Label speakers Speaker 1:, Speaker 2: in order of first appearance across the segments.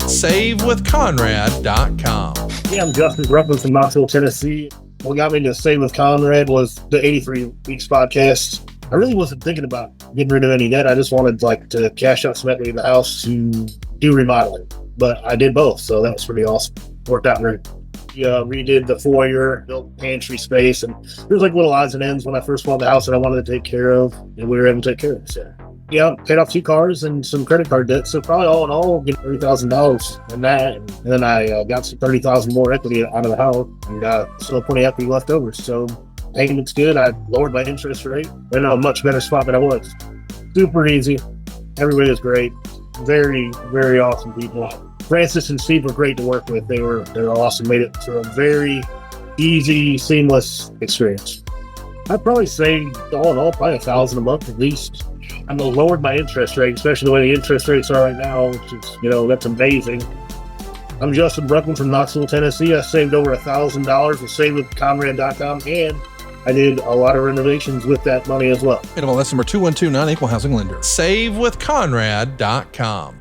Speaker 1: SaveWithConrad.com.
Speaker 2: Yeah, I'm Justin Ruffin from Knoxville, Tennessee. What got me to Save with Conrad was the 83 Weeks podcast. I really wasn't thinking about getting rid of any debt. I just wanted to cash out some equity in the house to do remodeling. But I did both, so that was pretty awesome. Worked out great. We redid the foyer, built pantry space, and there's little odds and ends when I first bought the house that I wanted to take care of, and we were able to take care of it. So, yeah, paid off 2 cars and some credit card debt. So probably all in all, getting $30,000 in that. And then I got some $30,000 more equity out of the house and got still plenty of equity left over. So payment's good. I lowered my interest rate. I'm in a much better spot than I was. Super easy. Everybody was great. Very, very awesome people. Francis and Steve were great to work with. They were awesome. Made it for a very easy, seamless experience. I'd probably say all in all, probably $1,000 a month at least. I lowered my interest rate, especially the way the interest rates are right now, which is, that's amazing. I'm Justin Bruckman from Knoxville, Tennessee. I saved over $1,000 with SaveWithConrad.com, and I did a lot of renovations with that money as well.
Speaker 1: NMLS number 2129, Equal Housing Lender. SaveWithConrad.com.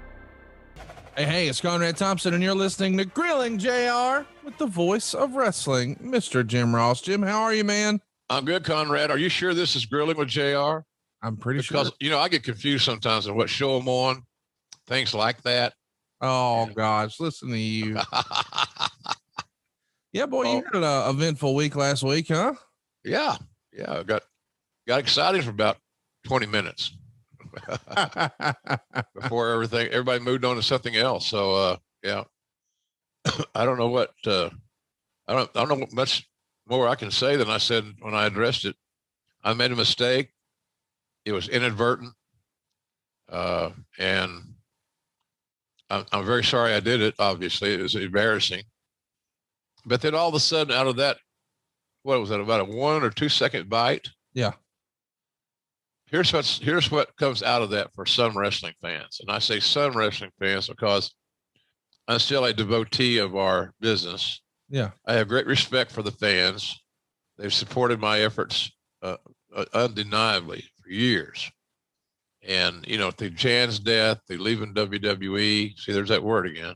Speaker 1: Hey, it's Conrad Thompson, and you're listening to Grilling JR with the voice of wrestling, Mr. Jim Ross. Jim, how are you, man?
Speaker 3: I'm good, Conrad. Are you sure this is Grilling with JR?
Speaker 1: I'm pretty sure.
Speaker 3: Because, I get confused sometimes on what show I'm on, things like that.
Speaker 1: Oh, gosh, listen to you. Yeah, boy, you had an eventful week last week, huh?
Speaker 3: Yeah. I got excited for about 20 minutes before everybody moved on to something else. So, yeah, I don't know what, I don't know what much more I can say than I said when I addressed it. I made a mistake. It was inadvertent. And I'm very sorry I did it. Obviously it was embarrassing, but then all of a sudden out of that, what was that, about a 1 or 2 second bite?
Speaker 1: Yeah.
Speaker 3: Here's what comes out of that for some wrestling fans. And I say some wrestling fans because I'm still a devotee of our business.
Speaker 1: Yeah. I
Speaker 3: have great respect for the fans. They've supported my efforts undeniably for years. And, through Jan's death, through leaving WWE, see, there's that word again,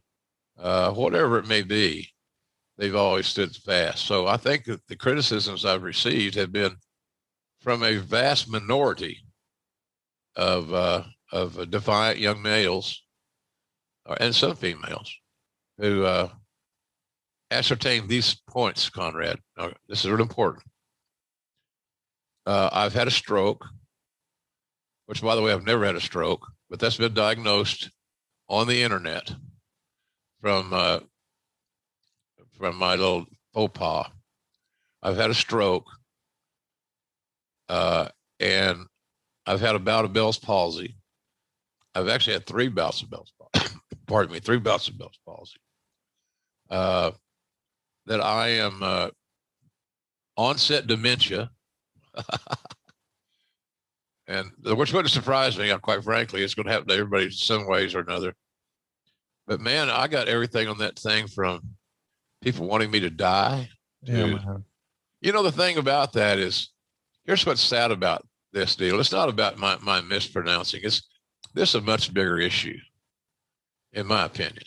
Speaker 3: whatever it may be, they've always stood fast. So I think that the criticisms I've received have been from a vast minority of defiant young males and some females who ascertain these points, Conrad. Now, this is really important. I've had a stroke, which, by the way, I've never had a stroke, but that's been diagnosed on the internet from my little faux pas. I've had a stroke, and I've had a bout of Bell's palsy. I've actually had 3 bouts of Bell's palsy. Pardon me, 3 bouts of Bell's palsy. That I am onset dementia. And which wouldn't surprise me, quite frankly. It's going to happen to everybody in some ways or another. But man, I got everything on that thing from people wanting me to die. The thing about that is, here's what's sad about this deal. It's not about my mispronouncing. This is a much bigger issue, in my opinion.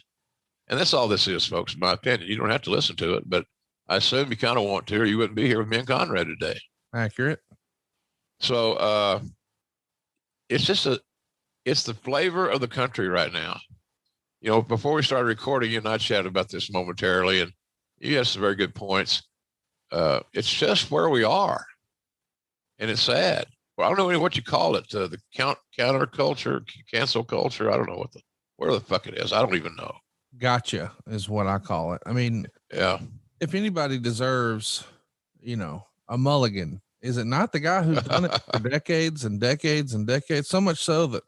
Speaker 3: And that's all this is, folks, in my opinion. You don't have to listen to it, but I assume you kind of want to, or you wouldn't be here with me and Conrad today.
Speaker 1: Accurate.
Speaker 3: So, it's the flavor of the country right now. Before we started recording, you and I chatted about this momentarily, and you had some very good points. It's just where we are, and it's sad. Well, I don't know what you call it, the counter culture, cancel culture. I don't know where the fuck it is. I don't even know.
Speaker 1: Gotcha is what I call it. I mean,
Speaker 3: yeah.
Speaker 1: If anybody deserves, a mulligan, is it not the guy who's done it for decades and decades and decades? So much so that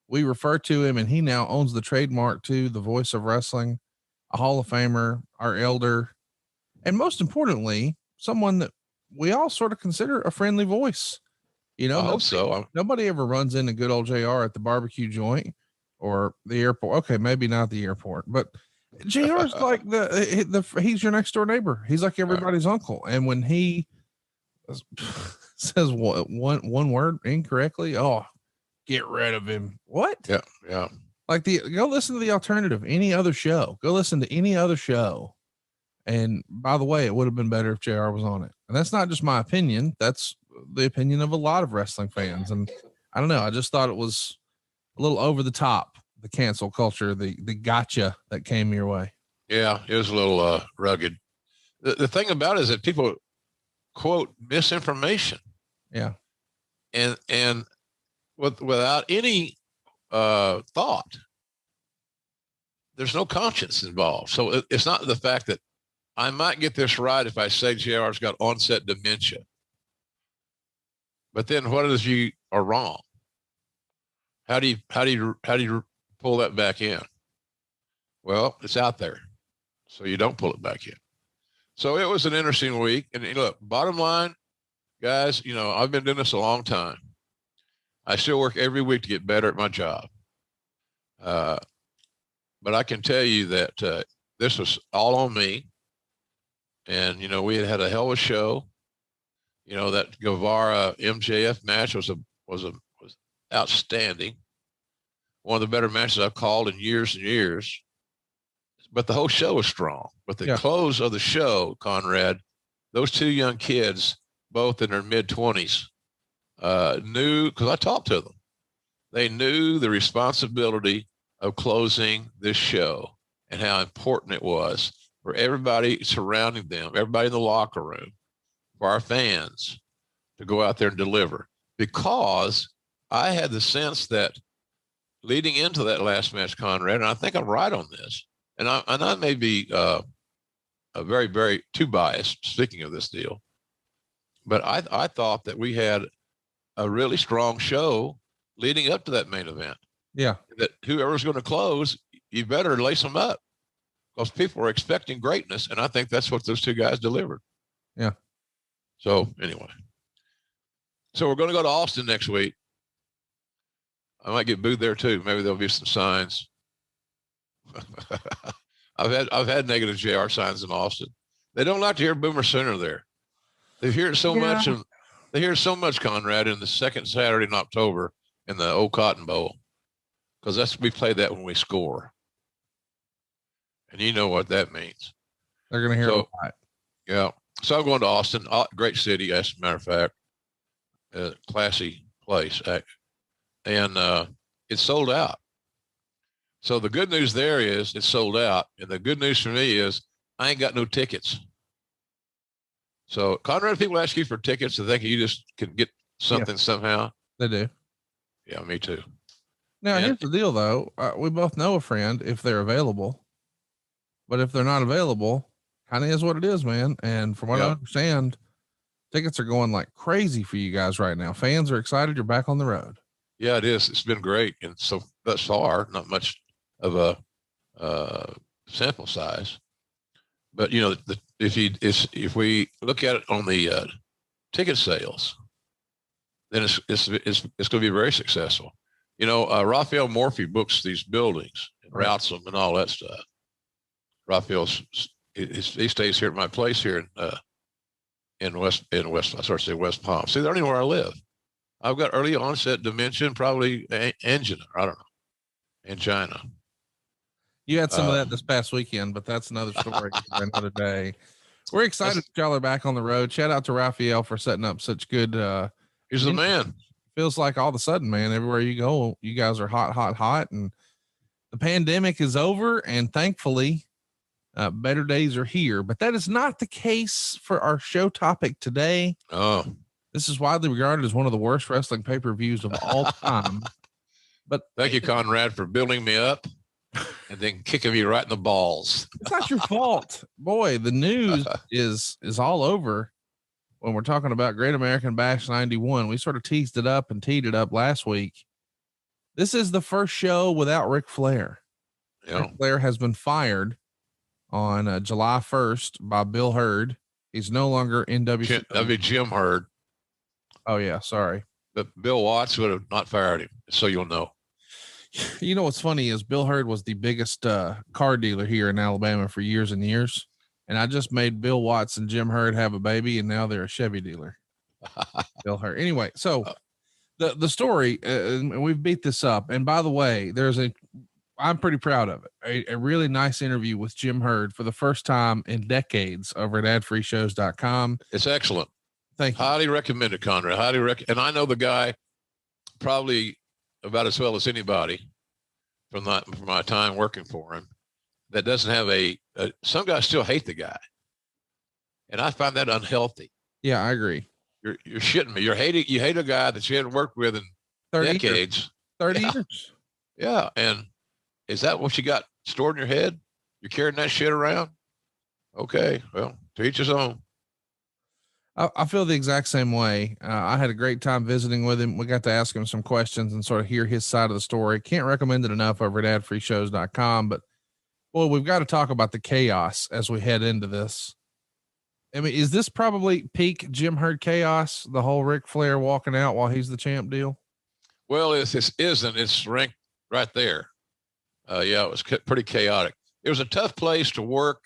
Speaker 1: we refer to him, and he now owns the trademark to the voice of wrestling, a Hall of Famer, our elder, and most importantly, someone that we all sort of consider a friendly voice.
Speaker 3: I hope so.
Speaker 1: Nobody ever runs into good old JR at the barbecue joint or the airport. Okay, maybe not the airport, but JR's like he's your next door neighbor. He's like everybody's uncle. And when he says one word incorrectly, oh, get rid of him. What?
Speaker 3: Yeah.
Speaker 1: Like go listen to the alternative, any other show. Go listen to any other show. And by the way, it would have been better if JR was on it. And that's not just my opinion. That's the opinion of a lot of wrestling fans. And I don't know. I just thought it was a little over the top, the cancel culture, the gotcha that came your way.
Speaker 3: Yeah, it was a little rugged. The thing about it is that people quote misinformation.
Speaker 1: Yeah.
Speaker 3: And without any thought, there's no conscience involved. So it's not the fact that I might get this right if I say JR's got onset dementia. But then what if you are wrong? How do you pull that back in? Well, it's out there. So you don't pull it back in. So it was an interesting week. And look, bottom line, guys, I've been doing this a long time. I still work every week to get better at my job. But I can tell you that this was all on me. And, we had a hell of a show. That Guevara MJF match was outstanding. One of the better matches I've called in years and years. But the whole show was strong. But the close of the show, Conrad, those two young kids, both in their mid-20s, knew, because I talked to them, they knew the responsibility of closing this show and how important it was for everybody surrounding them, everybody in the locker room, for our fans to go out there and deliver. Because I had the sense that leading into that last match, Conrad, and I think I'm right on this, and I may be very, very too biased, speaking of this deal, but I thought that we had a really strong show leading up to that main event.
Speaker 1: Yeah.
Speaker 3: That whoever's going to close, you better lace them up because people are expecting greatness. And I think that's what those two guys delivered.
Speaker 1: Yeah.
Speaker 3: So anyway, so we're going to go to Austin next week. I might get booed there too. Maybe there'll be some signs. I've had negative JR signs in Austin. They don't like to hear Boomer Sooner there. They hear it so much, and they hear so much, Conrad, in the second Saturday in October in the Old Cotton Bowl, because we play that when we score, and you know what that means.
Speaker 1: They're going to hear it a lot.
Speaker 3: Yeah. So I'm going to Austin, great city, as a matter of fact, classy place, and it's sold out. So the good news there is it's sold out, and the good news for me is I ain't got no tickets. So, Conrad, people ask you for tickets to think you just can get something somehow.
Speaker 1: They do.
Speaker 3: Yeah, me too.
Speaker 1: Now, here's the deal, though. We both know a friend if they're available, but if they're not available, kind of is what it is, man. And from what I understand, tickets are going like crazy for you guys right now. Fans are excited. You're back on the road.
Speaker 3: Yeah, it is. It's been great. And so thus far, not much of a sample size, but if we look at it on the ticket sales, then it's going to be very successful. Raphael Morphy books these buildings and routes them and all that stuff. Raphael, he stays here at my place here in West. I sort of say West Palm. See, they're only where I live. I've got early onset dementia, probably angina. I don't know, angina.
Speaker 1: You had some of that this past weekend, but that's another story for another day. We're excited that y'all are back on the road. Shout out to Raphael for setting up such good.
Speaker 3: He's the man.
Speaker 1: Feels like all of a sudden, man, everywhere you go, you guys are hot. And the pandemic is over. And thankfully, better days are here. But that is not the case for our show topic today.
Speaker 3: Oh,
Speaker 1: this is widely regarded as one of the worst wrestling pay-per-views of all time. But
Speaker 3: thank you, Conrad, for building me up and then kicking me right in the balls.
Speaker 1: It's not your fault. Boy, the news is all over when we're talking about Great American Bash 91. We sort of teased it up and teed it up last week. This is the first show without Ric Flair. Yeah. Ric Flair has been fired on July 1st by Bill Hurd. He's no longer in WCW.
Speaker 3: That'd be Jim Hurd.
Speaker 1: Oh, yeah. Sorry.
Speaker 3: But Bill Watts would have not fired him, so you'll know.
Speaker 1: You know what's funny is Bill Hurd was the biggest car dealer here in Alabama for years and years. And I just made Bill Watts and Jim Hurd have a baby, and now they're a Chevy dealer. Bill Hurd. Anyway, so the story, and we've beat this up. And by the way, there's a I'm pretty proud of it. A really nice interview with Jim Herd for the first time in decades over at adfreeshows.com.
Speaker 3: It's excellent.
Speaker 1: Thank you.
Speaker 3: Highly recommended, Conrad. Highly recommend. And I know the guy probably about as well as anybody from my time working for him that doesn't have some guys still hate the guy. And I find that unhealthy.
Speaker 1: Yeah, I agree.
Speaker 3: You're shitting me. You hate a guy that you haven't worked with in
Speaker 1: 30
Speaker 3: decades.
Speaker 1: Years. 30 years.
Speaker 3: Yeah. And is that what you got stored in your head? You're carrying that shit around? Okay. Well, to each his own.
Speaker 1: I feel the exact same way. I had a great time visiting with him. We got to ask him some questions and sort of hear his side of the story. Can't recommend it enough over at adfreeshows.com, but well, we've got to talk about the chaos as we head into this. I mean, is this probably peak Jim Herd chaos? The whole Ric Flair walking out while he's the champ deal?
Speaker 3: Well, it's ranked right there. Yeah, it was pretty chaotic. It was a tough place to work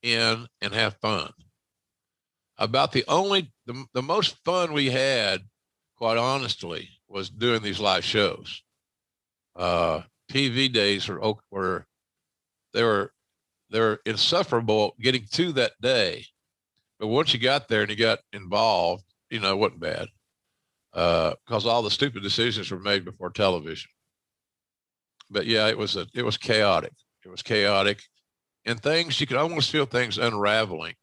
Speaker 3: in and have fun. About the most fun we had, quite honestly, was doing these live shows. TV days were insufferable getting to that day. But once you got there and you got involved, it wasn't bad. Because all the stupid decisions were made before television. But yeah, it was chaotic. It was chaotic, and you could almost feel things unraveling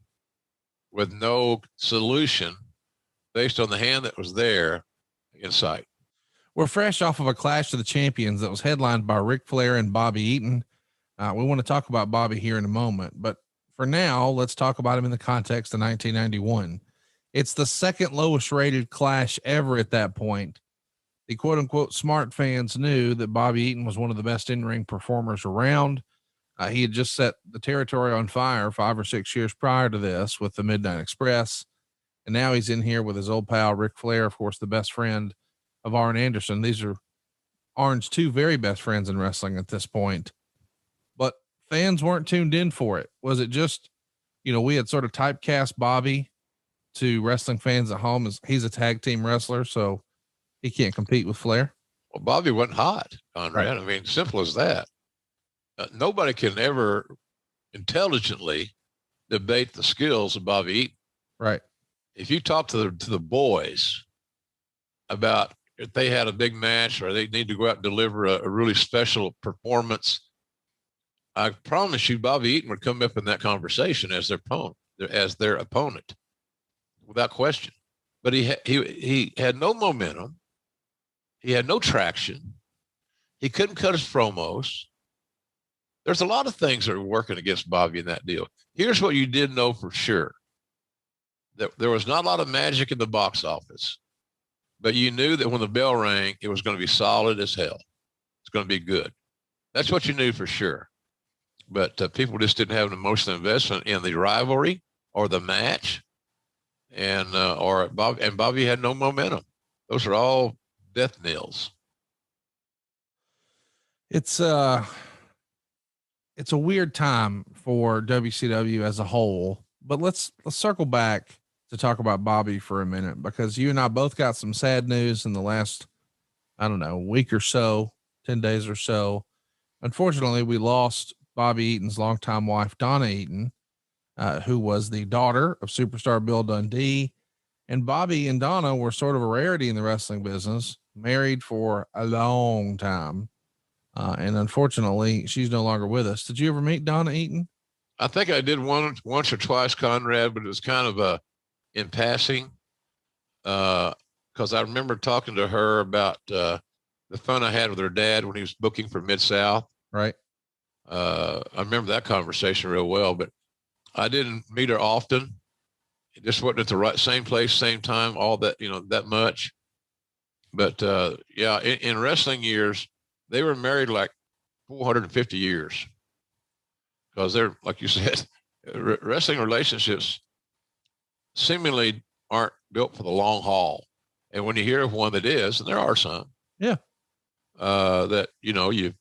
Speaker 3: with no solution based on the hand that was there in sight.
Speaker 1: We're fresh off of a Clash of the Champions that was headlined by Ric Flair and Bobby Eaton. We want to talk about Bobby here in a moment, but for now, let's talk about him in the context of 1991. It's the second lowest rated Clash ever at that point. The quote unquote smart fans knew that Bobby Eaton was one of the best in-ring performers around. He had just set the territory on fire 5 or 6 years prior to this with the Midnight Express. And now he's in here with his old pal, Ric Flair, of course, the best friend of Arn Anderson. These are Arn's two very best friends in wrestling at this point, but fans weren't tuned in for it. Was it just, we had sort of typecast Bobby to wrestling fans at home as he's a tag team wrestler, so he can't compete with Flair?
Speaker 3: Well, Bobby wasn't hot, Conrad. Right. I mean, simple as that. Nobody can ever intelligently debate the skills of Bobby Eaton.
Speaker 1: Right.
Speaker 3: If you talk to the boys about if they had a big match or they need to go out and deliver a really special performance, I promise you Bobby Eaton would come up in that conversation as their opponent, without question. But he had no momentum. He had no traction. He couldn't cut his promos. There's a lot of things that were working against Bobby in that deal. Here's what you did know for sure. That there was not a lot of magic in the box office, but you knew that when the bell rang, it was going to be solid as hell. It's going to be good. That's what you knew for sure. But people just didn't have an emotional investment in the rivalry or the match. And Bobby had no momentum. Those are all death nails.
Speaker 1: It's a weird time for WCW as a whole, but let's circle back to talk about Bobby for a minute, because you and I both got some sad news in the last, week or so, 10 days or so. Unfortunately, we lost Bobby Eaton's longtime wife, Donna Eaton, who was the daughter of superstar Bill Dundee. And Bobby and Donna were sort of a rarity in the wrestling business, married for a long time. And unfortunately, she's no longer with us. Did you ever meet Donna Eaton?
Speaker 3: I think I did once or twice, Conrad, but it was kind of in passing. Because I remember talking to her about the fun I had with her dad when he was booking for Mid-South.
Speaker 1: Right.
Speaker 3: I remember that conversation real well, but I didn't meet her often. It just wasn't at the same place, same time, all that, that much. But in wrestling years, they were married like 450 years, because they're, like you said, wrestling relationships seemingly aren't built for the long haul. And when you hear of one that is, and there are some, that, you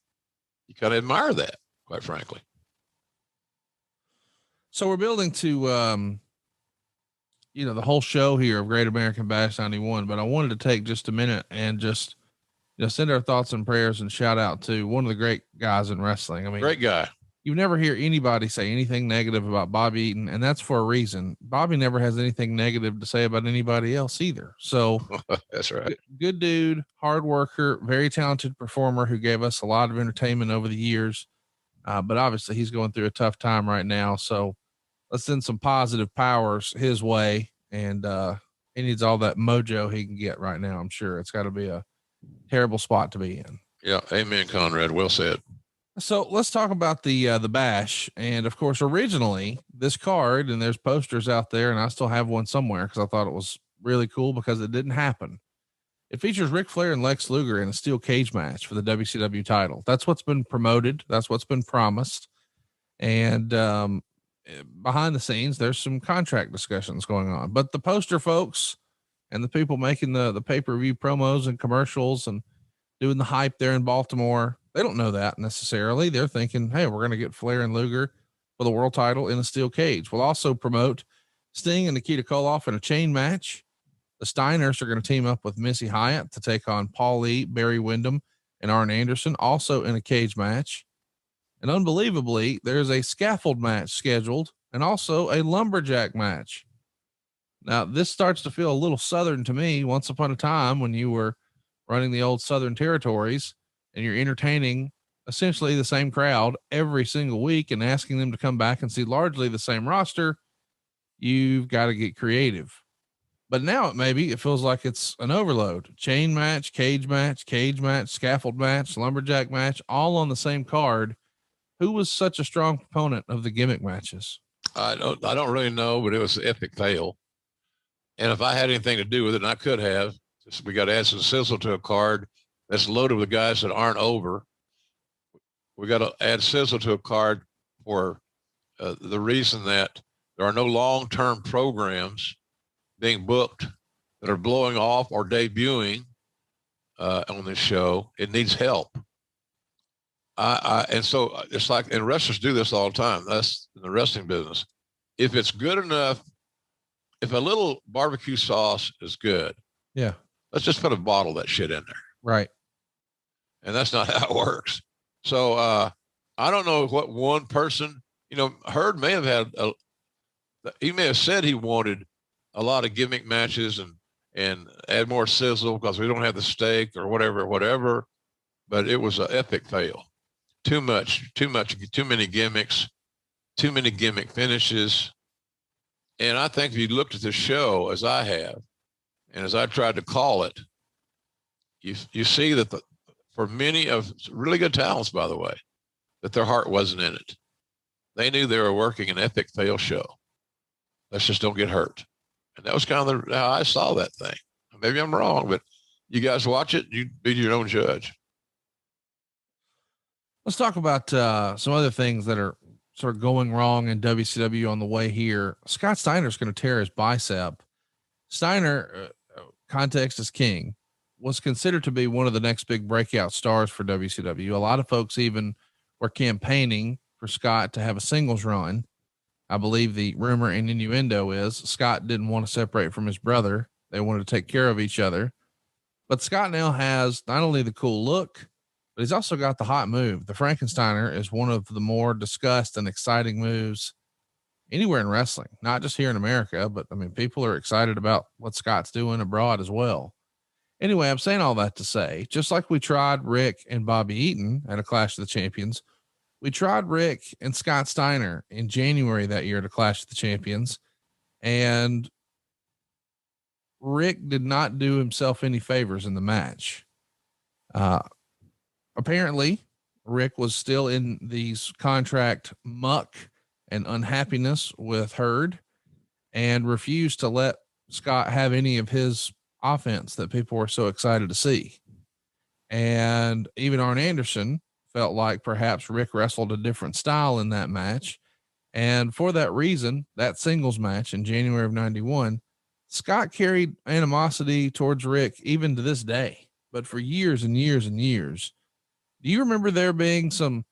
Speaker 3: kind of admire that, quite frankly.
Speaker 1: So we're building to, the whole show here of Great American Bash 91, but I wanted to take just a minute and just, send our thoughts and prayers and shout out to one of the great guys in wrestling. I mean,
Speaker 3: great guy.
Speaker 1: You never hear anybody say anything negative about Bobby Eaton, and that's for a reason. Bobby never has anything negative to say about anybody else either. So
Speaker 3: that's right.
Speaker 1: Good dude, hard worker, very talented performer who gave us a lot of entertainment over the years. But obviously he's going through a tough time right now. So let's send some positive powers his way. And he needs all that mojo he can get right now. I'm sure it's got to be a terrible spot to be in.
Speaker 3: Yeah. Amen, Conrad. Well said.
Speaker 1: So let's talk about the bash. And of course, originally this card, and there's posters out there, and I still have one somewhere because I thought it was really cool because it didn't happen. It features Ric Flair and Lex Luger in a steel cage match for the WCW title. That's what's been promoted. That's what's been promised. And behind the scenes, there's some contract discussions going on, but the poster folks and the people making the pay-per-view promos and commercials and doing the hype there in Baltimore, they don't know that necessarily. They're thinking, hey, we're going to get Flair and Luger for the world title in a steel cage. We'll also promote Sting and Nikita Koloff in a chain match. The Steiners are going to team up with Missy Hyatt to take on Paul Lee, Barry Windham, and Arn Anderson, also in a cage match. And unbelievably, there's a scaffold match scheduled and also a lumberjack match. Now, this starts to feel a little Southern to me. Once upon a time when you were running the old Southern territories and you're entertaining essentially the same crowd every single week and asking them to come back and see largely the same roster, you've got to get creative. But now it feels like it's an overload. Chain match, cage match, scaffold match, lumberjack match, all on the same card. Who was such a strong proponent of the gimmick matches?
Speaker 3: I don't really know, but it was an epic fail. And if I had anything to do with it, and I could have, we got to add some sizzle to a card that's loaded with guys that aren't over. We got to add sizzle to a card for the reason that there are no long-term programs being booked that are blowing off or debuting on this show. It needs help. And so it's like, and wrestlers do this all the time. That's in the wrestling business. If it's good enough, if a little barbecue sauce is good,
Speaker 1: yeah, let's
Speaker 3: just put a bottle of that shit in there.
Speaker 1: Right.
Speaker 3: And that's not how it works. So I don't know what one person, Hurd may have had, he may have said he wanted a lot of gimmick matches and add more sizzle because we don't have the steak or whatever, but it was an epic fail. Too many gimmicks, too many gimmick finishes. And I think if you looked at the show as I have, and as I tried to call it, you see that for many of really good talents, by the way, that their heart wasn't in it. They knew they were working an epic fail show. Let's just don't get hurt. And that was kind of how I saw that thing. Maybe I'm wrong, but you guys watch it, you be your own judge.
Speaker 1: Let's talk about some other things that are sort of going wrong in WCW on the way here. Scott Steiner's going to tear his bicep. Steiner, context is king, was considered to be one of the next big breakout stars for WCW. A lot of folks even were campaigning for Scott to have a singles run. I believe the rumor and innuendo is Scott didn't want to separate from his brother. They wanted to take care of each other. But Scott now has not only the cool look, but he's also got the hot move. The Frankensteiner is one of the more discussed and exciting moves anywhere in wrestling, not just here in America, but I mean, people are excited about what Scott's doing abroad as well. Anyway, I'm saying all that to say, just like we tried Rick and Bobby Eaton at a Clash of the Champions, we tried Rick and Scott Steiner in January that year to Clash of the Champions, and Rick did not do himself any favors in the match. Apparently Rick was still in these contract muck and unhappiness with Hurd and refused to let Scott have any of his offense that people were so excited to see. And even Arn Anderson felt like perhaps Rick wrestled a different style in that match. And for that reason, that singles match in January of 91, Scott carried animosity towards Rick even to this day, but for years and years and years. Do you remember there being some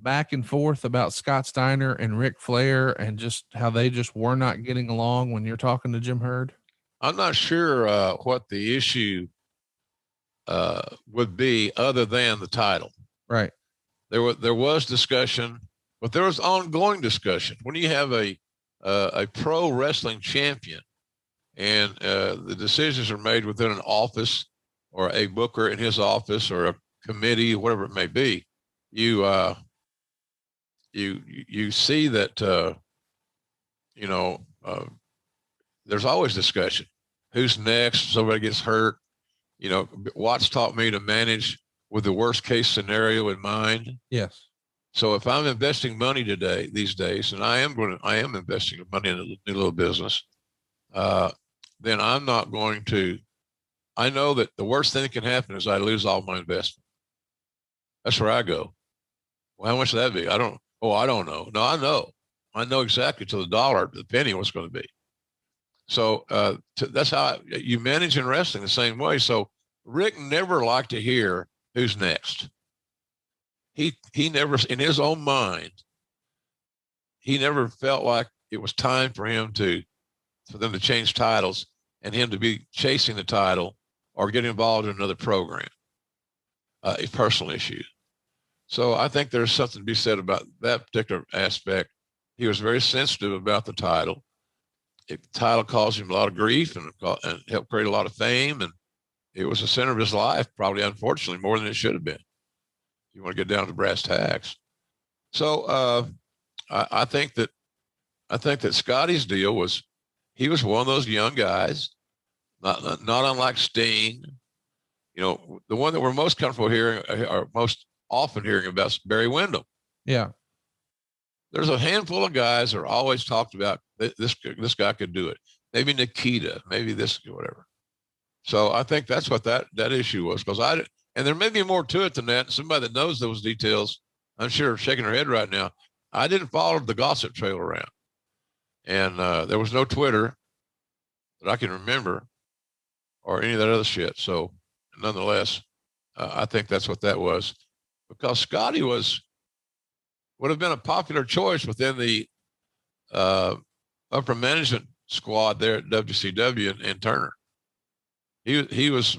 Speaker 1: back and forth about Scott Steiner and Ric Flair and just how they just were not getting along when you're talking to Jim Hurd?
Speaker 3: I'm not sure what the issue would be other than the title.
Speaker 1: Right.
Speaker 3: There was discussion, but there was ongoing discussion. When you have a pro wrestling champion and the decisions are made within an office or a booker in his office or a committee, whatever it may be, you see that, there's always discussion. Who's next? Somebody gets hurt. Watts taught me to manage with the worst case scenario in mind.
Speaker 1: Yes.
Speaker 3: So if I'm investing money these days, and I am investing money in a new little business, then I'm not going to, I know that the worst thing that can happen is I lose all my investment. That's where I go. Well, how much would that be? I don't know. No, I know. I know exactly to the dollar, to the penny, what's going to be. So that's how you manage in wrestling the same way. So Rick never liked to hear who's next. He never, in his own mind, he never felt like it was time for them to change titles and him to be chasing the title or get involved in another program, a personal issue. So I think there's something to be said about that particular aspect. He was very sensitive about the title. The title caused him a lot of grief and helped create a lot of fame. And it was the center of his life, probably, unfortunately, more than it should have been. You want to get down to brass tacks. So I think that Scotty's deal was, he was one of those young guys, not unlike Sting. The one that we're most comfortable hearing, or most often hearing about, is Barry Windham.
Speaker 1: Yeah. There's
Speaker 3: a handful of guys that are always talked about. This guy could do it. Maybe Nikita, maybe this, whatever. So I think that's what that issue was, because and there may be more to it than that. Somebody that knows those details, I'm sure, shaking her head right now. I didn't follow the gossip trail around, and there was no Twitter that I can remember, or any of that other shit. So nonetheless, I think that's what that was, because Scotty would have been a popular choice within the upper management squad there at WCW and Turner. He's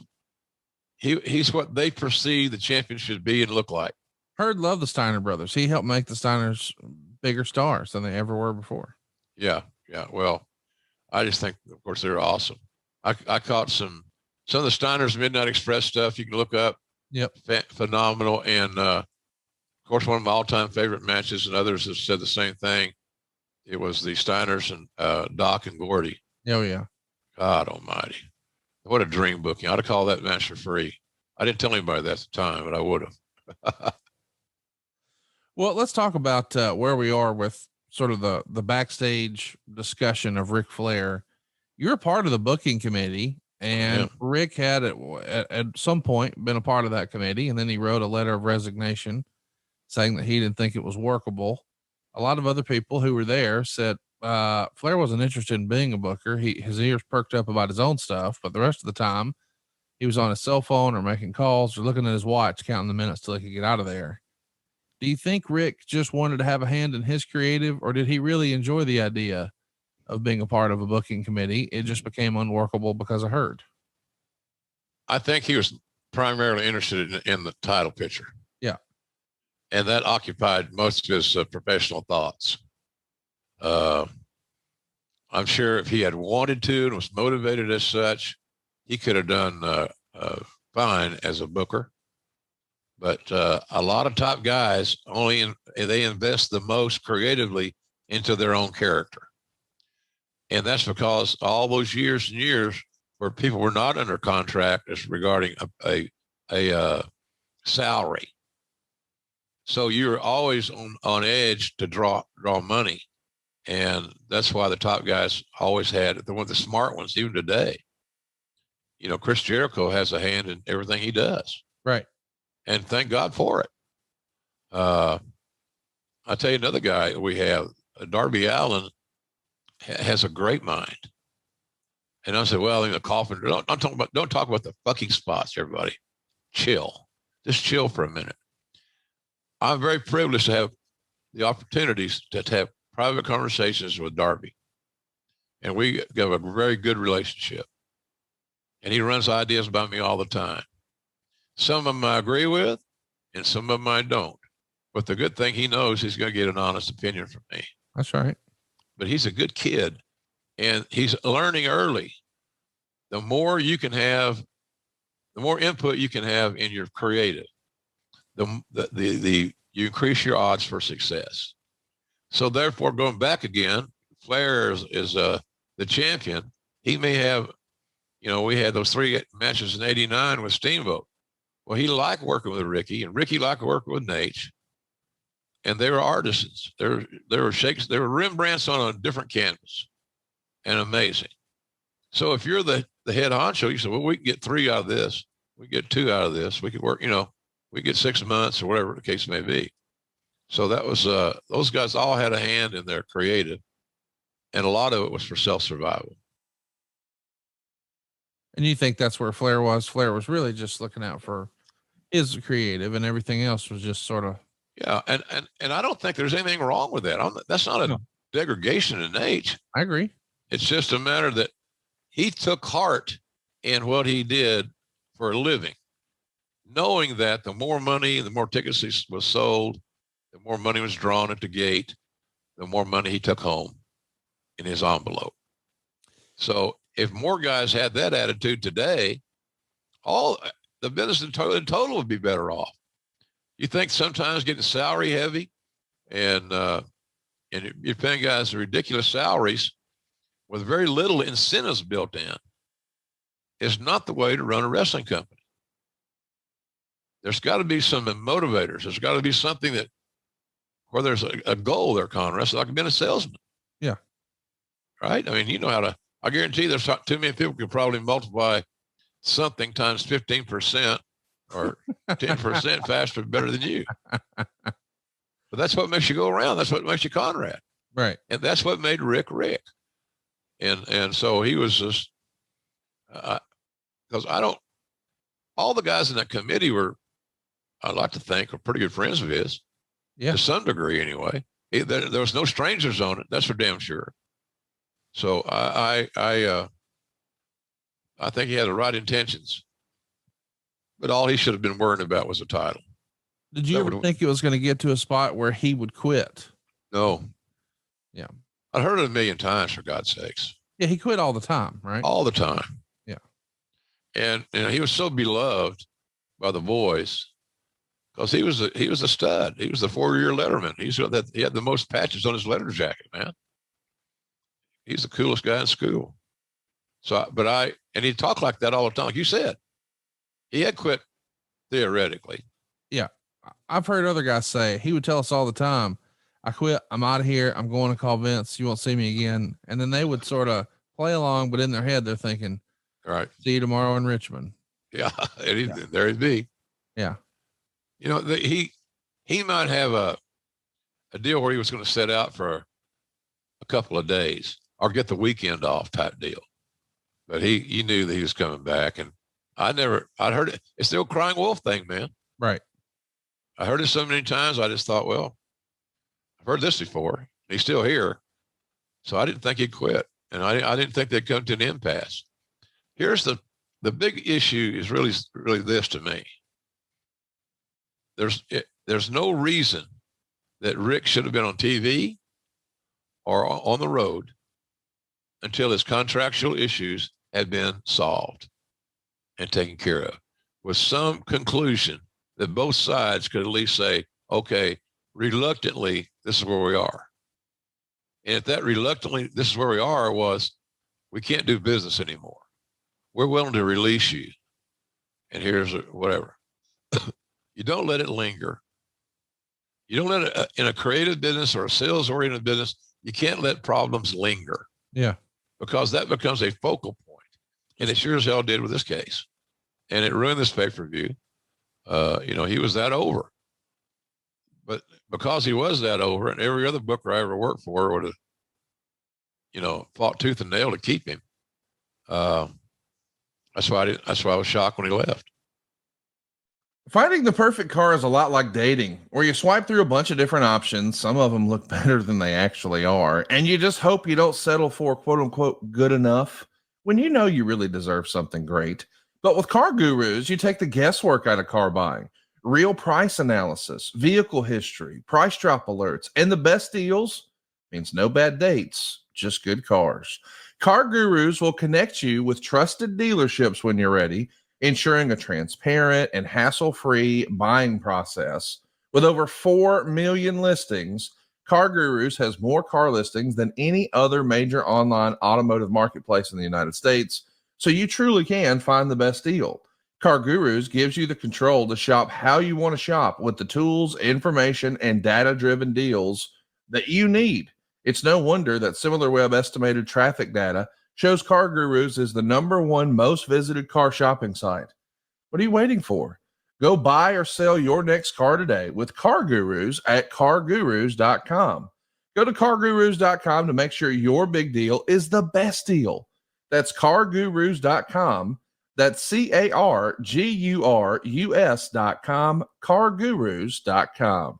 Speaker 3: what they perceive the champion should be and look like.
Speaker 1: Heard loved the Steiner brothers. He helped make the Steiners bigger stars than they ever were before. Yeah.
Speaker 3: Well, I just think, of course, they're awesome. I caught some of the Steiners Midnight Express stuff you can look up.
Speaker 1: Yep.
Speaker 3: Phenomenal. And of course, one of my all-time favorite matches, and others have said the same thing, it was the Steiners and Doc and Gordy.
Speaker 1: Oh, yeah.
Speaker 3: God almighty. What a dream booking. I ought to call that match for free. I didn't tell anybody that at the time, but I would have.
Speaker 1: Well, let's talk about where we are with sort of the backstage discussion of Ric Flair. You're a part of the booking committee, and Rick had at some point been a part of that committee, and then he wrote a letter of resignation saying that he didn't think it was workable. A lot of other people who were there said Flair wasn't interested in being a booker. His ears perked up about his own stuff, but the rest of the time he was on his cell phone or making calls or looking at his watch, counting the minutes till he could get out of there. Do you think Rick just wanted to have a hand in his creative, or did he really enjoy the idea of being a part of a booking committee? It just became unworkable because of Herd.
Speaker 3: I think he was primarily interested in the title picture.
Speaker 1: Yeah.
Speaker 3: And that occupied most of his professional thoughts. I'm sure if he had wanted to and was motivated as such, he could have done fine as a booker. But a lot of top guys they invest the most creatively into their own character. And that's because all those years and years where people were not under contract as regarding a salary. So you're always on edge to draw money. And that's why the top guys always had the smart ones, even today. Chris Jericho has a hand in everything he does.
Speaker 1: Right.
Speaker 3: And thank God for it. I'll tell you another guy we have, Darby Allin, has a great mind. And I said, well, the coffin, don't talk about the fucking spots, everybody. Chill. Just chill for a minute. I'm very privileged to have the opportunities to have private conversations with Darby. And we have a very good relationship. And he runs ideas about me all the time. Some of them I agree with, and some of them I don't. But the good thing, he knows he's going to get an honest opinion from me.
Speaker 1: That's right.
Speaker 3: But he's a good kid, and he's learning early. The more you can have, the more input you can have in your creative, you increase your odds for success. So therefore, going back again, Flair is the champion. He may have, we had those 3 matches in '89 with Steamboat. Well, he liked working with Ricky, and Ricky liked working with Nate. And they were artisans. They were Rembrandts on a different canvas, and amazing. So if you're the head honcho, you say, well, we can get 3 out of this. We get 2 out of this. We could work, we get 6 months or whatever the case may be. So that was, those guys all had a hand in their creative, and a lot of it was for self-survival.
Speaker 1: And you think that's where Flair was? Flair was really just looking out for his creative, and everything else was just sort of.
Speaker 3: Yeah. And I don't think there's anything wrong with that. That's not a degradation in age.
Speaker 1: I agree.
Speaker 3: It's just a matter that he took heart in what he did for a living, knowing that the more money, the more tickets was sold, the more money was drawn at the gate, the more money he took home in his envelope. So if more guys had that attitude today, all the business in total would be better off. You think sometimes getting salary heavy and you're paying guys ridiculous salaries with very little incentives built in is not the way to run a wrestling company. There's got to be some motivators. There's got to be something that where there's a goal there, Conrad. It's like being a salesman.
Speaker 1: Yeah.
Speaker 3: Right? I mean, you know how to, I guarantee there's not too many people could probably multiply something times 15% or 10% faster, better than you. But that's what makes you go around. That's what makes you Conrad.
Speaker 1: Right.
Speaker 3: And that's what made Rick. And so he was just, because all the guys in that committee were, I'd like to think, were pretty good friends of his.
Speaker 1: Yeah.
Speaker 3: To some degree anyway. There was no strangers on it. That's for damn sure. So I think he had the right intentions, but all he should have been worrying about was a title.
Speaker 1: Did you ever think it was going to get to a spot where he would quit?
Speaker 3: No.
Speaker 1: Yeah.
Speaker 3: I'd heard it a million times, for God's sakes.
Speaker 1: Yeah. He quit all the time, right?
Speaker 3: All the time.
Speaker 1: Yeah.
Speaker 3: And he was so beloved by the boys because he was a stud. He was the 4-year letterman. He had the most patches on his letter jacket, man. He's the coolest guy in school. So, and he talked like that all the time. Like you said, he had quit theoretically.
Speaker 1: Yeah. I've heard other guys say, he would tell us all the time, I quit, I'm out of here, I'm going to call Vince, you won't see me again. And then they would sort of play along, but in their head, they're thinking,
Speaker 3: all right,
Speaker 1: see you tomorrow in Richmond.
Speaker 3: Yeah. There he'd be.
Speaker 1: Yeah.
Speaker 3: You know, he might have a deal where he was going to set out for a couple of days or get the weekend off type deal. But he knew that he was coming back. And I'd heard it. It's the old crying wolf thing, man.
Speaker 1: Right.
Speaker 3: I heard it so many times. I just thought, well, I've heard this before. He's still here. So I didn't think he'd quit. And I didn't think they'd come to an impasse. Here's the big issue is really this to me. There's no reason that Rick should have been on TV or on the road until his contractual issues had been solved and taken care of, with some conclusion that both sides could at least say, okay, reluctantly, this is where we are. And if that reluctantly, this is where we are, was we can't do business anymore. We're willing to release you. And here's whatever. You don't let it linger. You don't let it in a creative business or a sales oriented business. You can't let problems linger.
Speaker 1: Yeah. Because
Speaker 3: that becomes a focal point. And it sure as hell did with this case. And it ruined this pay-per-view. He was that over. But because he was that over, and every other booker I ever worked for would have, fought tooth and nail to keep him. That's why I was shocked when he left.
Speaker 1: Finding the perfect car is a lot like dating, where you swipe through a bunch of different options. Some of them look better than they actually are. And you just hope you don't settle for quote unquote good enough when you know you really deserve something great. But with CarGurus, you take the guesswork out of car buying. Real price analysis, vehicle history, price drop alerts, and the best deals means no bad dates, just good cars. CarGurus will connect you with trusted dealerships when you're ready, ensuring a transparent and hassle-free buying process. With over 4 million listings, CarGurus has more car listings than any other major online automotive marketplace in the United States, so you truly can find the best deal. CarGurus gives you the control to shop how you want to shop with the tools, information, and data-driven deals that you need. It's no wonder that SimilarWeb estimated traffic data shows CarGurus is the #1 most visited car shopping site. What are you waiting for? Go buy or sell your next car today with CarGurus at CarGurus.com. Go to CarGurus.com to make sure your big deal is the best deal. That's CarGurus.com. That's CarGurus.com, CarGurus.com.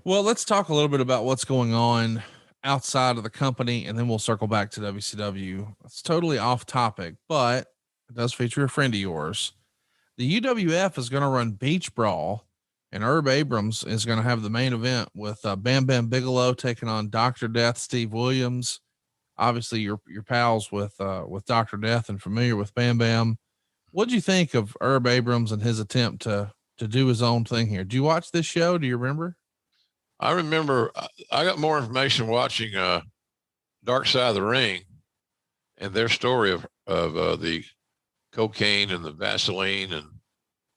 Speaker 1: Well, let's talk a little bit about what's going on outside of the company, and then we'll circle back to WCW. It's totally off topic, but it does feature a friend of yours. The UWF is going to run Beach Brawl, and Herb Abrams is going to have the main event with Bam Bam Bigelow taking on Dr. Death, Steve Williams. Obviously, you're pals with Dr. Death and familiar with Bam Bam. What'd you think of Herb Abrams and his attempt to do his own thing here? Do you watch this show? Do you remember?
Speaker 3: I remember I got more information watching Dark Side of the Ring and their story of the cocaine and the Vaseline and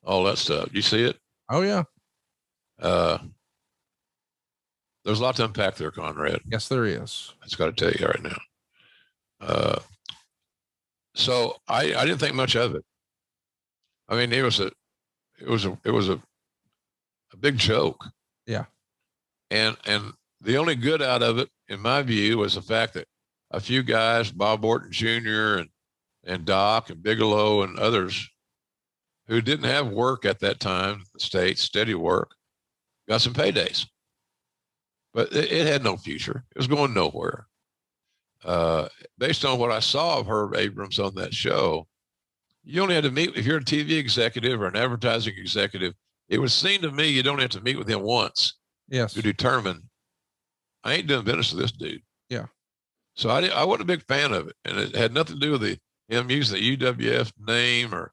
Speaker 3: all that stuff. You see it?
Speaker 1: Oh yeah.
Speaker 3: There's a lot to unpack there, Conrad.
Speaker 1: Yes, there is.
Speaker 3: I just got to tell you right now. So I didn't think much of it. I mean, it was a big joke.
Speaker 1: Yeah.
Speaker 3: And the only good out of it, in my view, was the fact that a few guys, Bob Orton Jr. and Doc and Bigelow and others who didn't have work at that time in the States, steady work, got some paydays. But it had no future. It was going nowhere. Based on what I saw of Herb Abrams on that show, you only had to meet, if you're a TV executive or an advertising executive, it would seem to me you don't have to meet with him once.
Speaker 1: Yes.
Speaker 3: To determine, I ain't doing business with this dude.
Speaker 1: Yeah.
Speaker 3: So I wasn't a big fan of it. And it had nothing to do with him using the UWF name or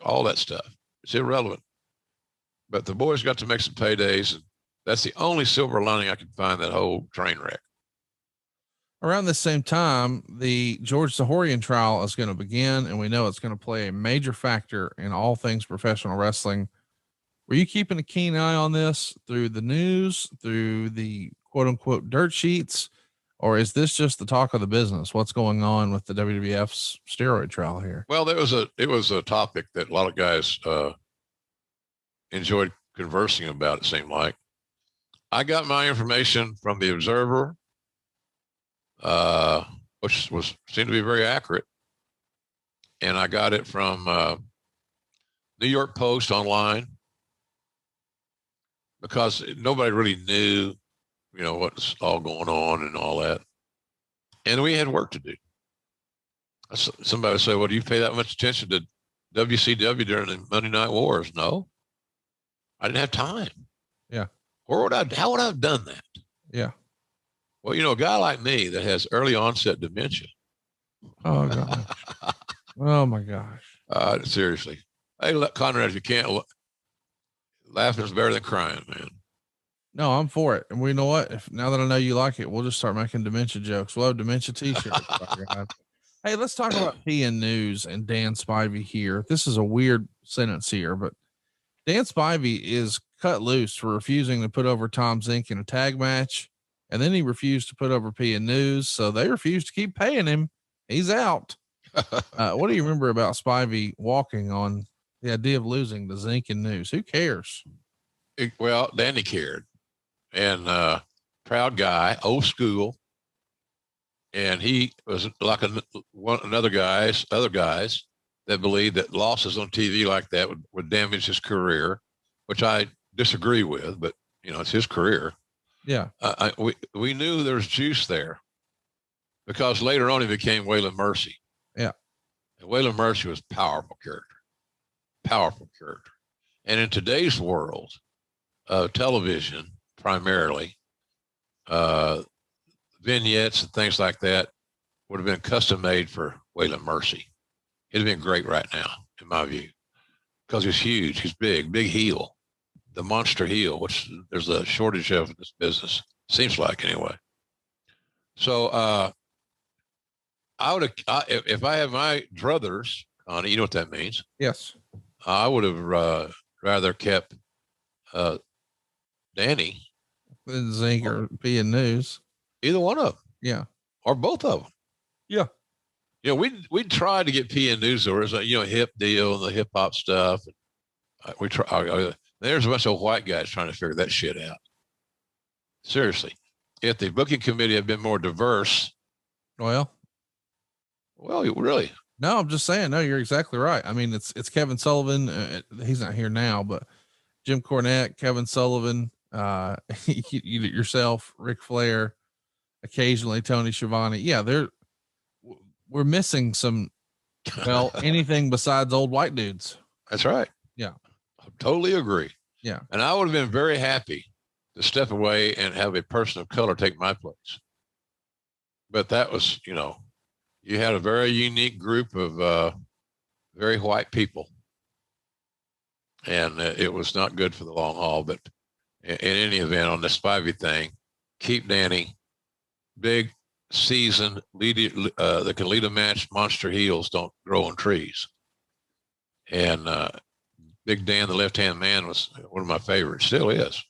Speaker 3: all that stuff. It's irrelevant. But the boys got to make some paydays. And that's the only silver lining I can find that whole train wreck.
Speaker 1: Around the same time, the George Zahorian trial is going to begin, and we know it's going to play a major factor in all things professional wrestling. Were you keeping a keen eye on this through the news, through the quote unquote dirt sheets, or is this just the talk of the business? What's going on with the WWF's steroid trial here?
Speaker 3: Well, it was a topic that a lot of guys enjoyed conversing about. It seemed like I got my information from the Observer, which seemed to be very accurate, and I got it from New York Post online, because nobody really knew, what's all going on and all that. And we had work to do. Somebody would say, well, do you pay that much attention to WCW during the Monday Night Wars? No, I didn't have time.
Speaker 1: Yeah.
Speaker 3: How would I have done that?
Speaker 1: Yeah.
Speaker 3: Well, a guy like me that has early onset dementia.
Speaker 1: Oh, gosh. Oh my gosh.
Speaker 3: Seriously. Hey, Conrad, if you can't, laughing is better than crying, man.
Speaker 1: No, I'm for it. And we know what, now that I know you like it, we'll just start making dementia jokes. We'll have dementia t-shirts. Hey, let's talk about PN News and Dan Spivey here. This is a weird sentence here, but Dan Spivey is cut loose for refusing to put over Tom Zink in a tag match. And then he refused to put over PN News. So they refused to keep paying him. He's out. What do you remember about Spivey walking on the idea of losing the Zink and News? Who cares?
Speaker 3: Well, Danny cared, and proud guy, old school. And he was like other guys that believed that losses on TV like that would damage his career, which I disagree with, but it's his career.
Speaker 1: Yeah.
Speaker 3: We knew there was juice there, because later on he became Waylon Mercy.
Speaker 1: Yeah.
Speaker 3: And Waylon Mercy was a powerful character. powerful character. And in today's world of television, primarily, vignettes and things like that would have been custom made for Waylon Mercy. It'd have been great right now, in my view, because he's huge. He's big heel, the monster heel, which there's a shortage of in this business, seems like anyway. So I would have, if I had my druthers, Connie, you know what that means?
Speaker 1: Yes.
Speaker 3: I would have rather kept Danny.
Speaker 1: Zink or P and News.
Speaker 3: Either one of them.
Speaker 1: Yeah.
Speaker 3: Or both of them.
Speaker 1: Yeah.
Speaker 3: You know, we tried to get P and News, or as a hip deal and the hip hop stuff. We try. There's a bunch of white guys trying to figure that shit out. Seriously, if the booking committee had been more diverse,
Speaker 1: well,
Speaker 3: really.
Speaker 1: No, I'm just saying. No, you're exactly right. I mean, it's Kevin Sullivan. He's not here now, but Jim Cornette, Kevin Sullivan, yourself, Ric Flair, occasionally Tony Schiavone. Yeah, we're missing some. Well, anything besides old white dudes.
Speaker 3: That's right.
Speaker 1: Yeah,
Speaker 3: I totally agree.
Speaker 1: Yeah,
Speaker 3: and I would have been very happy to step away and have a person of color take my place. But that was, you had a very unique group of very white people, and it was not good for the long haul. But in any event, on the Spivey thing, keep Danny, big, seasoned, that can lead a match. Monster heels don't grow on trees. And Big Dan, the left-hand man, was one of my favorites. Still is.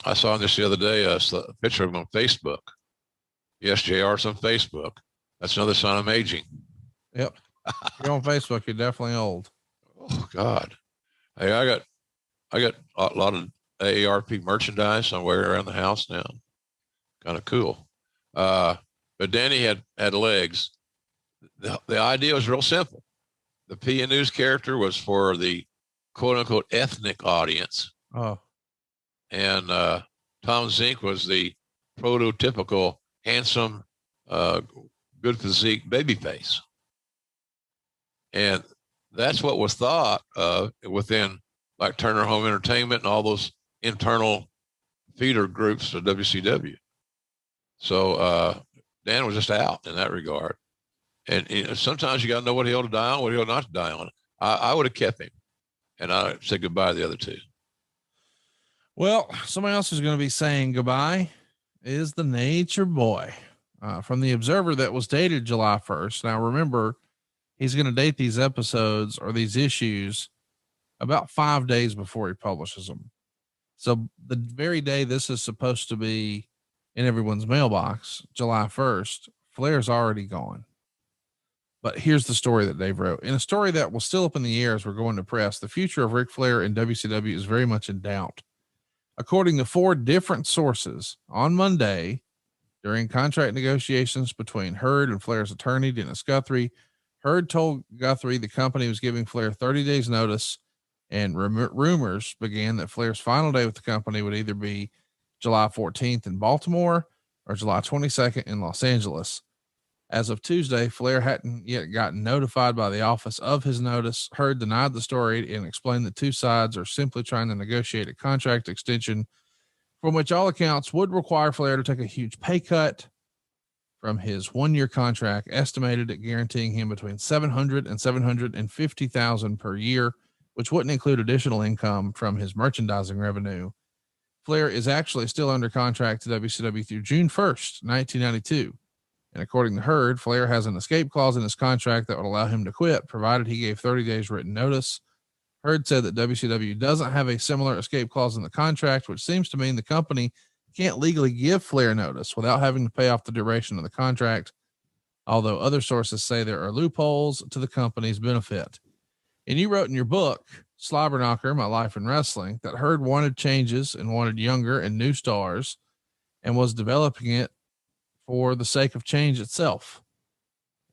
Speaker 3: I saw this the other day, a picture of him on Facebook. Yes, JR's on Facebook. That's another sign I'm aging.
Speaker 1: Yep. You're on Facebook. You're definitely old.
Speaker 3: Oh God. Hey, I got a lot of AARP merchandise I wear around the house now. Kind of cool. But Danny had legs. The idea was real simple. The P and News character was for the quote unquote ethnic audience.
Speaker 1: Oh.
Speaker 3: And Tom Zink was the prototypical handsome, good physique babyface. And that's what was thought of within like Turner Home Entertainment and all those internal feeder groups of WCW. So Dan was just out in that regard. And sometimes you got to know what hill to die on, what hill not to die on. I would have kept him, and I said goodbye to the other two.
Speaker 1: Well, somebody else who's going to be saying goodbye is the Nature Boy from the Observer that was dated July 1st. Now, remember, he's going to date these episodes or these issues about 5 days before he publishes them. So the very day this is supposed to be in everyone's mailbox, July 1st, Flair's already gone. But here's the story that Dave wrote. In a story that was still up in the air as we're going to press, the future of Ric Flair in WCW is very much in doubt. According to 4 different sources, on Monday, during contract negotiations between Hurd and Flair's attorney, Dennis Guthrie, Hurd told Guthrie the company was giving Flair 30 days notice, and rumors began that Flair's final day with the company would either be July 14th in Baltimore or July 22nd in Los Angeles. As of Tuesday, Flair hadn't yet gotten notified by the office of his notice. Hurd denied the story and explained that two sides are simply trying to negotiate a contract extension from which all accounts would require Flair to take a huge pay cut from his 1-year contract, estimated at guaranteeing him between $700,000 and $750,000 per year, which wouldn't include additional income from his merchandising revenue. Flair is actually still under contract to WCW through June 1st, 1992. And according to Hurd, Flair has an escape clause in his contract that would allow him to quit, provided he gave 30 days written notice. Hurd said that WCW doesn't have a similar escape clause in the contract, which seems to mean the company can't legally give Flair notice without having to pay off the duration of the contract, although other sources say there are loopholes to the company's benefit. And you wrote in your book, Slobberknocker, My Life in Wrestling, that Hurd wanted changes and wanted younger and new stars and was developing it for the sake of change itself.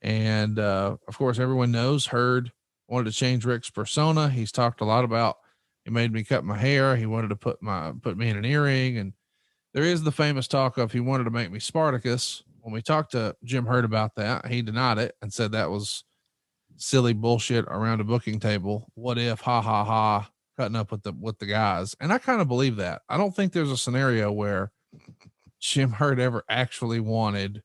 Speaker 1: And, of course, everyone knows Hurd wanted to change Rick's persona. He's talked a lot about, he made me cut my hair. He wanted to put me in an earring. And there is the famous talk of, he wanted to make me Spartacus. When we talked to Jim Hurd about that, he denied it and said that was silly bullshit around a booking table. What if, ha ha ha, cutting up with the guys. And I kind of believe that. I don't think there's a scenario where Jim Herd ever actually wanted.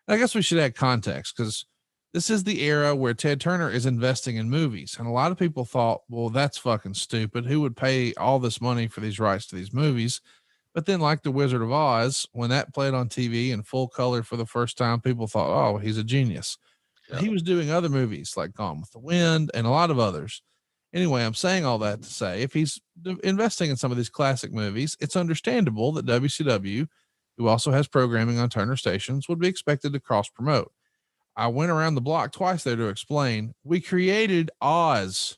Speaker 1: I guess we should add context, because this is the era where Ted Turner is investing in movies. And a lot of people thought, well, that's fucking stupid. Who would pay all this money for these rights to these movies? But then, like The Wizard of Oz, when that played on TV in full color for the first time, people thought, oh, he's a genius. Yeah. He was doing other movies like Gone with the Wind and a lot of others. Anyway, I'm saying all that to say, if he's investing in some of these classic movies, it's understandable that WCW, who also has programming on Turner stations, would be expected to cross promote. I went around the block twice there to explain. We created Oz.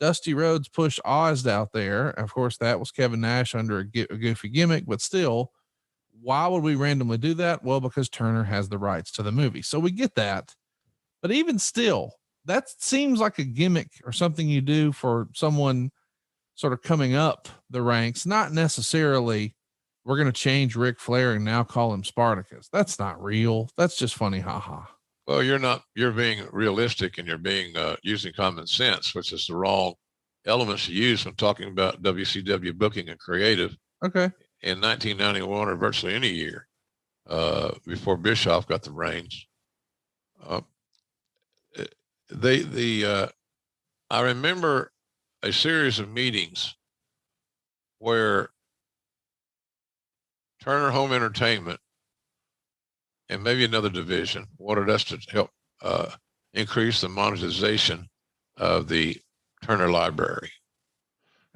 Speaker 1: Dusty Rhodes pushed Oz out there. Of course, that was Kevin Nash under a goofy gimmick, but still, why would we randomly do that? Well, because Turner has the rights to the movie. So we get that. But even still, that seems like a gimmick or something you do for someone sort of coming up the ranks, not necessarily we're going to change Ric Flair and now call him Spartacus. That's not real. That's just funny. Ha ha.
Speaker 3: Well, you're being realistic, and you're being using common sense, which is the wrong elements to use when talking about WCW booking and creative.
Speaker 1: Okay.
Speaker 3: In 1991 or virtually any year, before Bischoff got the reins, I remember a series of meetings where Turner Home Entertainment and maybe another division wanted us to help increase the monetization of the Turner library.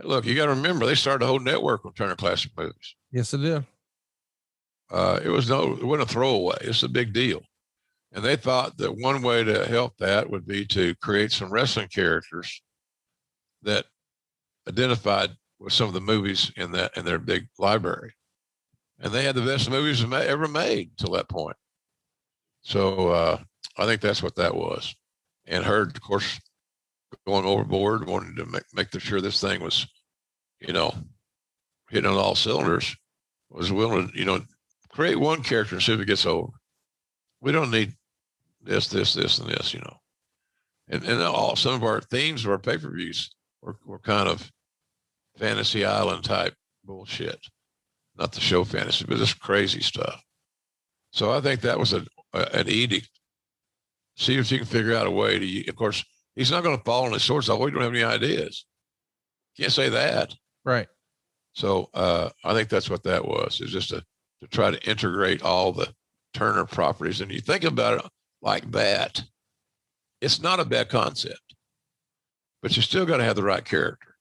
Speaker 3: Look, you got to remember, they started a whole network of Turner Classic Movies.
Speaker 1: Yes, it did.
Speaker 3: It wasn't a throwaway. It's a big deal. And they thought that one way to help that would be to create some wrestling characters that identified with some of the movies in their big library. And they had the best movies ever made till that point. So I think that's what that was. And Herd, of course, going overboard, wanted to make sure this thing was, hitting on all cylinders, was willing to, create one character and see if it gets over. We don't need this, and this, And all some of our themes of our pay-per-views were kind of Fantasy Island type bullshit. Not the show fantasy, but just crazy stuff. So I think that was an edict. See if you can figure out a way to, of course, he's not going to fall on his sword. So we don't have any ideas. Can't say that.
Speaker 1: Right.
Speaker 3: So I think that's what that was, is just to try to integrate all the Turner properties. And you think about it like that, it's not a bad concept, but you still got to have the right character.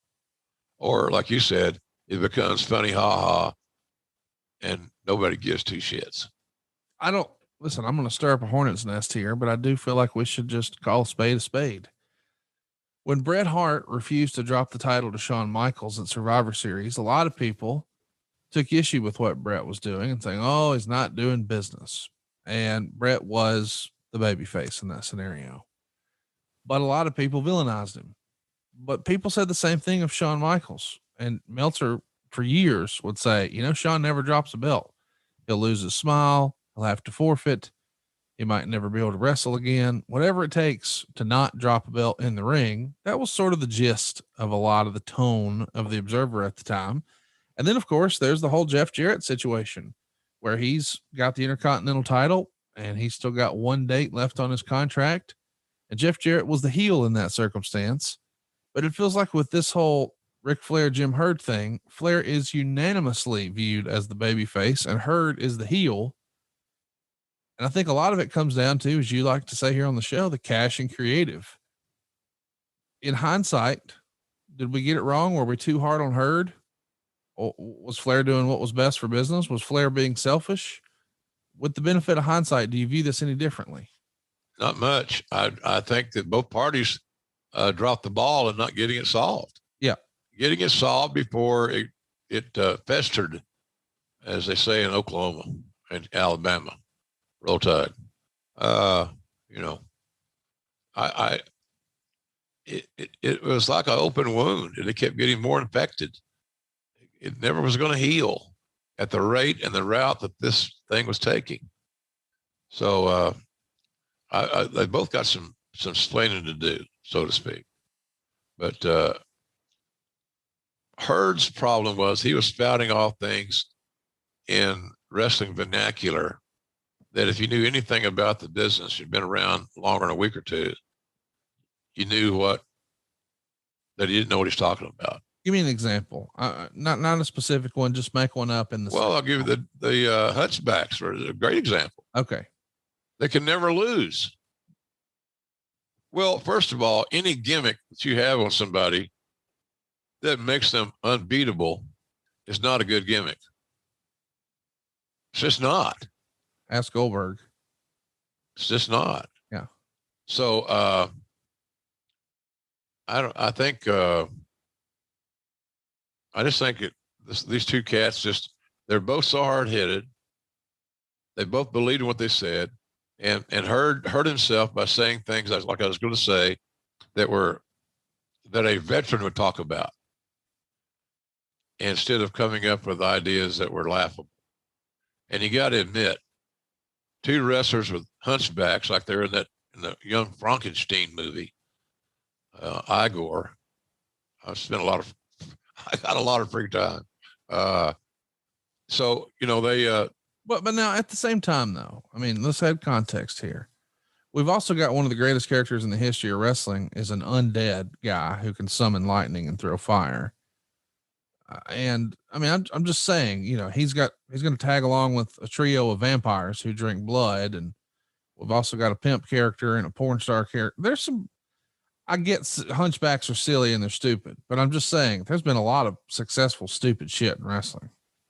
Speaker 3: Or like you said, it becomes funny, ha-ha, and nobody gives two shits.
Speaker 1: I'm going to stir up a hornet's nest here, but I do feel like we should just call a spade a spade. When Bret Hart refused to drop the title to Shawn Michaels at Survivor Series, a lot of people took issue with what Bret was doing and saying, oh, he's not doing business. And Bret was the babyface in that scenario. But a lot of people villainized him. But people said the same thing of Shawn Michaels. And Meltzer, for years, would say, Shawn never drops a belt. He'll lose his smile. He'll have to forfeit. He might never be able to wrestle again. Whatever it takes to not drop a belt in the ring. That was sort of the gist of a lot of the tone of the Observer at the time. And then, of course, there's the whole Jeff Jarrett situation where he's got the Intercontinental title and he's still got one date left on his contract. And Jeff Jarrett was the heel in that circumstance. But it feels like with this whole Ric Flair, Jim Herd thing, Flair is unanimously viewed as the babyface and Herd is the heel. And I think a lot of it comes down to, as you like to say here on the show, the cash and creative. In hindsight, did we get it wrong? Were we too hard on Herd? Or was Flair doing what was best for business? Was Flair being selfish? With the benefit of hindsight, do you view this any differently?
Speaker 3: Not much. I think that both parties dropped the ball and not getting it solved.
Speaker 1: Yeah.
Speaker 3: Getting it solved before it festered, as they say in Oklahoma and Alabama. Roll Tide. It was like an open wound and it kept getting more infected. It never was going to heal at the rate and the route that this thing was taking. So they both got some some explaining to do, so to speak. But Herd's problem was he was spouting off things in wrestling vernacular that if you knew anything about the business, you'd been around longer than a week or two, you knew that he didn't know what he's talking about.
Speaker 1: Give me an example. Not a specific one. Just make one up in the.
Speaker 3: Well, I'll give you the Hunchbacks are a great example.
Speaker 1: Okay.
Speaker 3: They can never lose. Well, first of all, any gimmick that you have on somebody that makes them unbeatable is not a good gimmick. It's just not.
Speaker 1: Ask Goldberg.
Speaker 3: It's just not.
Speaker 1: Yeah.
Speaker 3: So I just think these two cats they're both so hard-headed. They both believed in what they said and hurt himself by saying things like I was going to say that a veteran would talk about instead of coming up with ideas that were laughable. And you got to admit, two wrestlers with hunchbacks like they're in the Young Frankenstein movie, Igor. I got a lot of free time. So, they,
Speaker 1: but now at the same time though, I mean, let's add context here. We've also got one of the greatest characters in the history of wrestling is an undead guy who can summon lightning and throw fire. And I mean, I'm just saying, he's going to tag along with a trio of vampires who drink blood. And we've also got a pimp character and a porn star character. I get hunchbacks are silly and they're stupid, but I'm just saying there's been a lot of successful, stupid shit in wrestling.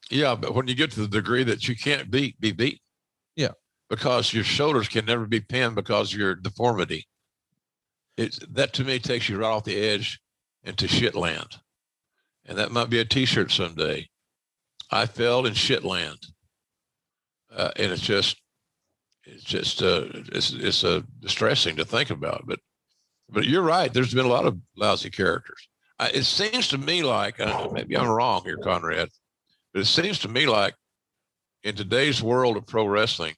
Speaker 3: Yeah. But when you get to the degree that you can't be beat.
Speaker 1: Yeah.
Speaker 3: Because your shoulders can never be pinned because of your deformity. That to me takes you right off the edge into shit land. And that might be a t-shirt someday. I fell in shit land. And it's distressing to think about, but you're right. There's been a lot of lousy characters. It seems to me like, maybe I'm wrong here, Conrad, but it seems to me like in today's world of pro wrestling,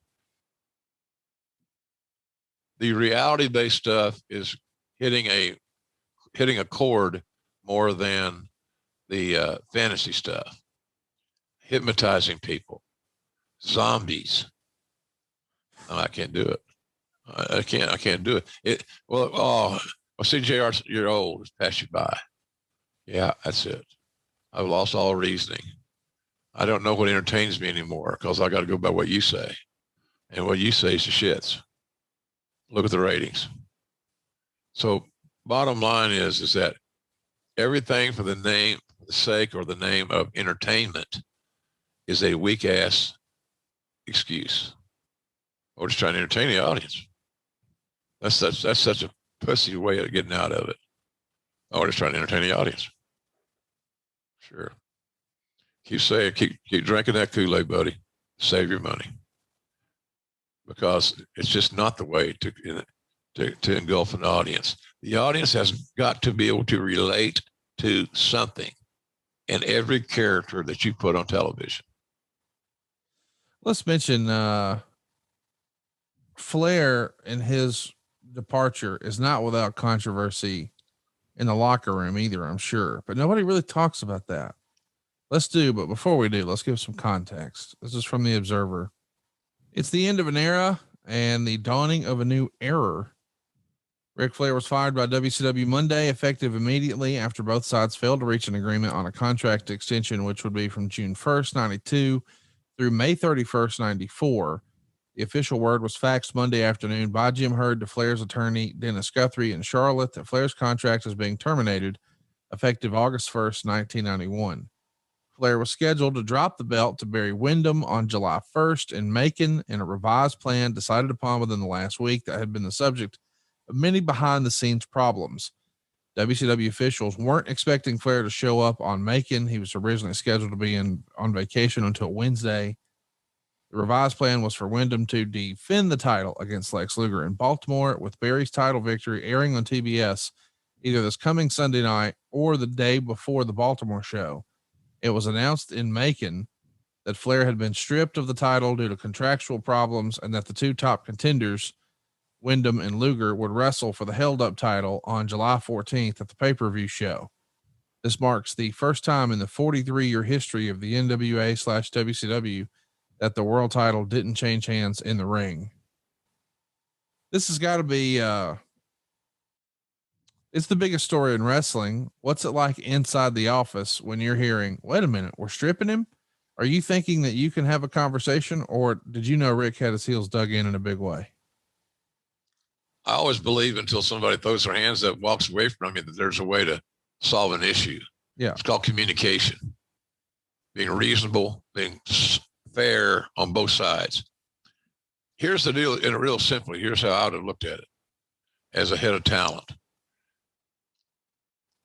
Speaker 3: the reality-based stuff is hitting a chord more than the fantasy stuff, hypnotizing people, zombies. No, I can't do it. I can't do it. See, JR, you're old. It's passed you by. Yeah, that's it. I've lost all reasoning. I don't know what entertains me anymore because I got to go by what you say. And what you say is the shits. Look at the ratings. So bottom line is that everything for the sake or the name of entertainment is a weak ass excuse. We're just trying to entertain the audience. That's such a pussy way of getting out of it. We're just trying to entertain the audience. Sure. Keep drinking that Kool-Aid, buddy. Save your money. Because it's just not the way to engulf an audience. The audience has got to be able to relate to something in every character that you put on television.
Speaker 1: Let's mention Flair and his departure is not without controversy in the locker room either, I'm sure, but nobody really talks about that. But before we do, let's give some context. This is from the Observer. It's the end of an era and the dawning of a new era. Ric Flair was fired by WCW Monday, effective immediately after both sides failed to reach an agreement on a contract extension, which would be from June 1st, 92 through May 31st, 94. The official word was faxed Monday afternoon by Jim Herd to Flair's attorney, Dennis Guthrie in Charlotte, that Flair's contract is being terminated effective August 1st, 1991. Flair was scheduled to drop the belt to Barry Windham on July 1st in Macon in a revised plan decided upon within the last week that had been the subject of many behind the scenes problems. WCW officials weren't expecting Flair to show up on Macon. He was originally scheduled to be on vacation until Wednesday. The revised plan was for Windham to defend the title against Lex Luger in Baltimore, with Barry's title victory airing on TBS either this coming Sunday night or the day before the Baltimore show. It was announced in Macon that Flair had been stripped of the title due to contractual problems and that the two top contenders Windham, and Luger would wrestle for the held up title on July 14th at the pay-per-view show. This marks the first time in the 43-year history of the NWA/WCW that the world title didn't change hands in the ring. This has got to be, it's the biggest story in wrestling. What's it like inside the office when you're hearing, wait a minute, we're stripping him? Are you thinking that you can have a conversation, or did you know Rick had his heels dug in a big way?
Speaker 3: I always believe until somebody throws their hands up, walks away from me, that there's a way to solve an issue.
Speaker 1: Yeah.
Speaker 3: It's called communication, being reasonable, being fair on both sides. Here's the deal, in a real simply, here's how I would have looked at it as a head of talent.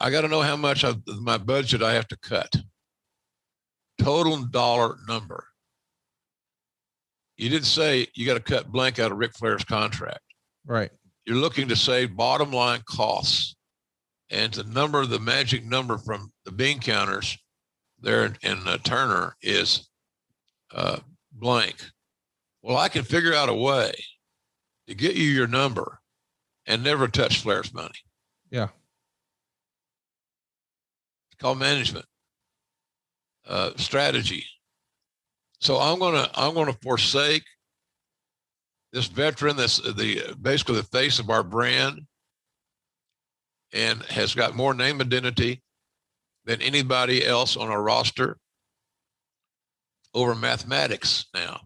Speaker 3: I got to know how much of my budget I have to cut. Total dollar number. You didn't say you got to cut blank out of Ric Flair's contract.
Speaker 1: Right.
Speaker 3: You're looking to save bottom line costs. And the magic number from the bean counters there in Turner is blank. Well, I can figure out a way to get you your number and never touch Flair's money.
Speaker 1: Yeah.
Speaker 3: It's called management, strategy. So I'm gonna forsake this veteran, that's basically the face of our brand, and has got more name identity than anybody else on our roster over mathematics now.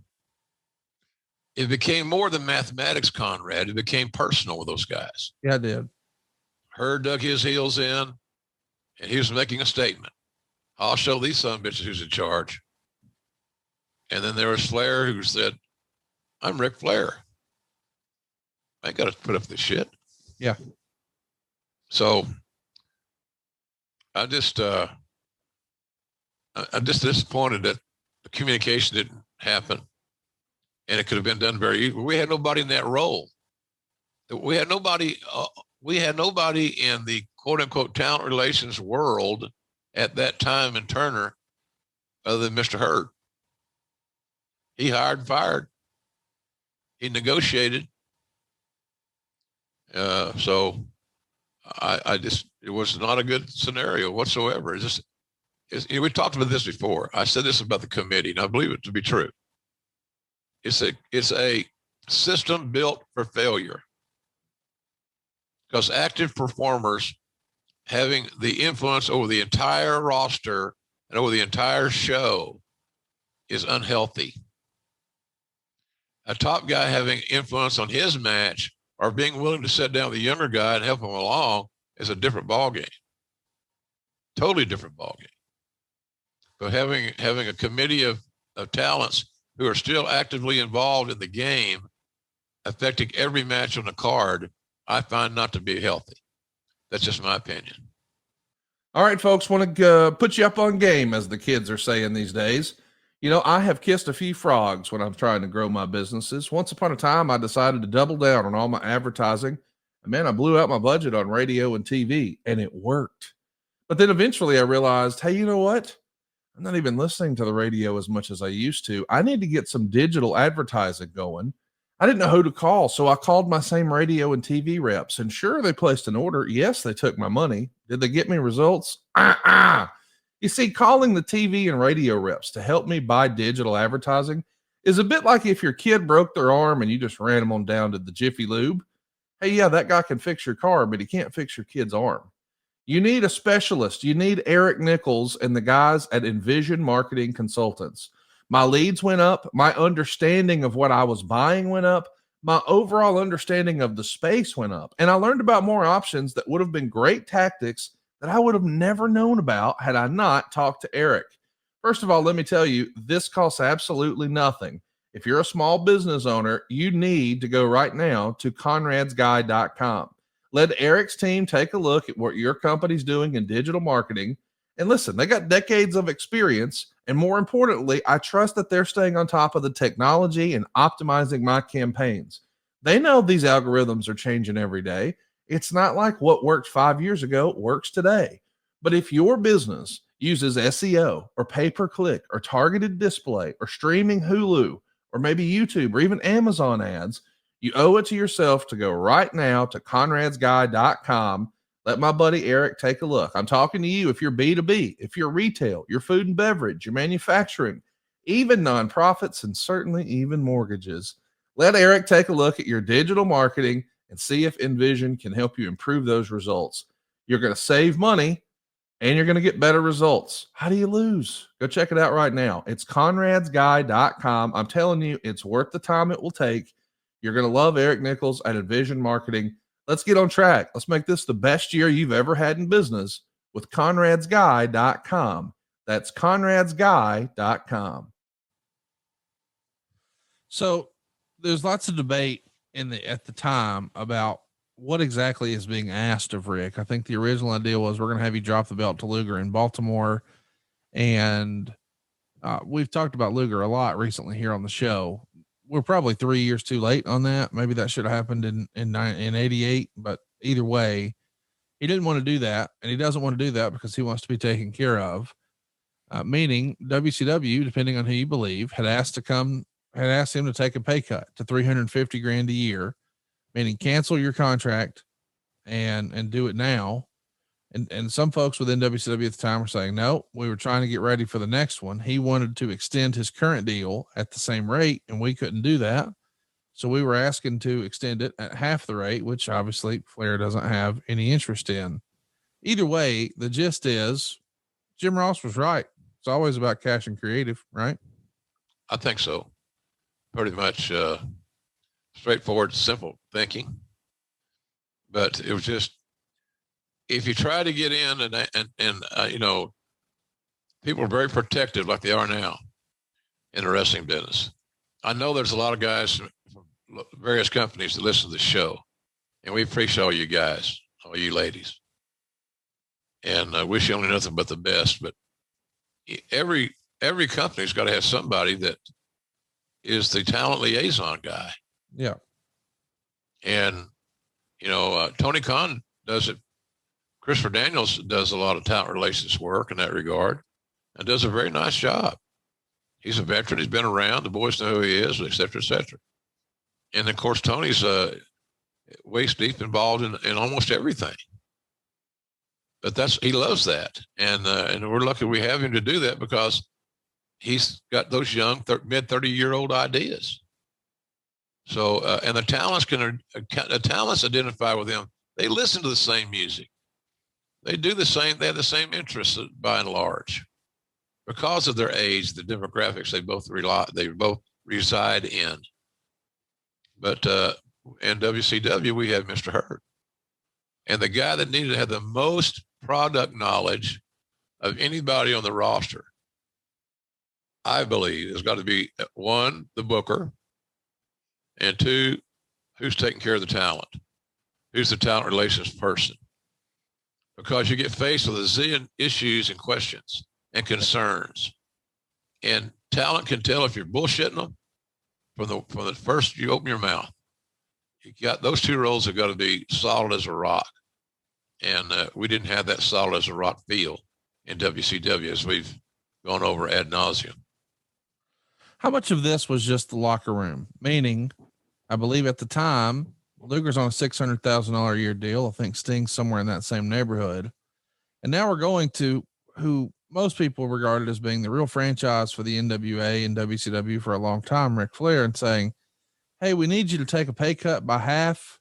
Speaker 3: It became more than mathematics, Conrad. It became personal with those guys.
Speaker 1: Yeah, it did.
Speaker 3: Hurd dug his heels in, and he was making a statement. I'll show these son of bitches who's in charge. And then there was Flair, who said, I'm Ric Flair. I ain't got to put up this shit.
Speaker 1: Yeah.
Speaker 3: So I'm just disappointed that the communication didn't happen, and it could have been done very easily. We had nobody in that role. We had nobody in the quote unquote talent relations world at that time in Turner other than Mr. Hurd. He hired and fired. He negotiated. So it was not a good scenario whatsoever. We talked about this before. I said this about the committee, and I believe it to be true. It's a system built for failure, because active performers having the influence over the entire roster and over the entire show is unhealthy. A top guy having influence on his match or being willing to sit down with the younger guy and help him along is a different ballgame. Totally different ballgame. But having a committee of talents who are still actively involved in the game, affecting every match on the card, I find not to be healthy. That's just my opinion.
Speaker 1: All right, folks, want to put you up on game, as the kids are saying these days. You know, I have kissed a few frogs when I'm trying to grow my businesses. Once upon a time, I decided to double down on all my advertising. And man, I blew out my budget on radio and TV, and it worked. But then eventually I realized, hey, you know what? I'm not even listening to the radio as much as I used to. I need to get some digital advertising going. I didn't know who to call, so I called my same radio and TV reps. And sure, they placed an order. Yes, they took my money. Did they get me results? You see, calling the TV and radio reps to help me buy digital advertising is a bit like if your kid broke their arm and you just ran them on down to the Jiffy Lube. Hey, yeah, that guy can fix your car, but he can't fix your kid's arm. You need a specialist. You need Eric Nichols and the guys at Envision Marketing Consultants. My leads went up. My understanding of what I was buying went up. My overall understanding of the space went up. And I learned about more options that would have been great tactics that I would have never known about had I not talked to Eric. First of all, let me tell you, this costs absolutely nothing. If you're a small business owner, you need to go right now to conradsguy.com. Let Eric's team take a look at what your company's doing in digital marketing. And listen, they got decades of experience. And more importantly, I trust that they're staying on top of the technology and optimizing my campaigns. They know these algorithms are changing every day. It's not like what worked 5 years ago works today. But if your business uses SEO or pay-per-click or targeted display or streaming Hulu or maybe YouTube or even Amazon ads, You owe it to yourself to go right now to conradsguy.com. Let my buddy Eric take a look. I'm talking to you if you're B2B, if you're retail, your food and beverage, your manufacturing, even nonprofits, and certainly even mortgages. Let Eric take a look at your digital marketing and see if Envision can help you improve those results. You're going to save money and you're going to get better results. How do you lose? Go check it out right now. It's conradsguy.com. I'm telling you, it's worth the time it will take. You're going to love Eric Nichols at Envision Marketing. Let's get on track. Let's make this the best year you've ever had in business with conradsguy.com. That's conradsguy.com. So there's lots of debate at the time about what exactly is being asked of Rick. I think the original idea was we're going to have you drop the belt to Luger in Baltimore. And we've talked about Luger a lot recently here on the show. We're probably 3 years too late on that. Maybe that should have happened in 88, but either way, he didn't want to do that. And he doesn't want to do that because he wants to be taken care of. Meaning WCW, depending on who you believe, had asked him to take a pay cut to $350,000 a year, meaning cancel your contract and do it now. And some folks within WCW at the time were saying, no, we were trying to get ready for the next one. He wanted to extend his current deal at the same rate, and we couldn't do that. So we were asking to extend it at half the rate, which obviously Flair doesn't have any interest in. Either way, the gist is Jim Ross was right. It's always about cash and creative, right?
Speaker 3: I think so. Pretty much straightforward, simple thinking. But it was just, if you try to get in and you know, people are very protective like they are now in the wrestling business. I know there's a lot of guys from various companies that listen to the show, and we appreciate all you guys, all you ladies, and I wish you only nothing but the best. But every company's got to have somebody that is the talent liaison guy.
Speaker 1: Yeah.
Speaker 3: And, you know, Tony Khan does it. Christopher Daniels does a lot of talent relations work in that regard and does a very nice job. He's a veteran. He's been around. The boys know who he is, et cetera, et cetera. And of course, Tony's waist deep involved in almost everything. But he loves that. And we're lucky we have him to do that because he's got those young mid 30-year-old ideas. So, and the talents identify with him. They listen to the same music. They do the same. They have the same interests by and large, because of their age, the demographics they both reside in. But in WCW, we have Mr. Hurt, and the guy that needed to have the most product knowledge of anybody on the roster, I believe, has got to be one, the booker, and two, who's taking care of the talent, who's the talent relations person. Because you get faced with a zillion issues and questions and concerns. And talent can tell if you're bullshitting them from the first you open your mouth. You got those two roles have got to be solid as a rock. And we didn't have that solid as a rock feel in WCW, as we've gone over ad nauseum.
Speaker 1: How much of this was just the locker room? Meaning, I believe at the time, Luger's on a $600,000 a year deal. I think Sting's somewhere in that same neighborhood. And now we're going to who most people regarded as being the real franchise for the NWA and WCW for a long time, Ric Flair, and saying, hey, we need you to take a pay cut by half.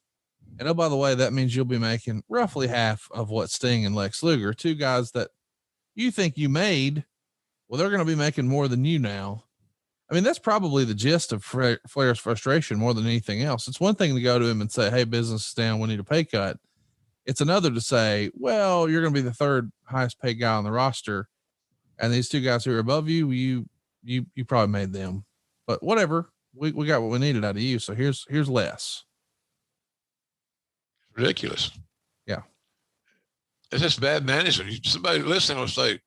Speaker 1: And oh, by the way, that means you'll be making roughly half of what Sting and Lex Luger, two guys that you think you made, well, they're going to be making more than you now. I mean, that's probably the gist of Flair's frustration more than anything else. It's one thing to go to him and say, hey, business is down, we need a pay cut. It's another to say, well, you're going to be the third highest paid guy on the roster. And these two guys who are above you, you probably made them, but whatever, we got what we needed out of you. So here's less.
Speaker 3: Ridiculous.
Speaker 1: Yeah.
Speaker 3: It's just bad management. Somebody listening will say,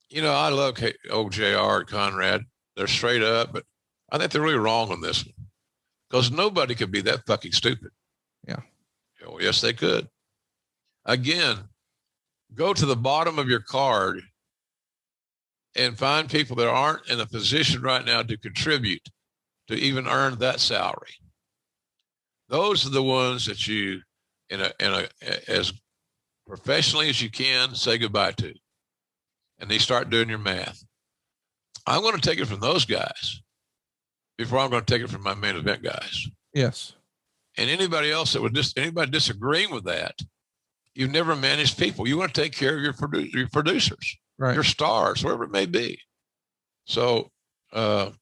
Speaker 3: you know, I love old JR and Conrad. They're straight up, but I think they're really wrong on this one because nobody could be that fucking stupid.
Speaker 1: Yeah.
Speaker 3: Oh, yes, they could. Again, go to the bottom of your card and find people that aren't in a position right now to contribute to even earn that salary. those are the ones that you, as professionally as you can, say goodbye to. And they start doing your math. I'm going to take it from those guys before I'm going to take it from my main event guys.
Speaker 1: Yes.
Speaker 3: And anybody else that would anybody disagreeing with that, you've never managed people. You want to take care of your producers,
Speaker 1: right,
Speaker 3: your stars, wherever it may be. So it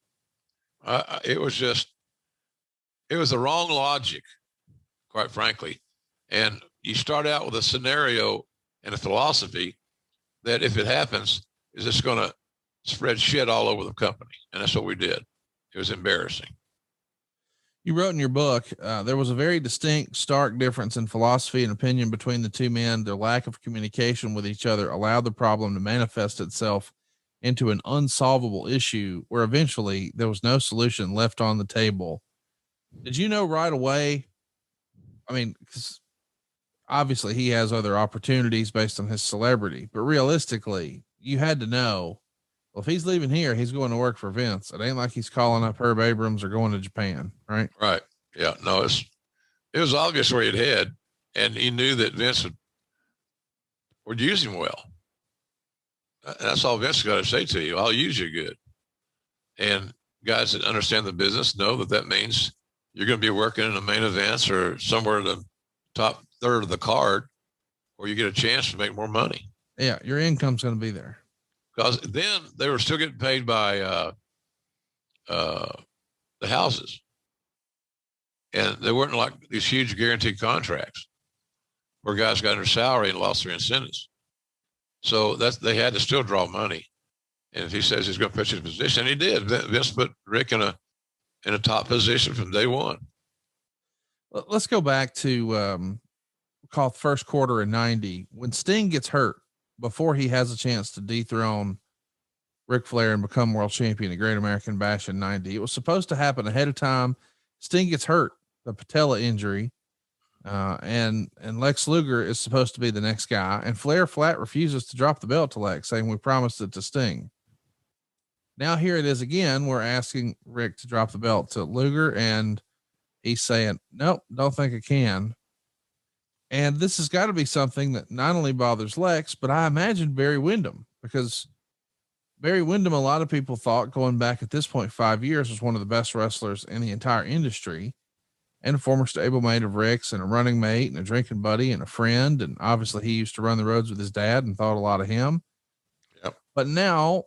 Speaker 3: was the wrong logic, quite frankly. And you start out with a scenario and a philosophy that if it happens, is just going to spread shit all over the company. And that's what we did. It was embarrassing.
Speaker 1: You wrote in your book, there was a very distinct, stark difference in philosophy and opinion between the two men. Their lack of communication with each other allowed the problem to manifest itself into an unsolvable issue where eventually there was no solution left on the table. Did you know right away? I mean, 'cause obviously he has other opportunities based on his celebrity, but realistically you had to know, well, if he's leaving here, he's going to work for Vince. It ain't like he's calling up Herb Abrams or going to Japan. Right.
Speaker 3: Right. Yeah. No, it was obvious where he'd head, and he knew that Vince would use him well. That's all Vince got to say to you. I'll use you good. And guys that understand the business know that means you're going to be working in the main events or somewhere in the top third of the card where you get a chance to make more money.
Speaker 1: Yeah. Your income's going to be there.
Speaker 3: Because then they were still getting paid by the houses. And they weren't like these huge guaranteed contracts where guys got their salary and lost their incentives. So they had to still draw money. And if he says he's going to pitch his position, and he did, Vince put Rick in a top position from day one.
Speaker 1: Let's go back to call first quarter in 90 when Sting gets hurt before he has a chance to dethrone Ric Flair and become world champion at Great American Bash in 90. It was supposed to happen ahead of time. Sting gets hurt, the patella injury. And Lex Luger is supposed to be the next guy, and Flair flat refuses to drop the belt to Lex, saying we promised it to Sting. Now here it is again. We're asking Rick to drop the belt to Luger, and he's saying, nope, don't think I can. And this has got to be something that not only bothers Lex, but I imagine Barry Windham, because Barry Windham, a lot of people thought going back at this point, 5 years, was one of the best wrestlers in the entire industry, and a former stablemate of Rick's and a running mate and a drinking buddy and a friend. And obviously he used to run the roads with his dad and thought a lot of him.
Speaker 3: Yep.
Speaker 1: But now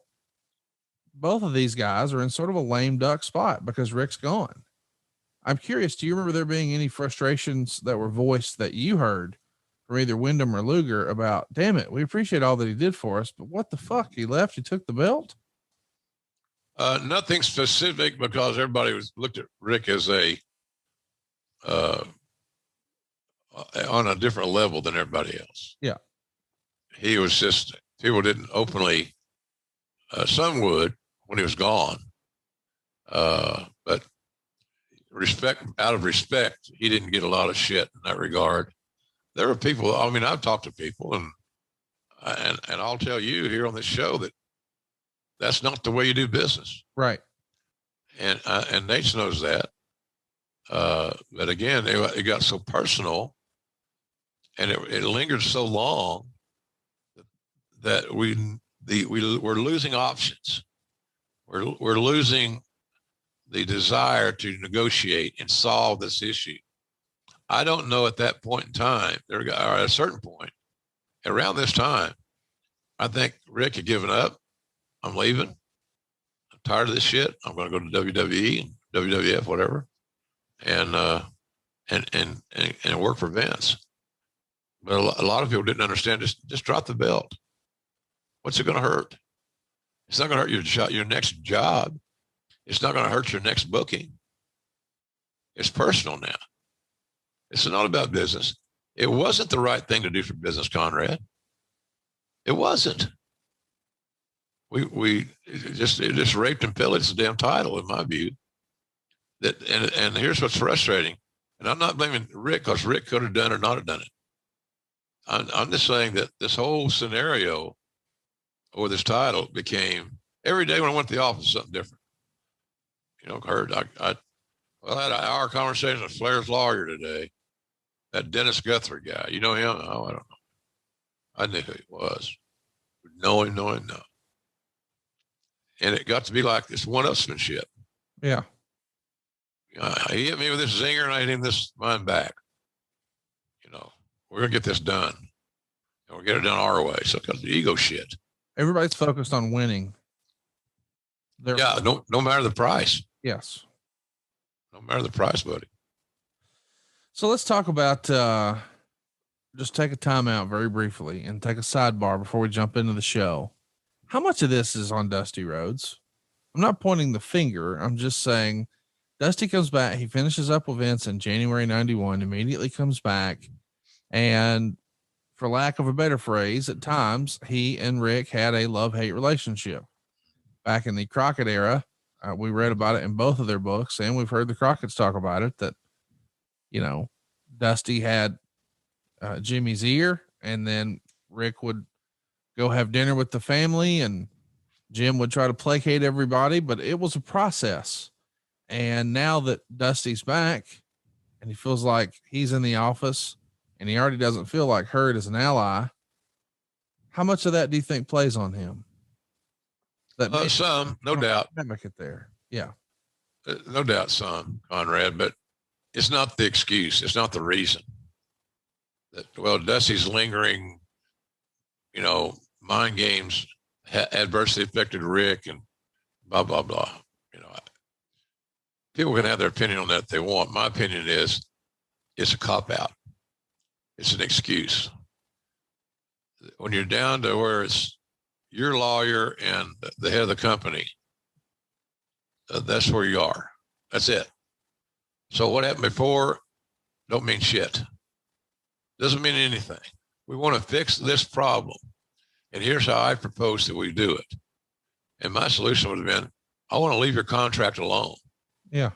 Speaker 1: both of these guys are in sort of a lame duck spot because Rick's gone. I'm curious, do you remember there being any frustrations that were voiced that you heard from either Windham or Luger about, damn it, we appreciate all that he did for us, but what the fuck? He left, he took the belt?
Speaker 3: Nothing specific, because everybody looked at Rick as on a different level than everybody else.
Speaker 1: Yeah.
Speaker 3: He was just, people didn't openly, some would when he was gone. But out of respect, he didn't get a lot of shit in that regard. There were people, I mean, I've talked to people and I'll tell you here on this show that that's not the way you do business.
Speaker 1: Right.
Speaker 3: And Nate knows that. But again, it got so personal and it lingered so long that we're losing options. We're losing the desire to negotiate and solve this issue. I don't know at that point in time, or at a certain point, around this time, I think Rick had given up. I'm leaving. I'm tired of this shit. I'm going to go to WWE and WWF, whatever, and work for Vince. But a lot of people didn't understand. Just drop the belt. What's it going to hurt? It's not going to hurt your next job. It's not going to hurt your next booking. It's personal now. It's not about business. It wasn't the right thing to do for business, Conrad. It wasn't. It just raped and pillaged the damn title, in my view. And here's what's frustrating. And I'm not blaming Rick, because Rick could have done it or not have done it. I'm just saying that this whole scenario over this title became, every day when I went to the office, something different. You know, Kurt, Well, I had an hour conversation with Flair's lawyer today. That Dennis Guthrie guy. You know him? Oh, I don't know. I knew who he was. Know him. And it got to be like this one-upsmanship.
Speaker 1: Yeah.
Speaker 3: He hit me with this zinger, and I hit him this mine back. You know, we're going to get this done. And we'll get it done our way. So it's the ego shit.
Speaker 1: Everybody's focused on winning.
Speaker 3: No matter the price.
Speaker 1: Yes.
Speaker 3: No matter the price, buddy.
Speaker 1: So let's talk about, just take a time out very briefly and take a sidebar before we jump into the show. How much of this is on Dusty Rhodes? I'm not pointing the finger. I'm just saying Dusty comes back. He finishes up with Vince in January 91, immediately comes back. And for lack of a better phrase, at times he and Rick had a love-hate relationship. Back in the Crockett era, we read about it in both of their books, and we've heard the Crockett's talk about it, that, you know, Dusty had Jimmy's ear, and then Rick would go have dinner with the family, and Jim would try to placate everybody, but it was a process. And now that Dusty's back and he feels like he's in the office and he already doesn't feel like Hurd is an ally, how much of that do you think plays on him?
Speaker 3: Some, no doubt.
Speaker 1: Make it there. Yeah.
Speaker 3: No doubt some, Conrad, but it's not the excuse. It's not the reason that, well, Dusty's lingering, you know, mind games adversely affected Rick and blah, blah, blah. You know, people can have their opinion on that if they want. My opinion is it's a cop out. It's an excuse. When you're down to where it's your lawyer and the head of the company, that's where you are. That's it. So what happened before don't mean shit. Doesn't mean anything. We want to fix this problem. And here's how I propose that we do it. And my solution would have been, I want to leave your contract alone.
Speaker 1: Yeah.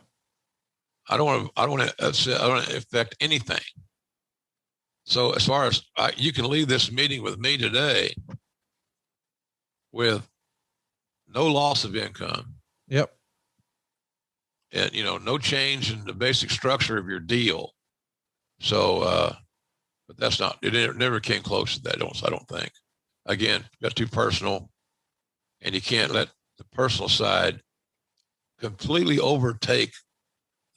Speaker 3: I don't want to affect anything. So as far as you can leave this meeting with me today with no loss of income.
Speaker 1: Yep.
Speaker 3: And, you know, no change in the basic structure of your deal. So, but that's not, it never came close to that. I don't think. Again, got too personal, and you can't let the personal side completely overtake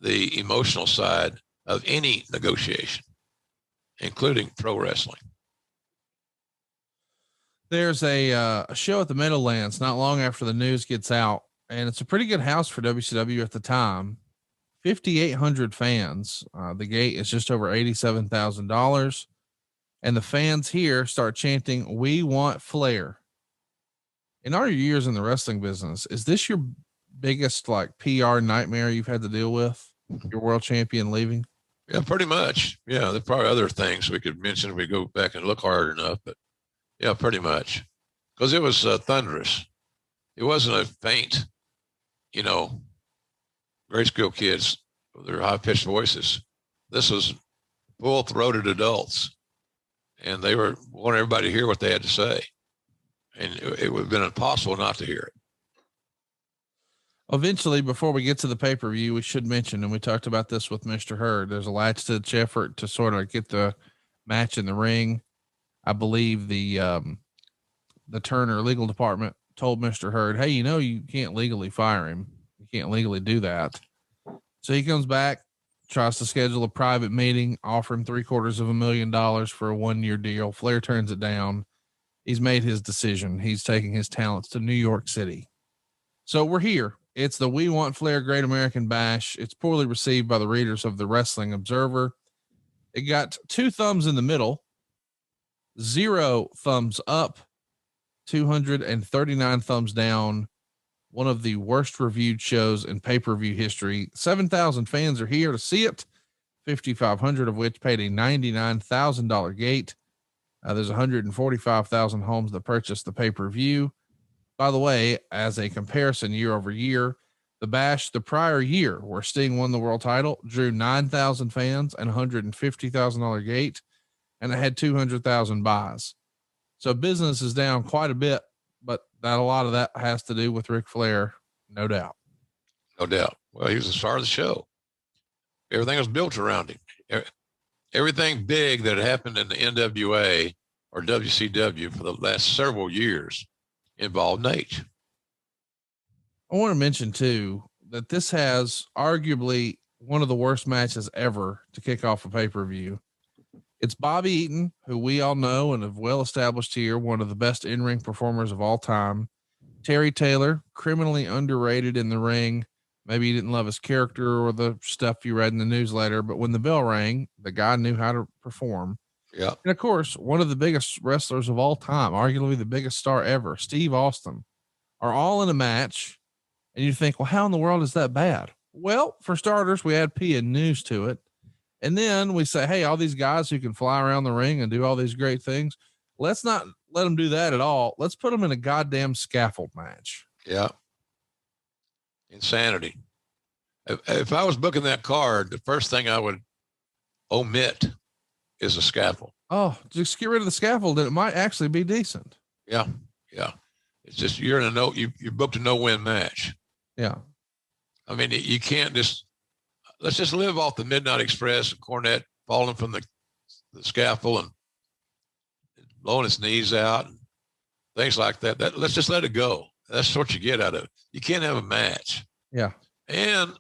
Speaker 3: the emotional side of any negotiation, including pro wrestling.
Speaker 1: There's a show at the Meadowlands not long after the news gets out, and it's a pretty good house for WCW at the time. 5,800 fans. The gate is just over $87,000. And the fans here start chanting, "We want Flair." In all your years in the wrestling business, is this your biggest like PR nightmare you've had to deal with? Your world champion leaving?
Speaker 3: Yeah, pretty much. Yeah. There's probably other things we could mention if we go back and look hard enough, but yeah, pretty much. Cause it was thunderous. It wasn't a faint, you know, grade school kids with their high pitched voices. This was full throated adults. And they wanted everybody to hear what they had to say. And it would have been impossible not to hear it.
Speaker 1: Eventually, before we get to the pay-per-view, we should mention, and we talked about this with Mr. Hurd, there's a latch-stitch effort to sort of get the match in the ring. I believe the Turner legal department told Mr. Hurd, hey, you know, you can't legally fire him. You can't legally do that. So he comes back, tries to schedule a private meeting, offer him $750,000 for a 1-year deal. Flair turns it down. He's made his decision. He's taking his talents to New York City. So we're here. It's the We Want Flair Great American Bash. It's poorly received by the readers of the Wrestling Observer. It got 2 thumbs in the middle, 0 thumbs up, 239 thumbs down. One of the worst reviewed shows in pay-per-view history. 7,000 fans are here to see it, 5,500 of which paid a $99,000 gate. There's 145,000 homes that purchased the pay-per-view. By the way, as a comparison year over year, the Bash the prior year, where Sting won the world title, drew 9,000 fans and $150,000 gate, and it had 200,000 buys. So business is down quite a bit, but that a lot of that has to do with Ric Flair, no doubt.
Speaker 3: No doubt. Well, he was the star of the show. Everything was built around him. Everything big that happened in the NWA or WCW for the last several years involved Nate.
Speaker 1: I want to mention too that this has arguably one of the worst matches ever to kick off a pay-per-view. It's Bobby Eaton, who we all know and have well established here, one of the best in-ring performers of all time. Terry Taylor, criminally underrated in the ring. Maybe you didn't love his character or the stuff you read in the newsletter, but when the bell rang, the guy knew how to perform.
Speaker 3: Yeah.
Speaker 1: And of course, one of the biggest wrestlers of all time, arguably the biggest star ever, Steve Austin, are all in a match. And you think, well, how in the world is that bad? Well, for starters, we add P and news to it. And then we say, hey, all these guys who can fly around the ring and do all these great things, let's not let them do that at all. Let's put them in a goddamn scaffold match.
Speaker 3: Yeah. Insanity. If I was booking that card, the first thing I would omit is a scaffold.
Speaker 1: Oh, just get rid of the scaffold and it might actually be decent.
Speaker 3: Yeah. Yeah. It's just, you're in a you booked a no-win match.
Speaker 1: Yeah.
Speaker 3: I mean, you can't let's just live off the Midnight Express and Cornette falling from the scaffold and blowing his knees out and things like that. Let's just let it go. That's what you get out of it. You can't have a match.
Speaker 1: Yeah.
Speaker 3: And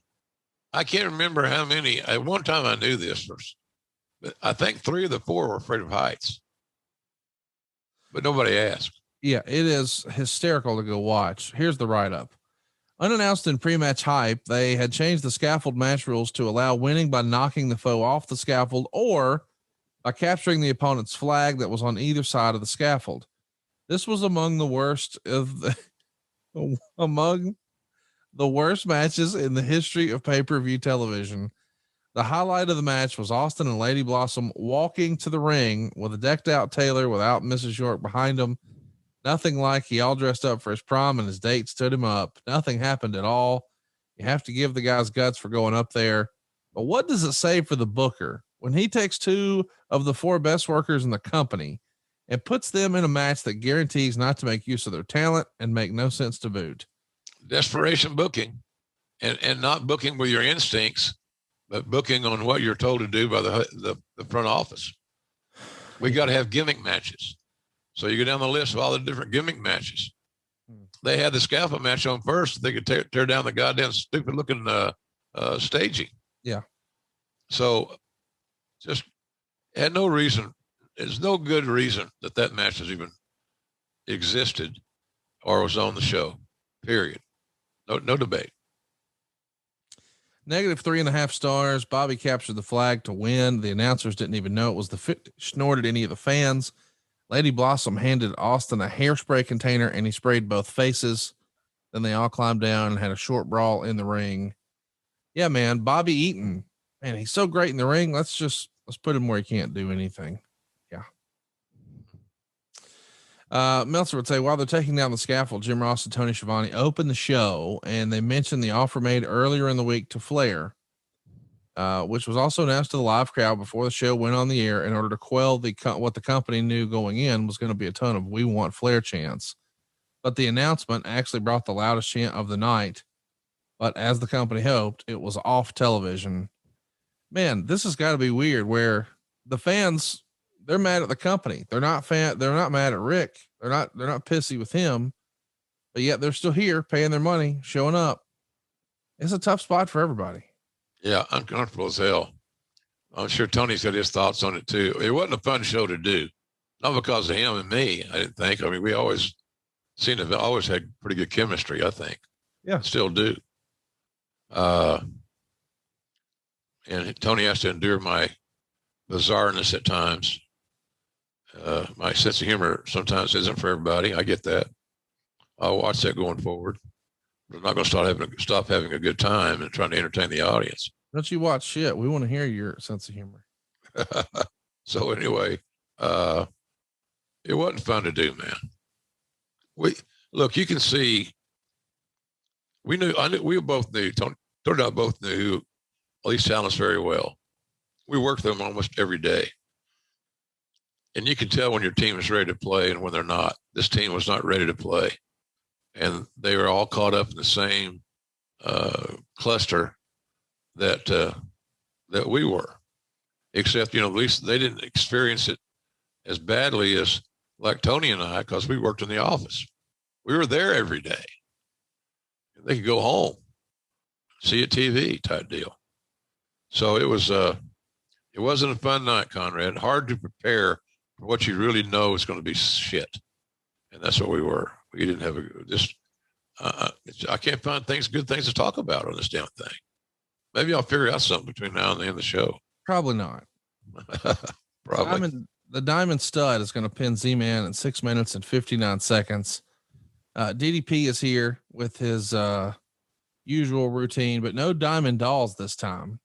Speaker 3: I can't remember how many. At one time I knew this, but I think 3 of the 4 were afraid of heights. But nobody asked.
Speaker 1: Yeah, it is hysterical to go watch. Here's the write-up. Unannounced in pre-match hype, they had changed the scaffold match rules to allow winning by knocking the foe off the scaffold or by capturing the opponent's flag that was on either side of the scaffold. This was among the worst matches in the history of pay-per-view television. The highlight of the match was Austin and Lady Blossom walking to the ring with a decked out Taylor without Mrs. York behind him. Nothing like he all dressed up for his prom and his date stood him up. Nothing happened at all. You have to give the guys guts for going up there. But what does it say for the booker when he takes 2 of the 4 best workers in the company and puts them in a match that guarantees not to make use of their talent and make no sense to boot?
Speaker 3: Desperation booking and not booking with your instincts, but booking on what you're told to do by the front office. We got to have gimmick matches. So you go down the list of all the different gimmick matches. They had the scaffold match on first. They could tear down the goddamn stupid looking staging.
Speaker 1: Yeah.
Speaker 3: So just had no reason. There's no good reason that match has even existed or was on the show, period. No debate.
Speaker 1: -3.5 stars. Bobby captured the flag to win. The announcers didn't even know it was the finish, nor did any of the fans. Lady Blossom handed Austin a hairspray container and he sprayed both faces. Then they all climbed down and had a short brawl in the ring. Yeah, man. Bobby Eaton, man, he's so great in the ring. Let's put him where he can't do anything. Yeah. Meltzer would say, while they're taking down the scaffold, Jim Ross and Tony Schiavone opened the show and they mentioned the offer made earlier in the week to Flair, which was also announced to the live crowd before the show went on the air in order to quell what the company knew going in was going to be a ton of "We Want Flair" chants. But the announcement actually brought the loudest chant of the night. But as the company hoped, it was off television. Man, this has got to be weird where the fans, they're mad at the company. They're not mad at Rick. They're not pissy with him, but yet they're still here paying their money, showing up. It's a tough spot for everybody.
Speaker 3: Yeah, uncomfortable as hell. I'm sure Tony's got his thoughts on it too. It wasn't a fun show to do, not because of him and me. I didn't think. I mean, we always always had pretty good chemistry. I think.
Speaker 1: Yeah,
Speaker 3: still do. And Tony has to endure my bizarreness at times. My sense of humor sometimes isn't for everybody. I get that. I'll watch that going forward. I'm not going to stop having a good time and trying to entertain the audience.
Speaker 1: Don't you watch shit? We want to hear your sense of humor.
Speaker 3: So anyway, it wasn't fun to do, man. You can see, we both knew, Tony and I both knew Elise Talents very well. We worked with them almost every day. And you can tell when your team is ready to play and when they're not. This team was not ready to play. And they were all caught up in the same cluster that that we were, except, at least they didn't experience it as badly as like Tony and I, because we worked in the office. We were there every day. They could go home, see a TV type deal. So it wasn't a fun night, Conrad. Hard to prepare for what you really know is going to be shit. And that's what we were. We didn't have I can't find good things to talk about on this damn thing. Maybe I'll figure out something between now and the end of the show.
Speaker 1: Probably not.
Speaker 3: Probably.
Speaker 1: The Diamond Stud is going to pin Z-Man in 6 minutes and 59 seconds. DDP is here with his usual routine, but no Diamond Dolls this time.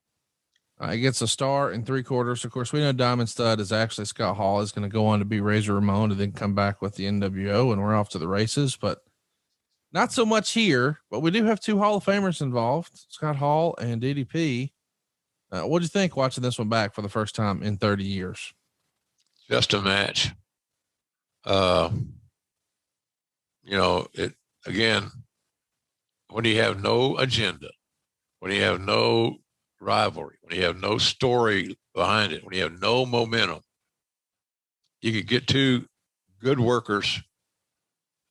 Speaker 1: He gets a star in 3/4. Of course, we know Diamond Stud is actually Scott Hall is going to go on to be Razor Ramon and then come back with the NWO, and we're off to the races, but not so much here. But we do have 2 Hall of Famers involved, Scott Hall and DDP. What'd you think watching this one back for the first time in 30 years?
Speaker 3: Just a match. It again, when you have no agenda, when you have no rivalry, when you have no story behind it, when you have no momentum, you could get 2 good workers,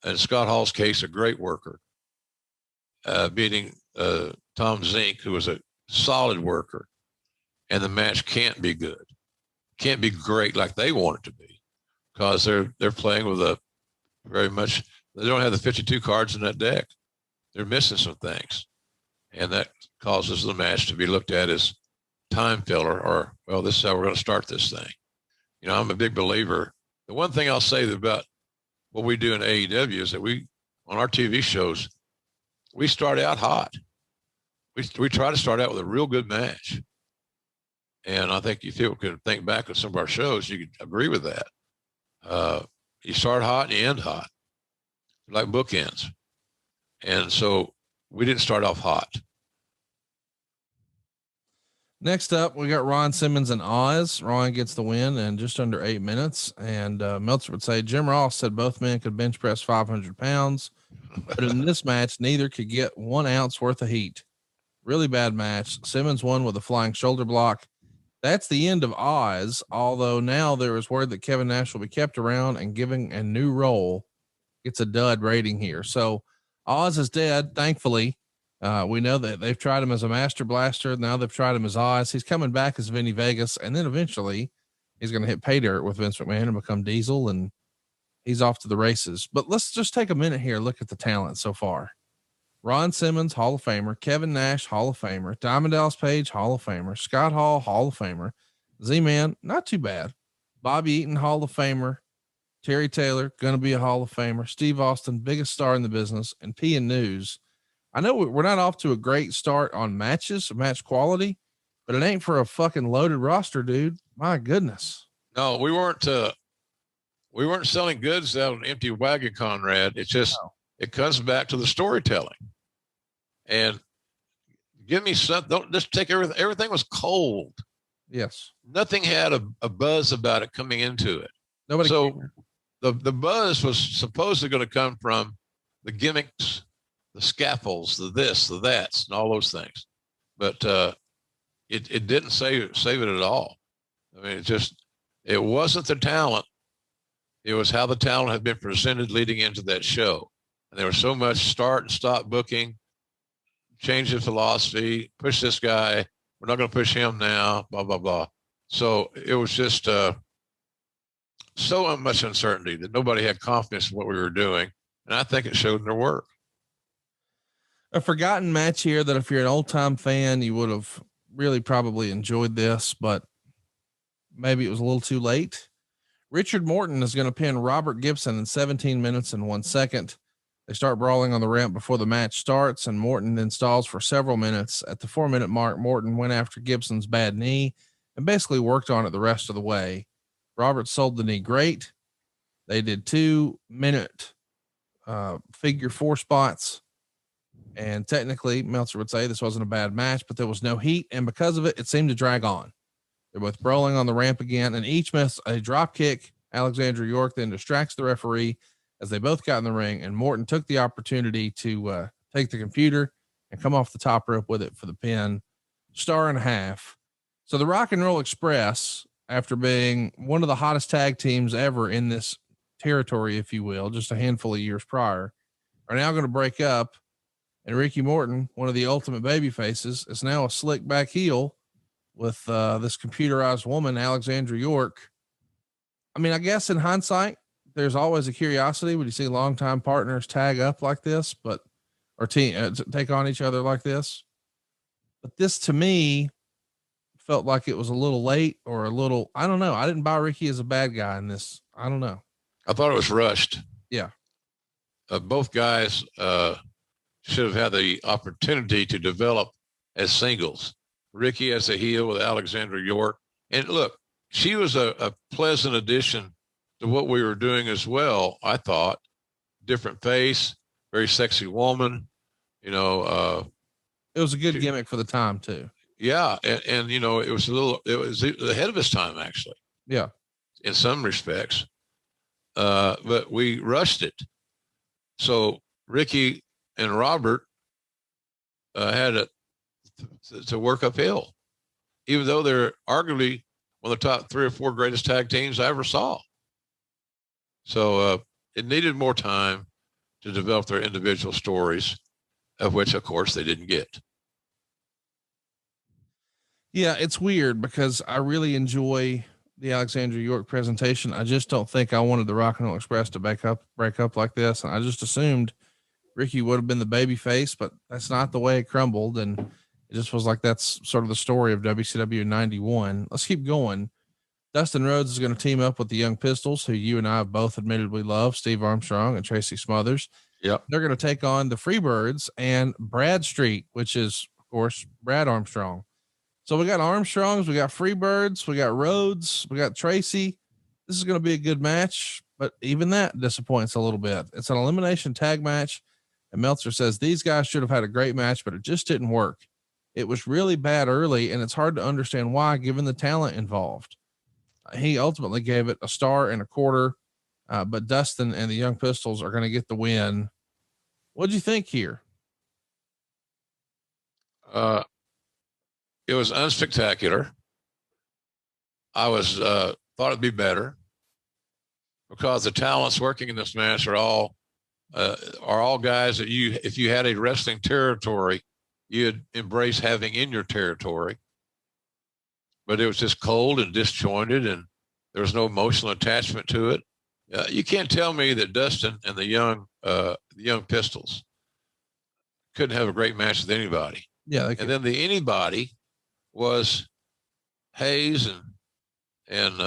Speaker 3: in Scott Hall's case, a great worker, beating Tom Zink, who was a solid worker, and the match can't be good, can't be great like they want it to be, because they're playing with they don't have the 52 cards in that deck. They're missing some things, and that causes the match to be looked at as time filler, or, well, this is how we're going to start this thing. I'm a big believer. The one thing I'll say about what we do in AEW is that on our TV shows, we start out hot. We try to start out with a real good match. And I think if people could think back on some of our shows, you could agree with that. You start hot and you end hot, like bookends. And so we didn't start off hot.
Speaker 1: Next up, we got Ron Simmons and Oz. Ron gets the win in just under 8 minutes. And Meltzer would say Jim Ross said both men could bench press 500 pounds, but in this match, neither could get 1 ounce worth of heat. Really bad match. Simmons won with a flying shoulder block. That's the end of Oz, although now there is word that Kevin Nash will be kept around and giving a new role. It's a dud rating here. So Oz is dead, thankfully. We know that they've tried him as a Master Blaster. Now they've tried him as Oz. He's coming back as Vinny Vegas, and then eventually he's going to hit pay dirt with Vince McMahon and become Diesel, and he's off to the races. But let's just take a minute here. Look at the talent so far. Ron Simmons, Hall of Famer. Kevin Nash, Hall of Famer. Diamond Dallas Page, Hall of Famer. Scott Hall, Hall of Famer. Z-Man, not too bad. Bobby Eaton, Hall of Famer. Terry Taylor, going to be a Hall of Famer. Steve Austin, biggest star in the business. And P and News. I know we're not off to a great start on match quality, but it ain't for a fucking loaded roster, dude. My goodness.
Speaker 3: No, we weren't selling goods out of an empty wagon, Conrad. It's just, It comes back to the storytelling. And give me something. Don't just take everything. Everything was cold.
Speaker 1: Yes.
Speaker 3: Nothing had a buzz about it coming into it.
Speaker 1: Nobody.
Speaker 3: So the buzz was supposedly going to come from the gimmicks, the scaffolds, the this, the that's, and all those things. But it didn't save it at all. I mean, it wasn't the talent. It was how the talent had been presented leading into that show. And there was so much start and stop booking, change of philosophy, push this guy. We're not going to push him now, blah, blah, blah. So it was just so much uncertainty that nobody had confidence in what we were doing. And I think it showed in their work.
Speaker 1: A forgotten match here that if you're an old time fan, you would have really probably enjoyed this, but maybe it was a little too late. Richard Morton is going to pin Robert Gibson in 17 minutes and 1 second. They start brawling on the ramp before the match starts, and Morton then stalls for several minutes. At the 4-minute mark, Morton went after Gibson's bad knee and basically worked on it the rest of the way. Robert sold the knee great. They did 2-minute figure 4 spots. And technically, Meltzer would say this wasn't a bad match, but there was no heat. And because of it, it seemed to drag on. They're both brawling on the ramp again, and each missed a drop kick. Alexander York then distracts the referee as they both got in the ring, and Morton took the opportunity to take the computer and come off the top rope with it for the pin. 1.5 stars. So the Rock and Roll Express, after being one of the hottest tag teams ever in this territory, if you will, just a handful of years prior, are now going to break up. And Ricky Morton, one of the ultimate baby faces, is now a slick back heel with this computerized woman, Alexandra York. I mean, I guess in hindsight, there's always a curiosity when you see longtime partners tag up like this, or take on each other like this. But this to me felt like it was a little late or a little, I don't know. I didn't buy Ricky as a bad guy in this. I don't know.
Speaker 3: I thought it was rushed.
Speaker 1: Yeah.
Speaker 3: Both guys should have had the opportunity to develop as singles. Ricky as a heel with Alexandra York. And look, she was a pleasant addition to what we were doing as well. I thought different face, very sexy woman, it
Speaker 1: was a good gimmick for the time too.
Speaker 3: Yeah. And it was ahead of its time, actually.
Speaker 1: Yeah.
Speaker 3: In some respects. But we rushed it. So Ricky and Robert had to work uphill, even though they're arguably one of the top 3 or 4 greatest tag teams I ever saw. So it needed more time to develop their individual stories, of which, of course, they didn't get.
Speaker 1: Yeah, it's weird because I really enjoy the Alexandra York presentation. I just don't think I wanted the Rock and Roll Express to break up like this. And I just assumed Ricky would have been the baby face, but that's not the way it crumbled. And it just was like, that's sort of the story of WCW 91. Let's keep going. Dustin Rhodes is going to team up with the Young Pistols, who you and I have both admittedly love, Steve Armstrong and Tracy Smothers.
Speaker 3: Yep.
Speaker 1: They're going to take on the Freebirds and Brad Street, which is, of course, Brad Armstrong. So we got Armstrongs, we got Freebirds, we got Rhodes, we got Tracy. This is going to be a good match, but even that disappoints a little bit. It's an elimination tag match, and Meltzer says these guys should have had a great match, but it just didn't work. It was really bad early, and it's hard to understand why, given the talent involved. He ultimately gave it a 1.25 stars, but Dustin and the Young Pistols are going to get the win. What'd you think here?
Speaker 3: It was unspectacular. I was thought it'd be better because the talents working in this match are all guys that if you had a wrestling territory, you'd embrace having in your territory. But it was just cold and disjointed, and there was no emotional attachment to it. You can't tell me that Dustin and the Young Pistols couldn't have a great match with anybody.
Speaker 1: Yeah,
Speaker 3: and then the anybody was Hayes and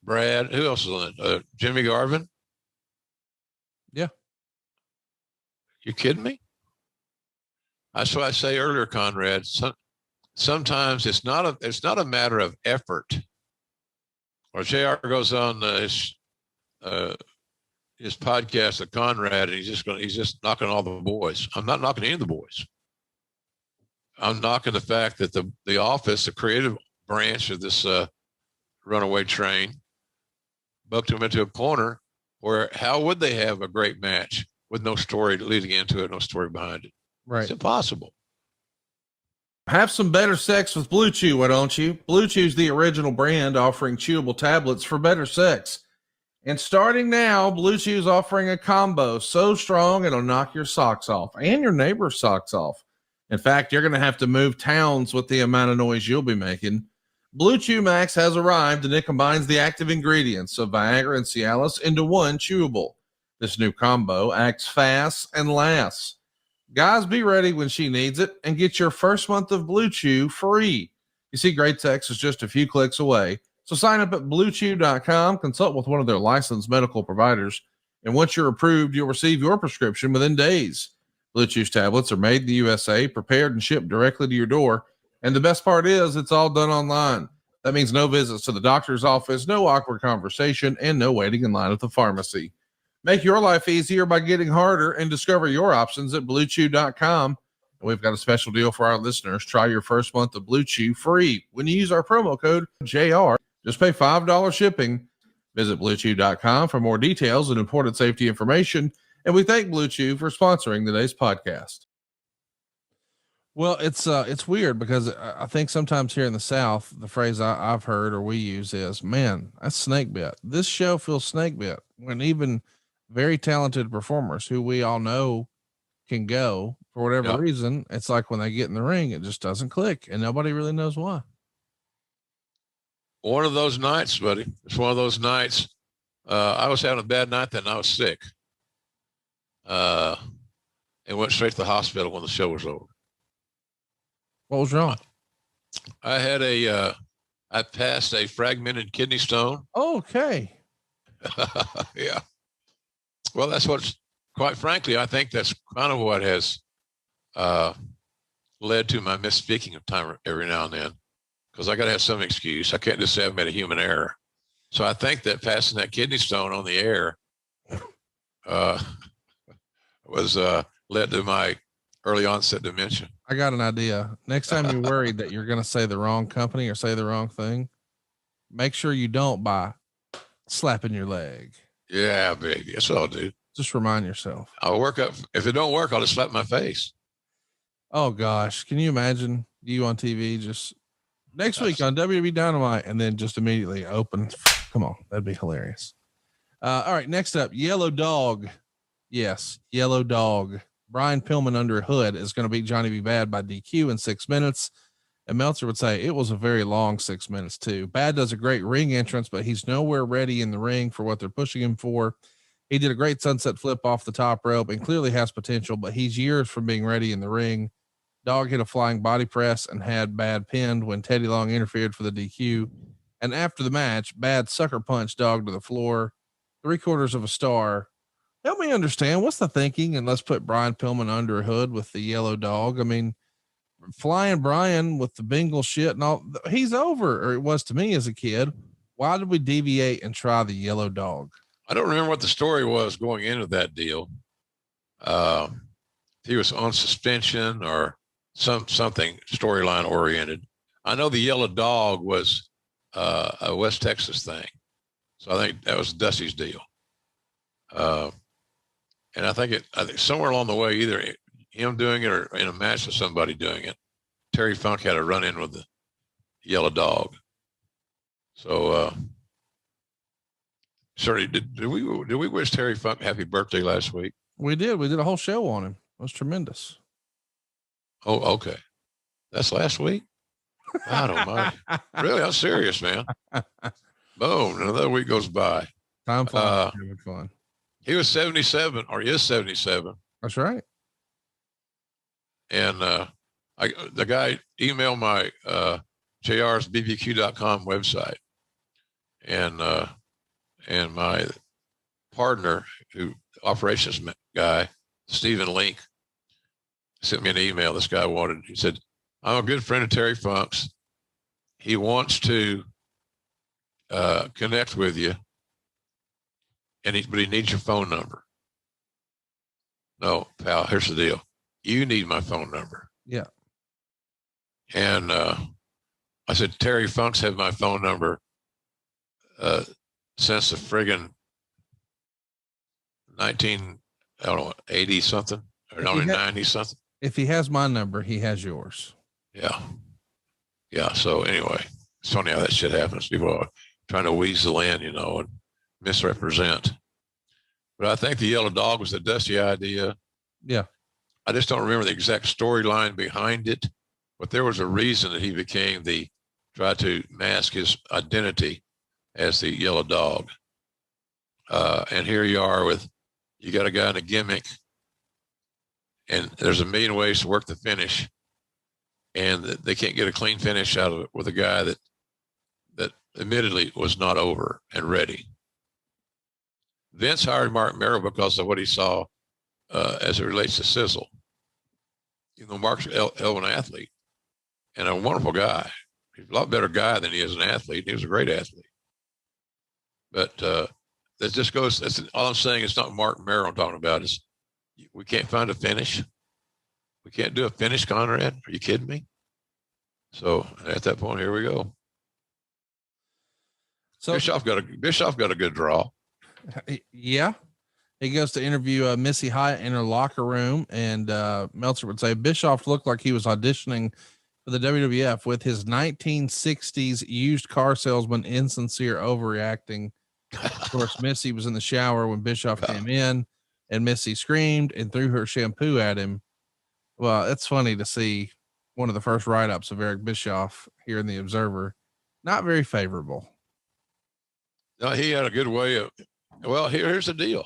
Speaker 3: Brad. Who else was on it? Jimmy Garvin.
Speaker 1: Yeah.
Speaker 3: You kidding me? That's what I say earlier, Conrad. Sometimes it's not a matter of effort. Or JR goes on his podcast with Conrad, and he's just knocking all the boys. I'm not knocking any of the boys. I'm knocking the fact that the office, the creative branch of this runaway train, booked him into a corner where how would they have a great match with no story leading into it, no story behind it?
Speaker 1: Right.
Speaker 3: It's impossible.
Speaker 1: Have some better sex with Blue Chew, why don't you? Blue Chew's the original brand offering chewable tablets for better sex. And starting now, Blue Chew's offering a combo so strong it'll knock your socks off and your neighbor's socks off. In fact, you're going to have to move towns with the amount of noise you'll be making. Blue Chew Max has arrived, and it combines the active ingredients of Viagra and Cialis into one chewable. This new combo acts fast and lasts. Guys, be ready when she needs it and get your first month of Blue Chew free. You see, great sex is just a few clicks away. So sign up at bluechew.com, consult with one of their licensed medical providers, and once you're approved, you'll receive your prescription within days. Blue Chew's tablets are made in the USA, prepared and shipped directly to your door. And the best part is it's all done online. That means no visits to the doctor's office, no awkward conversation, and no waiting in line at the pharmacy. Make your life easier by getting harder and discover your options at bluechew.com. And we've got a special deal for our listeners. Try your first month of Blue Chew free when you use our promo code JR. Just pay $5 shipping. Visit bluechew.com for more details and important safety information. And we thank Blue Chew for sponsoring today's podcast. Well, it's weird because I think sometimes here in the South, the phrase I've heard or we use is, man, that's snake bit. This show feels snake bit, when even very talented performers who we all know can go for whatever
Speaker 3: Yeah.
Speaker 1: reason. It's like when they get in the ring, it just doesn't click and nobody really knows why.
Speaker 3: One of those nights, buddy. It's one of those nights. I was having a bad night then. I was sick. And went straight to the hospital when the show was over.
Speaker 1: What was wrong?
Speaker 3: I had I passed a fragmented kidney stone.
Speaker 1: Okay.
Speaker 3: Yeah. Well, that's what's, quite frankly, I think that's kind of what has led to my misspeaking of time every now and then, because I got to have some excuse. I can't just say I've made a human error. So I think that passing that kidney stone on the air was led to my early onset dementia.
Speaker 1: I got an idea. Next time you're worried that you're going to say the wrong company or say the wrong thing, make sure you don't by slapping your leg.
Speaker 3: Yeah, baby. That's what I'll do.
Speaker 1: Just remind yourself.
Speaker 3: I'll work up. If it don't work, I'll just slap my face.
Speaker 1: Oh gosh. Can you imagine you on TV just next week on WWE Dynamite and then just immediately open? Come on. That'd be hilarious. All right. Next up, Yellow Dog. Yes. Yellow Dog. Brian Pillman under Hood is going to beat Johnny B. Bad by DQ in 6 minutes. And Meltzer would say it was a very long 6 minutes too. Bad does a great ring entrance, but he's nowhere ready in the ring for what they're pushing him for. He did a great sunset flip off the top rope and clearly has potential, but he's years from being ready in the ring. Dog hit a flying body press and had Bad pinned when Teddy Long interfered for the DQ. And after the match, Bad sucker punched Dog to the floor. 3/4 of a star. Help me understand what's the thinking, and let's put Brian Pillman under a Hood with the Yellow Dog. I mean, Flying Brian with the Bengal shit and all, he's over, or it was to me as a kid. Why did we deviate and try the Yellow Dog?
Speaker 3: I don't remember what the story was going into that deal. He was on suspension or something storyline oriented. I know the Yellow Dog was a West Texas thing, so I think that was Dusty's deal. And I think somewhere along the way, either him doing it or in a match with somebody doing it, Terry Funk had a run in with the Yellow Dog. So, sorry, did we wish Terry Funk happy birthday last week?
Speaker 1: We did. We did a whole show on him. It was tremendous.
Speaker 3: Oh, okay. That's last week? God almighty. Really? I'm serious, man. Boom. Another week goes by.
Speaker 1: Time flies. Fun.
Speaker 3: He was 77 or is 77.
Speaker 1: That's right.
Speaker 3: And the guy emailed my JR's BBQ.com website. And my partner, operations guy, Stephen Link, sent me an email. This guy he said, I'm a good friend of Terry Funk's. He wants to connect with you. But he needs your phone number. No, pal, here's the deal. You need my phone number.
Speaker 1: Yeah.
Speaker 3: And I said, Terry Funk's had my phone number since the friggin' 80 something or 90 something.
Speaker 1: If he has my number, he has yours.
Speaker 3: Yeah. Yeah. So anyway, it's funny how that shit happens. People are trying to weasel in, and misrepresent. But I think the Yellow Dog was a Dusty idea.
Speaker 1: Yeah.
Speaker 3: I just don't remember the exact storyline behind it, but there was a reason that he tried to mask his identity as the Yellow Dog. And here you are you got a guy in a gimmick, and there's a million ways to work the finish, and they can't get a clean finish out of it with a guy that admittedly was not over and ready. Vince hired Mark Merrill because of what he saw as it relates to Sizzle. Mark's a hell of an athlete and a wonderful guy. He's a lot better guy than he is an athlete. He was a great athlete. But that just goes, that's all I'm saying. It's not Mark Merrill I'm talking about. Is we can't find a finish. We can't do a finish, Conrad. Are you kidding me? So at that point, here we go. So Bischoff got a good draw.
Speaker 1: Yeah. He goes to interview Missy Hyatt in her locker room, and Meltzer would say Bischoff looked like he was auditioning for the WWF with his 1960s used car salesman, insincere overreacting. Of course, Missy was in the shower when Bischoff came in, and Missy screamed and threw her shampoo at him. Well, it's funny to see one of the first write-ups of Eric Bischoff here in the Observer. Not very favorable.
Speaker 3: No, he had a good way of, well, here's the deal.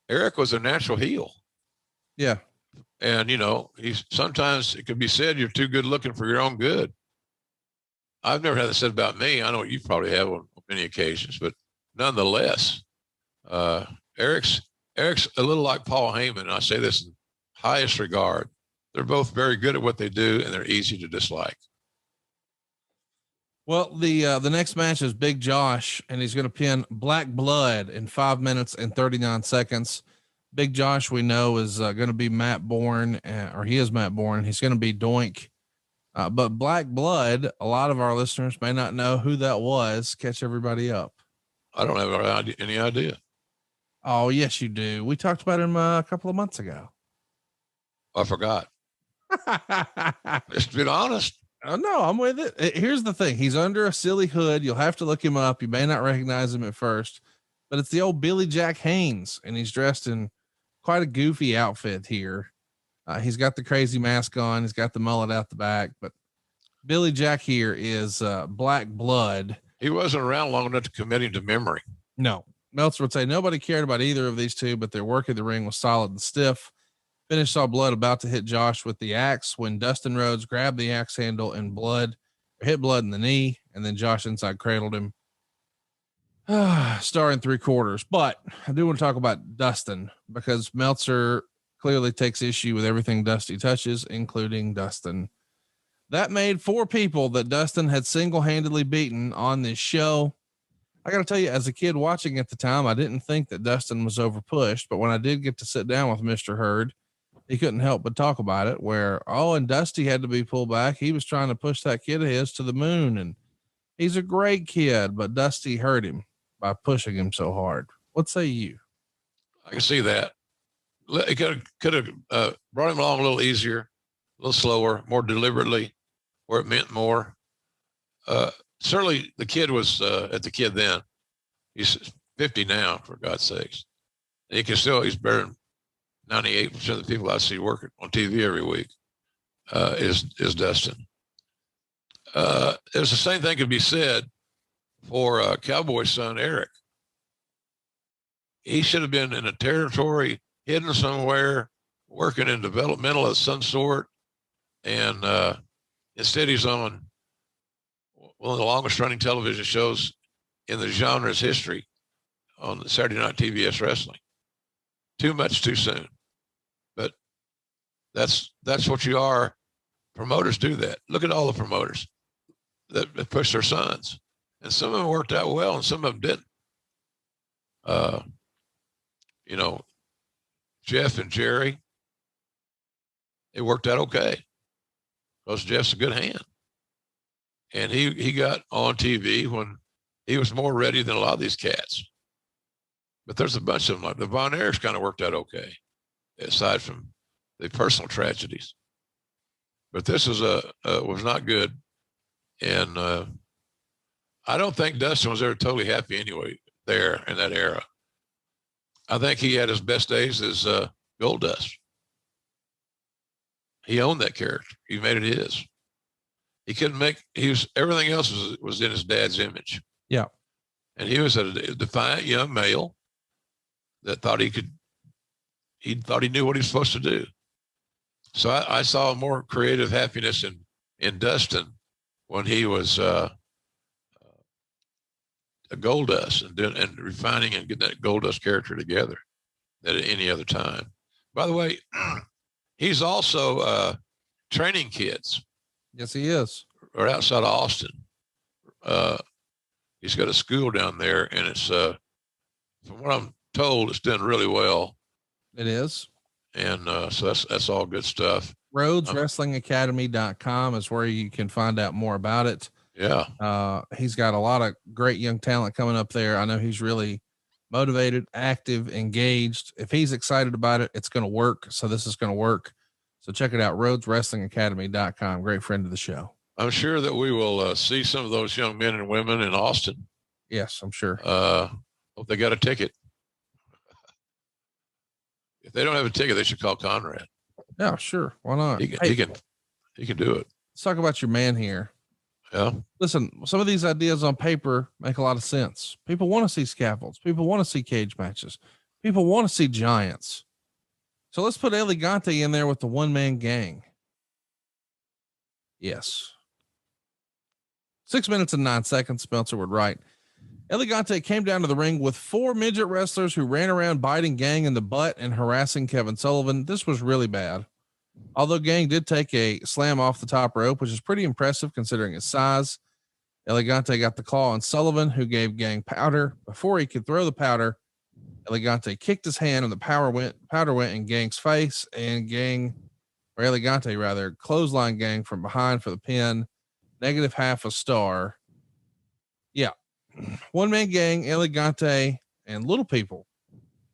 Speaker 3: Eric was a natural heel.
Speaker 1: Yeah.
Speaker 3: And, he's sometimes it could be said you're too good looking for your own good. I've never had that said about me. I know you probably have on many occasions, but nonetheless, Eric's a little like Paul Heyman. And I say this in highest regard. They're both very good at what they do, and they're easy to dislike.
Speaker 1: Well, the next match is Big Josh, and he's going to pin Black Blood in 5 minutes and 39 seconds. Big Josh, we know, is going to be Matt Bourne, or he is Matt Bourne. He's going to be Doink. But Black Blood, a lot of our listeners may not know who that was. Catch everybody up.
Speaker 3: I don't have any idea.
Speaker 1: Oh, yes, you do. We talked about him a couple of months ago.
Speaker 3: I forgot. Just being honest.
Speaker 1: Oh, no, I'm with it. Here's the thing. He's under a silly hood. You'll have to look him up. You may not recognize him at first, but it's the old Billy Jack Haynes, and he's dressed in quite a goofy outfit here. He's got the crazy mask on. He's got the mullet out the back, but Billy Jack here is Black Blood.
Speaker 3: He wasn't around long enough to commit him to memory.
Speaker 1: No. Meltzer would say nobody cared about either of these two, but their work in the ring was solid and stiff. Finish saw Blood about to hit Josh with the axe when Dustin Rhodes grabbed the axe handle and hit Blood in the knee, and then Josh inside cradled him. Star in 3/4. But I do want to talk about Dustin because Meltzer clearly takes issue with everything Dusty touches, including Dustin. That made 4 people that Dustin had single-handedly beaten on this show. I got to tell you, as a kid watching at the time, I didn't think that Dustin was overpushed, but when I did get to sit down with Mr. Hurd, he couldn't help but talk about it and Dusty had to be pulled back. He was trying to push that kid of his to the moon, and he's a great kid, but Dusty hurt him by pushing him so hard. What say you?
Speaker 3: I can see that. It could have brought him along a little easier, a little slower, more deliberately, where it meant more. Certainly the kid was at the kid then. He's 50 now, for God's sakes. And he's better than 98% of the people I see working on TV every week is Dustin. There's the same thing could be said for Cowboy's son, Eric. He should have been in a territory, hidden somewhere, working in developmental of some sort. And instead he's on one of the longest running television shows in the genre's history on the Saturday Night TBS Wrestling. Too much too soon. But that's what you are. Promoters do that. Look at all the promoters that push their sons. And some of them worked out well and some of them didn't. Jeff and Jerry, it worked out okay because Jeff's a good hand. And he got on TV when he was more ready than a lot of these cats. But there's a bunch of them, like the Von Erichs kind of worked out okay, aside from the personal tragedies. But this was not good. And I don't think Dustin was ever totally happy anyway there in that era. I think he had his best days as Goldust. He owned that character. He made it his. He couldn't everything else was in his dad's image.
Speaker 1: Yeah.
Speaker 3: And he was a defiant young male that thought he knew what he was supposed to do. So I saw more creative happiness in Dustin when he was a Goldust and refining and getting that Goldust character together than at any other time. By the way, he's also training kids.
Speaker 1: Yes, he is.
Speaker 3: Right outside of Austin. He's got a school down there, and it's from what I'm told, it's done really well.
Speaker 1: It is.
Speaker 3: And so that's all good stuff.
Speaker 1: RhodeSWrestlingAcademy.com is where you can find out more about it.
Speaker 3: Yeah.
Speaker 1: He's got a lot of great young talent coming up there. I know he's really motivated, active, engaged. If he's excited about it, it's going to work. So this is going to work. So check it out. RhodesWrestlingAcademy.com. Great friend of the show.
Speaker 3: I'm sure that we will see some of those young men and women in Austin.
Speaker 1: Yes, I'm sure.
Speaker 3: Hope they got a ticket. If they don't have a ticket, they should call Conrad.
Speaker 1: Yeah, sure. Why not?
Speaker 3: He can do it.
Speaker 1: Let's talk about your man here.
Speaker 3: Yeah.
Speaker 1: Listen, some of these ideas on paper make a lot of sense. People want to see scaffolds. People want to see cage matches. People want to see giants. So let's put Elegante in there with the one-man gang. Yes. 6 minutes and 9 seconds. Spencer would write. Elegante came down to the ring with 4 midget wrestlers who ran around biting Gang in the butt and harassing Kevin Sullivan. This was really bad. Although Gang did take a slam off the top rope, which is pretty impressive considering his size. Elegante got the claw on Sullivan, who gave Gang powder. Before he could throw the powder, Elegante kicked his hand and the powder went in Gang's face, and Elegante clothesline Gang from behind for the pin. Negative half a star. Yeah. One man gang, Elegante, and little people.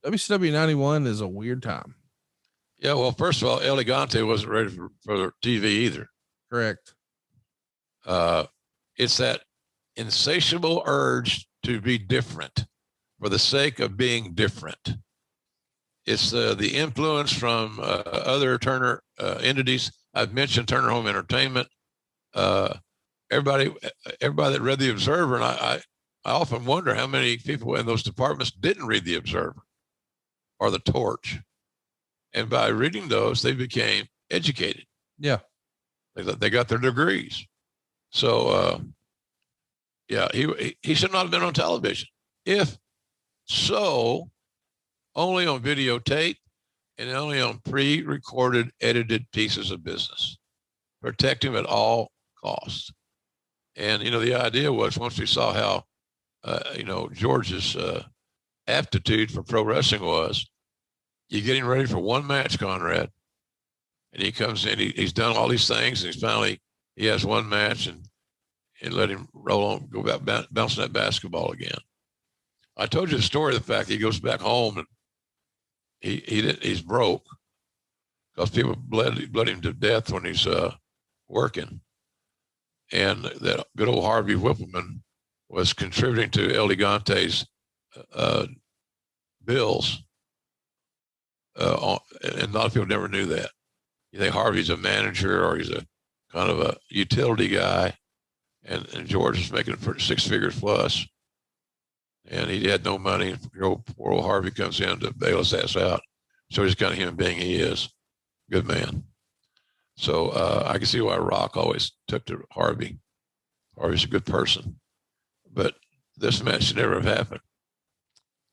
Speaker 1: WCW 91 is a weird time.
Speaker 3: Yeah, well, first of all, Elegante wasn't ready for TV either.
Speaker 1: Correct.
Speaker 3: It's that insatiable urge to be different for the sake of being different. It's the influence from other Turner entities. I've mentioned Turner Home Entertainment. Everybody that read the Observer, and I often wonder how many people in those departments didn't read the Observer or the Torch. And by reading those, they became educated.
Speaker 1: Yeah.
Speaker 3: They got their degrees. So, yeah, he should not have been on television. If so, only on videotape and only on pre-recorded, edited pieces of business. Protect him at all costs. And, the idea was once we saw how, George's aptitude for pro wrestling was, you're getting ready for one match, Conrad. And he comes in, he's done all these things, and he has one match, and let him roll on, go back, bouncing that basketball again. I told you the story of the fact that he goes back home and he's broke because people bled him to death when he's working. And that good old Harvey Whippleman was contributing to Elegante's bills. And a lot of people never knew that. You think Harvey's a manager or he's a kind of a utility guy, and George is making 6 figures plus, and he had no money. Poor old Harvey comes in to bail his ass out. So he's the kind of human being he is. Good man. So I can see why Rock always took to Harvey. Harvey's a good person, but this match should never have happened.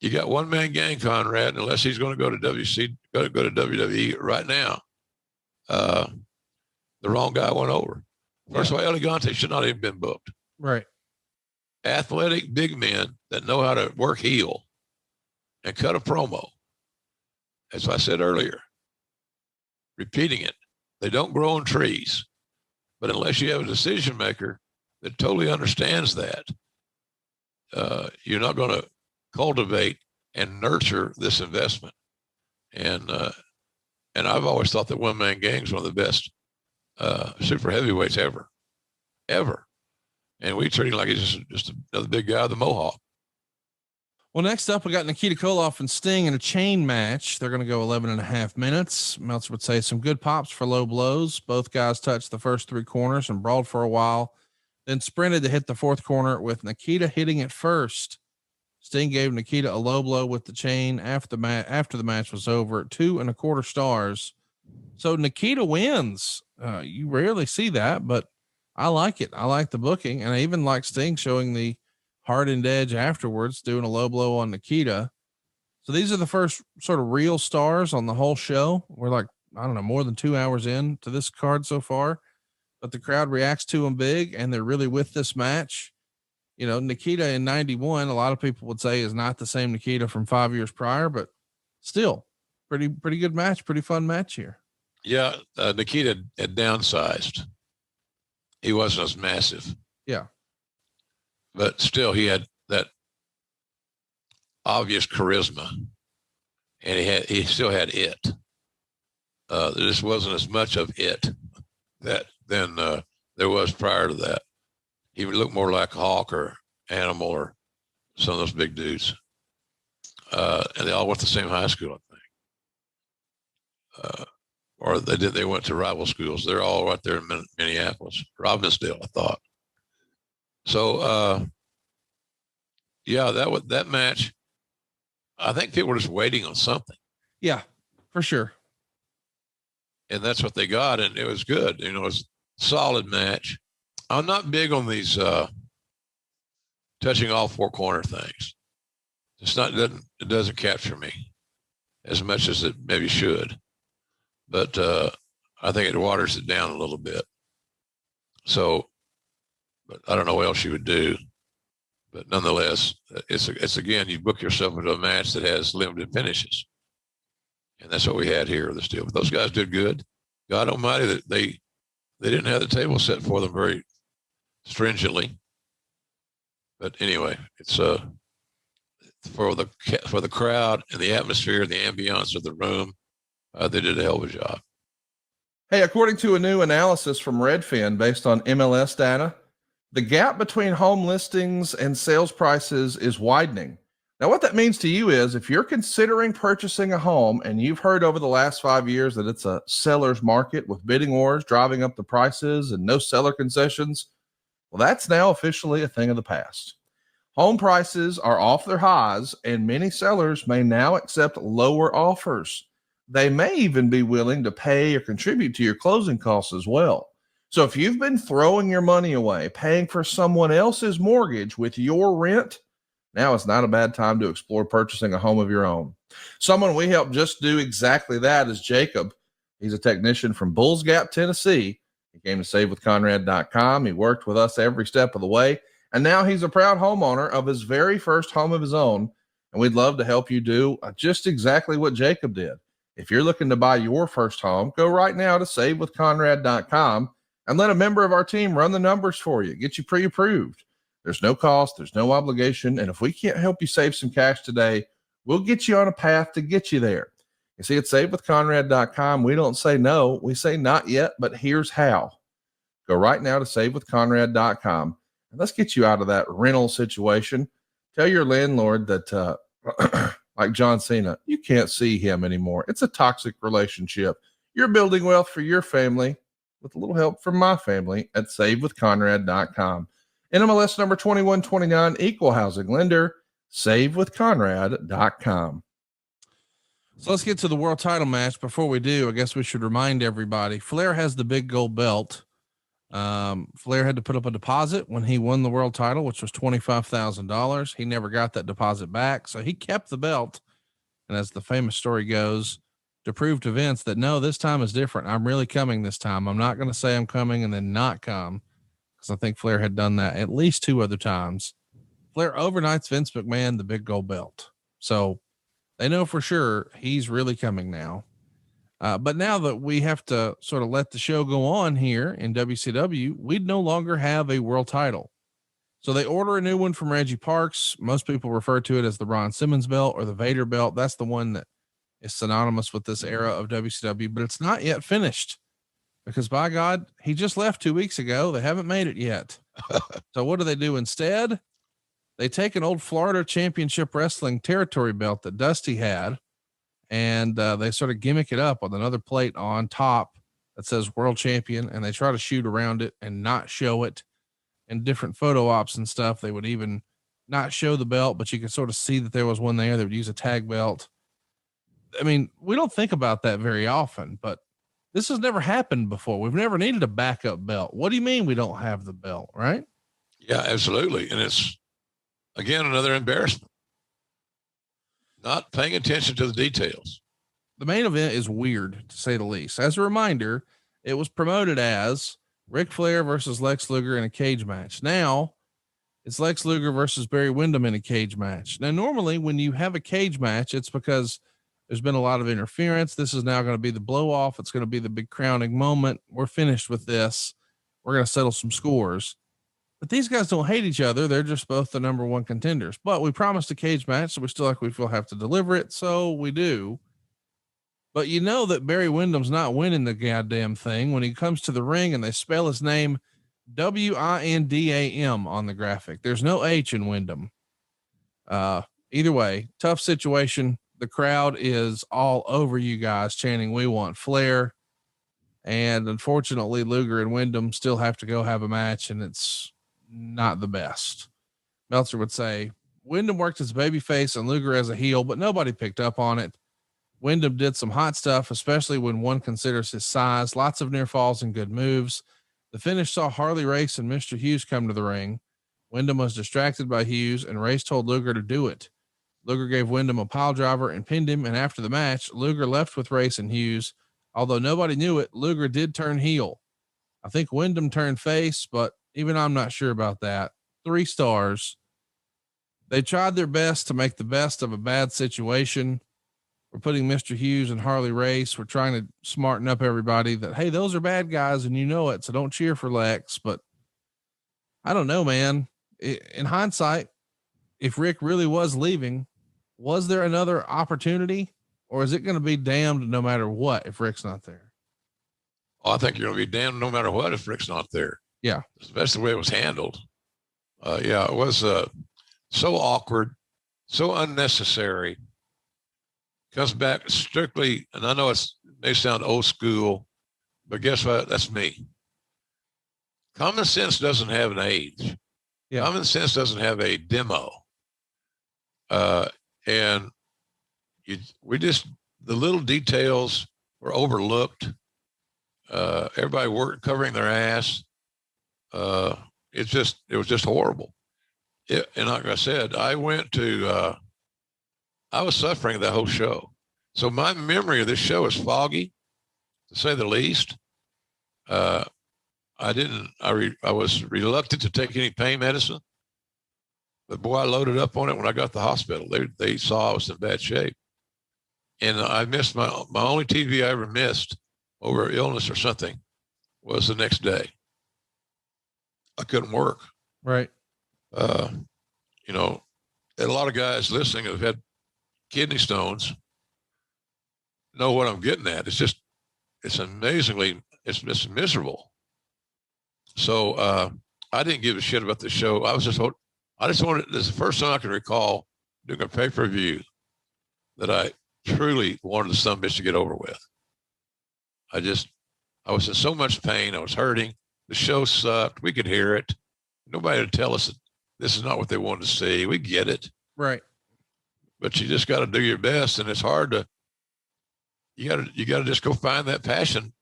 Speaker 3: You got one man gang, Conrad, unless he's going to go to WWE right now. The wrong guy went over. First of all, Elegante should not have been booked.
Speaker 1: Right.
Speaker 3: Athletic big men that know how to work heel and cut a promo. As I said earlier, repeating it, they don't grow on trees. But unless you have a decision maker that totally understands that, you're not going to cultivate and nurture this investment. And I've always thought that one man gang is one of the best super heavyweights ever. And we treat him like he's just another big guy with a mohawk.
Speaker 1: Well, next up, we got Nikita Koloff and Sting in a chain match. They're going to go 11.5 minutes. Meltzer would say some good pops for low blows. Both guys touched the first 3 corners and brawled for a while, then sprinted to hit the 4th corner with Nikita hitting it first. Sting gave Nikita a low blow with the chain after the match was over at 2 1/4 stars. So Nikita wins. You rarely see that, but I like it. I like the booking, and I even like Sting showing the hardened edge afterwards, doing a low blow on Nikita. So these are the first sort of real stars on the whole show. We're like, I don't know, more than 2 hours in to this card so far, but the crowd reacts to them big, and they're really with this match. Nikita in 91, a lot of people would say is not the same Nikita from 5 years prior, but still pretty good match, pretty fun match here.
Speaker 3: Yeah. Nikita had downsized. He wasn't as massive.
Speaker 1: Yeah.
Speaker 3: But still he had that obvious charisma, and he still had it. This wasn't as much of it than there was prior to that. He would look more like Hawk or Animal or some of those big dudes. And they all went to the same high school, I think. Or they went to rival schools. They're all right there in Minneapolis, Robbinsdale, I thought. So, yeah, that match, I think people were just waiting on something.
Speaker 1: Yeah, for sure.
Speaker 3: And that's what they got. And it was good. You know, it was a solid match. I'm not big on these touching all four corner things. It doesn't capture me as much as it maybe should. But I think it waters it down a little bit. So, but I don't know what else you would do. But nonetheless, it's again, you book yourself into a match that has limited finishes. And that's what we had here with this deal. But those guys did good. God almighty, that they didn't have the table set for them very stringently. But anyway, it's for the crowd and the atmosphere, the ambiance of the room, they did a hell of a job.
Speaker 1: Hey, according to a new analysis from Redfin based on MLS data, the gap between home listings and sales prices is widening. Now, what that means to you is if you're considering purchasing a home and you've heard over the last 5 years that it's a seller's market with bidding wars driving up the prices and no seller concessions, well, that's now officially a thing of the past. Home prices are off their highs, and many sellers may now accept lower offers. They may even be willing to pay or contribute to your closing costs as well. So if you've been throwing your money away, paying for someone else's mortgage with your rent, now is not a bad time to explore purchasing a home of your own. Someone we helped just do exactly that is Jacob. He's a technician from Bulls Gap, Tennessee. He came to SaveWithConrad.com. He worked with us every step of the way, and now he's a proud homeowner of his very first home of his own, and we'd love to help you do just exactly what Jacob did. If you're looking to buy your first home, go right now to SaveWithConrad.com and let a member of our team run the numbers for you, get you pre-approved. There's no cost, there's no obligation, and if we can't help you save some cash today, we'll get you on a path to get you there. You see, at SaveWithConrad.com, we don't say no, we say not yet, but here's how. Go right now to SaveWithConrad.com, and let's get you out of that rental situation. Tell your landlord that, like John Cena, you can't see him anymore. It's a toxic relationship. You're building wealth for your family with a little help from my family at SaveWithConrad.com. NMLS number 2129, equal housing lender, SaveWithConrad.com. So let's get to the world title match. Before we do, I guess we should remind everybody, Flair has the big gold belt. Flair had to put up a deposit when he won the world title, which was $25,000. He never got that deposit back. So he kept the belt. And as the famous story goes, to prove to Vince that no, this time is different. I'm really coming this time. I'm not going to say I'm coming and then not come. Cause I think Flair had done that at least 2 other times. Flair overnights Vince McMahon the big gold belt. So they know for sure he's really coming now. But now that we have to sort of let the show go on here in WCW, we'd no longer have a world title. So they order a new one from Reggie Parks. Most people refer to it as the Ron Simmons belt or the Vader belt. That's the one that is synonymous with this era of WCW, but it's not yet finished because by God, he just left 2 weeks ago. They haven't made it yet. So what do they do instead? They take an old Florida Championship Wrestling territory belt that Dusty had, and they sort of gimmick it up with another plate on top that says world champion. And they try to shoot around it and not show it in different photo ops and stuff. They would even not show the belt, but you could sort of see that there was one there. They would use a tag belt. I mean, we don't think about that very often, but this has never happened before. We've never needed a backup belt. What do you mean we don't have the belt, right?
Speaker 3: Yeah, absolutely. And it's, again, another embarrassment. Not paying attention to the details.
Speaker 1: The main event is weird, to say the least. As a reminder, it was promoted as Ric Flair versus Lex Luger in a cage match. Now it's Lex Luger versus Barry Windham in a cage match. Now, normally when you have a cage match, it's because there's been a lot of interference. This is now going to be the blow off. It's going to be the big crowning moment. We're finished with this. We're going to settle some scores. But these guys don't hate each other. They're just both the number one contenders. But we promised a cage match, so we still have to deliver it. So we do. But you know that Barry Windham's not winning the goddamn thing when he comes to the ring and they spell his name Windam on the graphic. There's no H in Windham. Either way, tough situation. The crowd is all over you guys chanting, "We want Flair." And unfortunately, Luger and Windham still have to go have a match, and it's not the best. Meltzer would say Windham worked as babyface and Luger as a heel, but nobody picked up on it. Windham did some hot stuff, especially when one considers his size, lots of near falls and good moves. The finish saw Harley Race and Mr. Hughes come to the ring. Windham was distracted by Hughes and Race told Luger to do it. Luger gave Windham a pile driver and pinned him. And after the match, Luger left with Race and Hughes. Although nobody knew it, Luger did turn heel. I think Windham turned face, but even I'm not sure about that. 3 stars. They tried their best to make the best of a bad situation. We're putting Mr. Hughes and Harley Race. We're trying to smarten up everybody that, hey, those are bad guys and you know it. So don't cheer for Lex. But I don't know, man. In hindsight, if Rick really was leaving, was there another opportunity, or is it going to be damned no matter what if Rick's not there?
Speaker 3: Oh, I think you're going to be damned no matter what if Rick's not there.
Speaker 1: Yeah.
Speaker 3: Especially the way it was handled. Yeah, it was so awkward, so unnecessary. Comes back strictly, and I know it may sound old school, but guess what? That's me. Common sense doesn't have an age.
Speaker 1: Yeah.
Speaker 3: Common sense doesn't have a demo. And the little details were overlooked. Everybody worked covering their ass. It was just horrible. And like I said, I was suffering that whole show. So my memory of this show is foggy, to say the least. I was reluctant to take any pain medicine, but boy, I loaded up on it when I got to the hospital. They saw I was in bad shape. And I missed my only TV I ever missed over illness or something was the next day. I couldn't work.
Speaker 1: Right.
Speaker 3: And a lot of guys listening have had kidney stones know what I'm getting at. It's miserable. So, I didn't give a shit about the this is the first time I can recall doing a pay-per-view that I truly wanted the son of a bitch to get over with. I was in so much pain. I was hurting. The show sucked. We could hear it. Nobody would tell us that this is not what they wanted to see. We get it.
Speaker 1: Right.
Speaker 3: But you just got to do your best. And it's hard you got to just go find that passion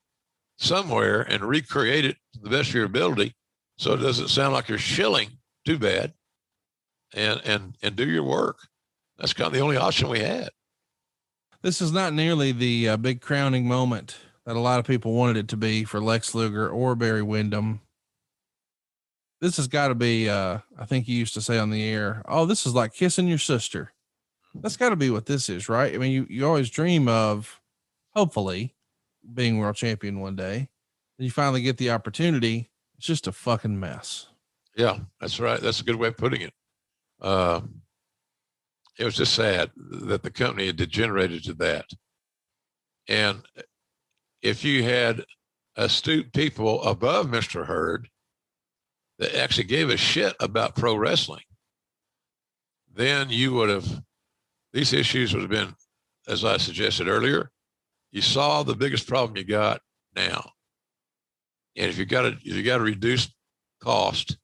Speaker 3: somewhere and recreate it to the best of your ability. So it doesn't sound like you're shilling too bad and do your work. That's kind of the only option we had.
Speaker 1: This is not nearly the big crowning moment that a lot of people wanted it to be for Lex Luger or Barry Windham. This has got to be, I think you used to say on the air, oh, this is like kissing your sister. That's got to be what this is, right? I mean, you always dream of, hopefully, being world champion one day. Then you finally get the opportunity. It's just a fucking mess.
Speaker 3: Yeah, that's right. That's a good way of putting it. It was just sad that the company had degenerated to that. And if you had astute people above Mr. Hurd that actually gave a shit about pro wrestling, then these issues would have been, as I suggested earlier, you saw the biggest problem you got now. And if you got to reduce cost,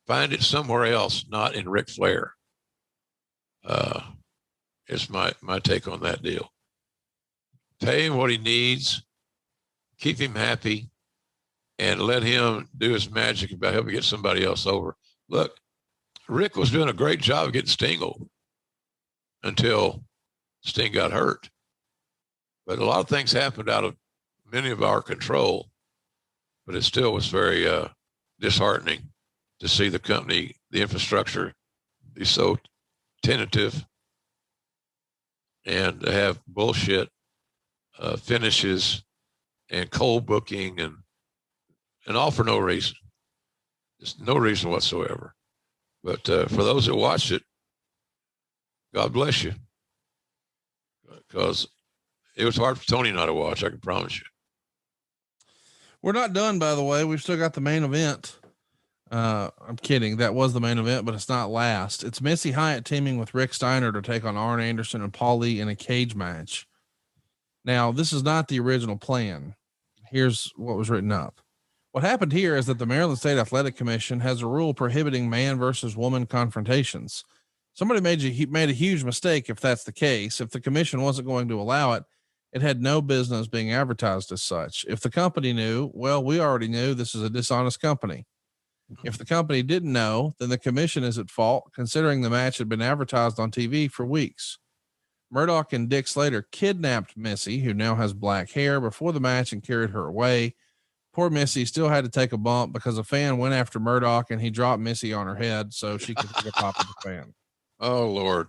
Speaker 3: find it somewhere else, not in Ric Flair. It's my take on that deal. Pay him what he needs, keep him happy, and let him do his magic about helping get somebody else over. Look, Rick was doing a great job of getting Sting over until Sting got hurt. But a lot of things happened out of many of our control, but it still was very disheartening to see the company, the infrastructure be so tentative and to have bullshit finishes and cold booking and all for no reason. There's no reason whatsoever. But for those that watched it, God bless you. Because it was hard for Tony not to watch, I can promise you.
Speaker 1: We're not done, by the way. We've still got the main event. I'm kidding. That was the main event, but it's not last. It's Missy Hyatt teaming with Rick Steiner to take on Arn Anderson and Paul Lee in a cage match. Now, this is not the original plan. Here's what was written up. What happened here is that the Maryland State Athletic Commission has a rule prohibiting man versus woman confrontations. Somebody made a huge mistake if that's the case. If the commission wasn't going to allow it, it had no business being advertised as such. If the company knew, well, we already knew this is a dishonest company. If the company didn't know, then the commission is at fault, considering the match had been advertised on TV for weeks. Murdoch and Dick Slater kidnapped Missy, who now has black hair, before the match and carried her away. Poor Missy still had to take a bump because a fan went after Murdoch and he dropped Missy on her head so she could take a pop at the fan.
Speaker 3: Oh, Lord.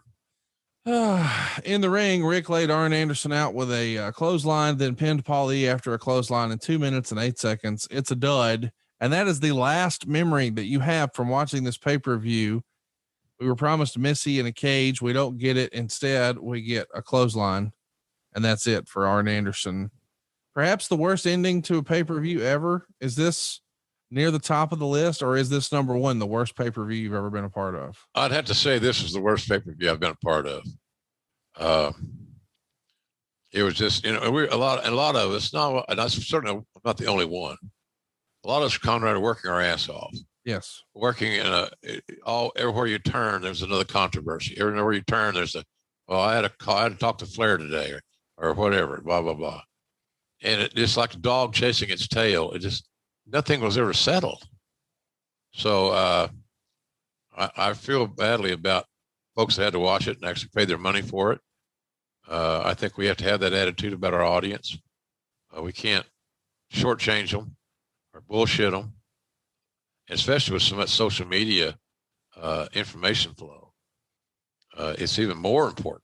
Speaker 1: In the ring, Rick laid Arn Anderson out with a clothesline, then pinned Paul Lee after a clothesline in 2 minutes and 8 seconds. It's a dud. And that is the last memory that you have from watching this pay-per-view. We were promised Missy in a cage. We don't get it. Instead, we get a clothesline, and that's it for Arn Anderson. Perhaps the worst ending to a pay-per-view ever. Is this near the top of the list, or is this number one, the worst pay-per-view you've ever been a part of?
Speaker 3: I'd have to say this is the worst pay-per-view I've been a part of. It was just, a lot of us, and I'm certainly not the only one. A lot of us, Conrad, are working our ass off.
Speaker 1: Yes.
Speaker 3: Working in everywhere you turn, there's another controversy. Everywhere you turn, I had to talk to Flair today or whatever, blah, blah, blah. And it's like a dog chasing its tail. Nothing was ever settled. So I feel badly about folks that had to watch it and actually pay their money for it. I think we have to have that attitude about our audience. We can't shortchange them or bullshit them, especially with so much social media information flow. It's even more important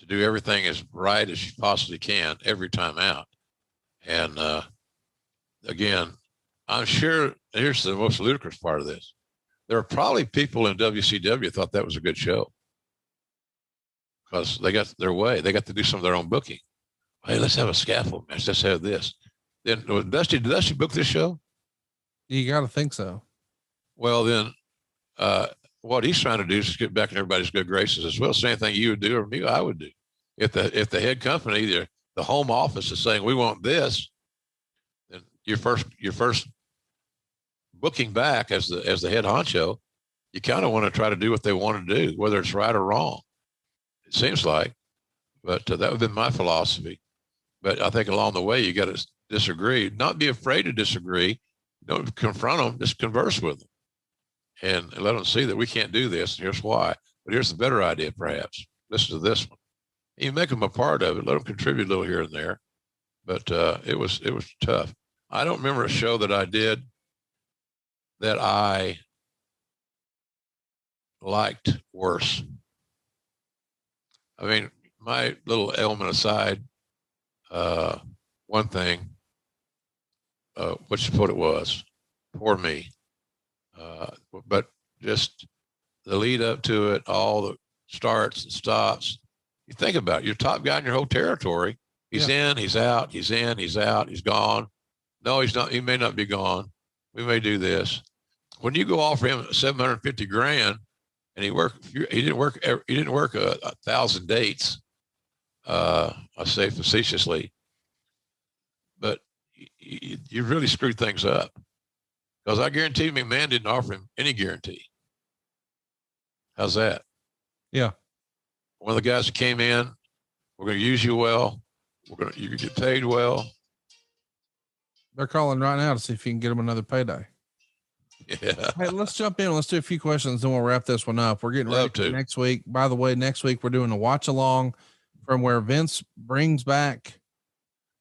Speaker 3: to do everything as right as you possibly can every time out. And again, I'm sure here's the most ludicrous part of this. There are probably people in WCW thought that was a good show because they got their way. They got to do some of their own booking. Hey, let's have a scaffold match. Let's have this. Then did Dusty book this show?
Speaker 1: You got to think so.
Speaker 3: Well, then what he's trying to do is get back in everybody's good graces as well. Same thing you would do or me, I would do. If the head company, the home office is saying we want this, then your first booking back as the head honcho, you kind of want to try to do what they want to do, whether it's right or wrong. It seems like, but that would have been my philosophy. But I think along the way, you got to disagree, not be afraid to disagree. Don't confront them, just converse with them and let them see that we can't do this. And here's why. But here's the better idea, perhaps. Listen to this one. You make them a part of it. Let them contribute a little here and there. But it was tough. I don't remember a show that I did that I liked worse. I mean, my little element aside, one thing, which is what it was, poor me. But just the lead up to it, all the starts and stops. You think about it, you're top guy in your whole territory. He's in, he's out, he's in, he's out, he's gone. No, he's not. He may not be gone. We may do this. When you go offer him $750,000 and he didn't work 1,000 dates. I say facetiously, but you really screwed things up because I guarantee McMahon didn't offer him any guarantee. How's that?
Speaker 1: Yeah.
Speaker 3: One of the guys that came in, we're going to use you well. You can get paid well.
Speaker 1: They're calling right now to see if you can get them another payday.
Speaker 3: Yeah.
Speaker 1: Hey, let's jump in. Let's do a few questions and we'll wrap this one up. We're getting ready for next week. By the way, next week we're doing a watch along from where Vince brings back.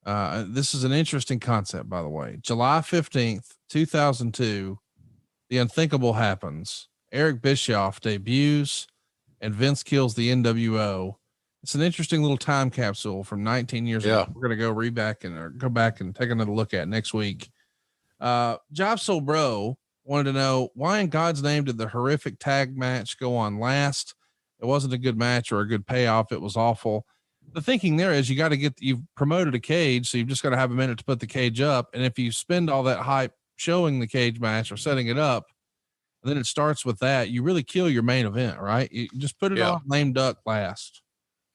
Speaker 1: This is an interesting concept, by the way. July 15th, 2002, the unthinkable happens. Eric Bischoff debuts and Vince kills the NWO. It's an interesting little time capsule from 19 years ago. We're going to go back and take another look at next week. Job So Bro wanted to know, why in God's name did the horrific tag match go on last? It wasn't a good match or a good payoff. It was awful. The thinking there is you've promoted a cage, so you've just got to have a minute to put the cage up. And if you spend all that hype showing the cage match or setting it up, and then it starts with that, you really kill your main event, right? You just put it on lame duck last.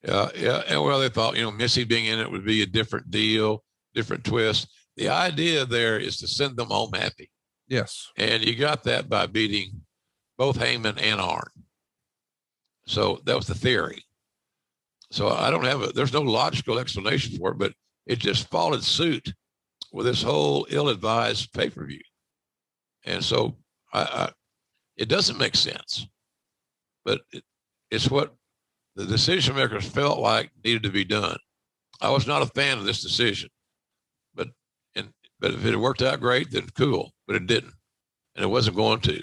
Speaker 3: Yeah. And well, they thought, Missy being in it would be a different deal, different twist. The idea there is to send them home happy.
Speaker 1: Yes.
Speaker 3: And you got that by beating both Heyman and Arn. So that was the theory. So I don't have there's no logical explanation for it, but it just followed suit with this whole ill-advised pay-per-view. And so it doesn't make sense, but it's what the decision makers felt like needed to be done. I was not a fan of this decision, but if it worked out great, then cool, but it didn't. And it wasn't going to.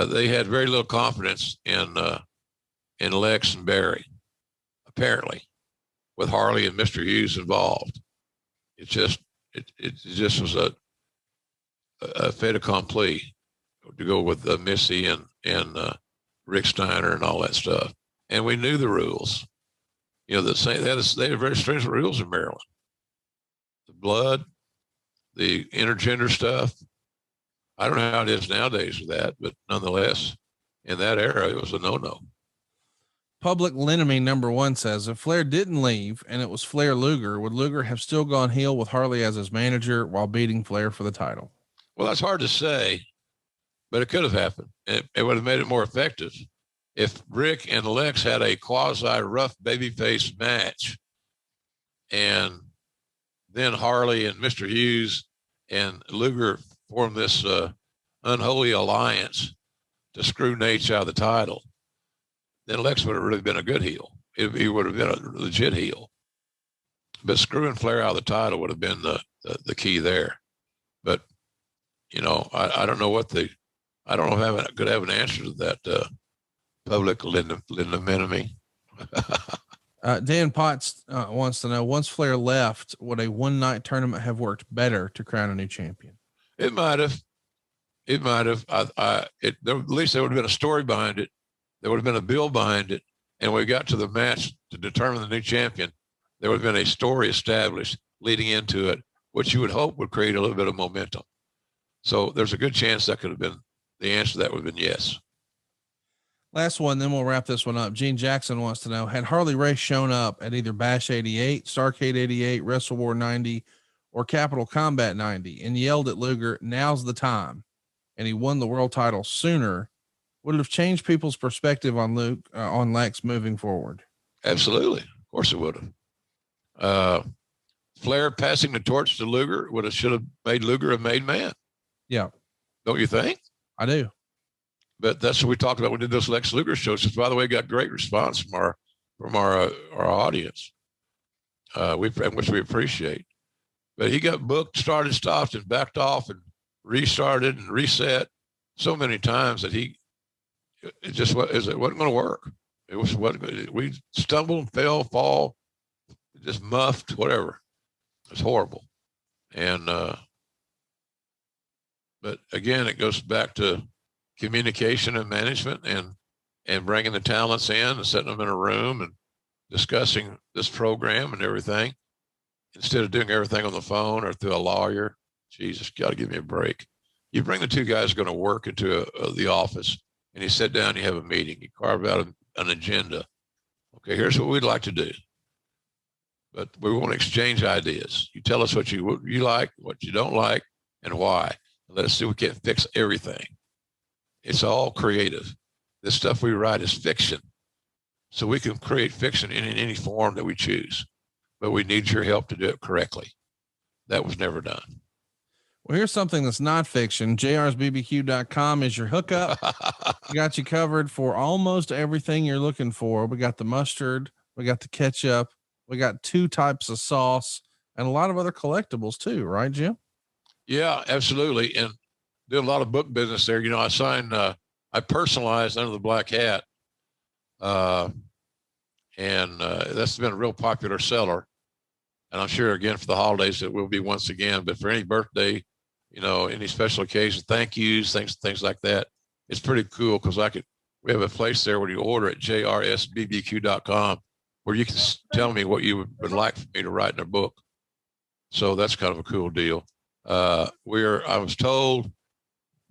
Speaker 3: They had very little confidence in Lex and Barry, apparently, with Harley and Mr. Hughes involved. It just was a fait accompli to go with Missy and Rick Steiner and all that stuff. And we knew the rules. They had very stringent rules in Maryland. The blood, the intergender stuff. I don't know how it is nowadays with that, but nonetheless, in that era, it was a no-no.
Speaker 1: Public Enemy #1 says, if Flair didn't leave and it was Flair Luger, would Luger have still gone heel with Harley as his manager while beating Flair for the title?
Speaker 3: Well, that's hard to say, but it could have happened. It would have made it more effective if Rick and Lex had a quasi-rough babyface match, and then Harley and Mr. Hughes and Luger formed this unholy alliance to screw Nate out of the title. Then Lex would have really been a good heel. He would have been a legit heel. But screwing Flair out of the title would have been the key there. But, I don't know I don't know if I could have an answer to that public enemy.
Speaker 1: Dan Potts wants to know, once Flair left, would a one-night tournament have worked better to crown a new champion?
Speaker 3: It might have. At least there would have been a story behind it. There would have been a bill behind it. And when we got to the match to determine the new champion, there would have been a story established leading into it, which you would hope would create a little bit of momentum. So there's a good chance that could have been the answer to that would have been yes.
Speaker 1: Last one, then we'll wrap this one up. Gene Jackson wants to know, had Harley Race shown up at either Bash 88, Starrcade 88, Wrestle War 90, or Capital Combat 90 and yelled at Luger, now's the time, and he won the world title sooner, would it have changed people's perspective on on Lex moving forward?
Speaker 3: Absolutely. Of course it would have. Flair passing the torch to Luger should have made Luger a made man.
Speaker 1: Yeah.
Speaker 3: Don't you think?
Speaker 1: I do.
Speaker 3: But that's what we talked about when we did those Lex Luger shows. Which, by the way, got great response from our audience, which we appreciate. But he got booked, started, stopped, and backed off, and restarted and reset so many times that it wasn't going to work. It was we stumbled, fell, fall, just muffed, whatever. It was horrible. And but again, it goes back to communication and management and bringing the talents in and setting them in a room and discussing this program and everything instead of doing everything on the phone or through a lawyer. Jesus, got to give me a break. You bring the two guys going to work into the office and you sit down, you have a meeting, you carve out an agenda. Okay, here's what we'd like to do. But we want to exchange ideas. You tell us what you like, what you don't like, and why. Let us see if we can't fix everything. It's all creative. This stuff we write is fiction. So we can create fiction in any form that we choose. But we need your help to do it correctly. That was never done.
Speaker 1: Well, here's something that's not fiction. JRsBBQ.com is your hookup. We got you covered for almost everything you're looking for. We got the mustard. We got the ketchup. We got 2 types of sauce and a lot of other collectibles too. Right, Jim?
Speaker 3: Yeah, absolutely. And did a lot of book business there. I signed, I personalized Under the Black Hat. And that's been a real popular seller. And I'm sure again for the holidays it will be once again, but for any birthday, any special occasion, thank yous, things like that. It's pretty cool because we have a place there where you order at jrsbbq.com where you can tell me what you would like for me to write in a book. So that's kind of a cool deal. I was told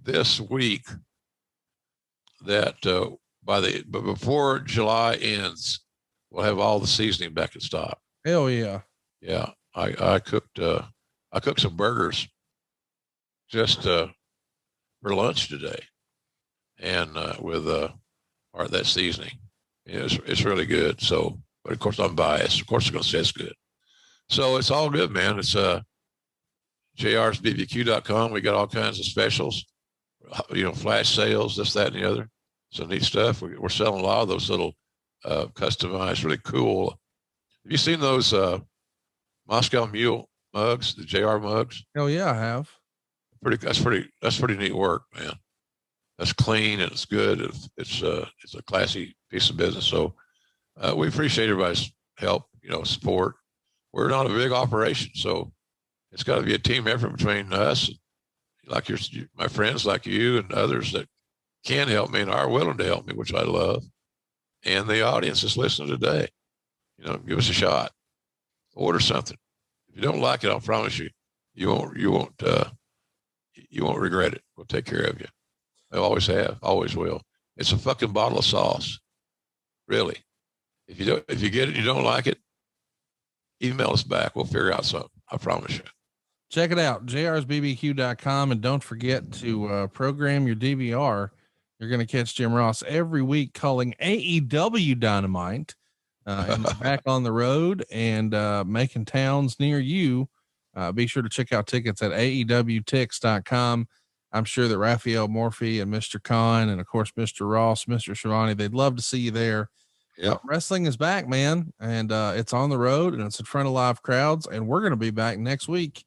Speaker 3: this week that but before July ends, we'll have all the seasoning back in stock.
Speaker 1: Hell yeah.
Speaker 3: Yeah. I cooked some burgers just for lunch today, and with part of that seasoning. It's really good. So, but of course I'm biased. Of course I'm going to say it's good. So it's all good, man. It's jrsbbq.com. We got all kinds of specials, flash sales, this, that, and the other. Some neat stuff. We're selling a lot of those little customized, really cool. Have you seen those Moscow Mule mugs, the JR mugs?
Speaker 1: Hell yeah, I have.
Speaker 3: That's pretty neat work, man. That's clean and it's good. It's a classy piece of business. So we appreciate everybody's help, support. We're not a big operation, so it's got to be a team effort between us, like my friends like you and others that can help me and are willing to help me, which I love. And the audience that's listening today, give us a shot. Order something. If you don't like it, I'll promise you, you won't regret it. We'll take care of you. I always have, always will. It's a fucking bottle of sauce. Really. If you get it and you don't like it, email us back. We'll figure out something. I promise you.
Speaker 1: Check it out, jrsbbq.com. And don't forget to program your DVR. You're going to catch Jim Ross every week calling AEW Dynamite and back on the road and making towns near you. Be sure to check out tickets at aewtix.com. I'm sure that Raphael Morphy and Mr. Khan and of course, Mr. Ross, Mr. Shivani, they'd love to see you there. Yeah. Wrestling is back, man. And it's on the road and it's in front of live crowds. And we're going to be back next week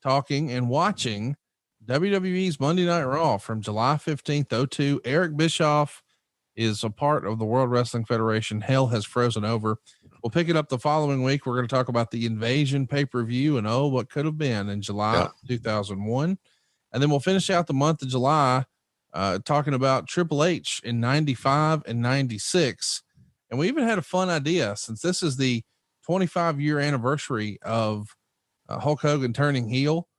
Speaker 1: talking and watching WWE's Monday Night Raw from July 15th, 2002. Eric Bischoff is a part of the World Wrestling Federation. Hell has frozen over. We'll pick it up the following week. We're going to talk about the Invasion pay-per-view and what could have been in July 2001. And then we'll finish out the month of July talking about Triple H in 95 and 96. And we even had a fun idea, since this is the 25-year anniversary of Hulk Hogan turning heel.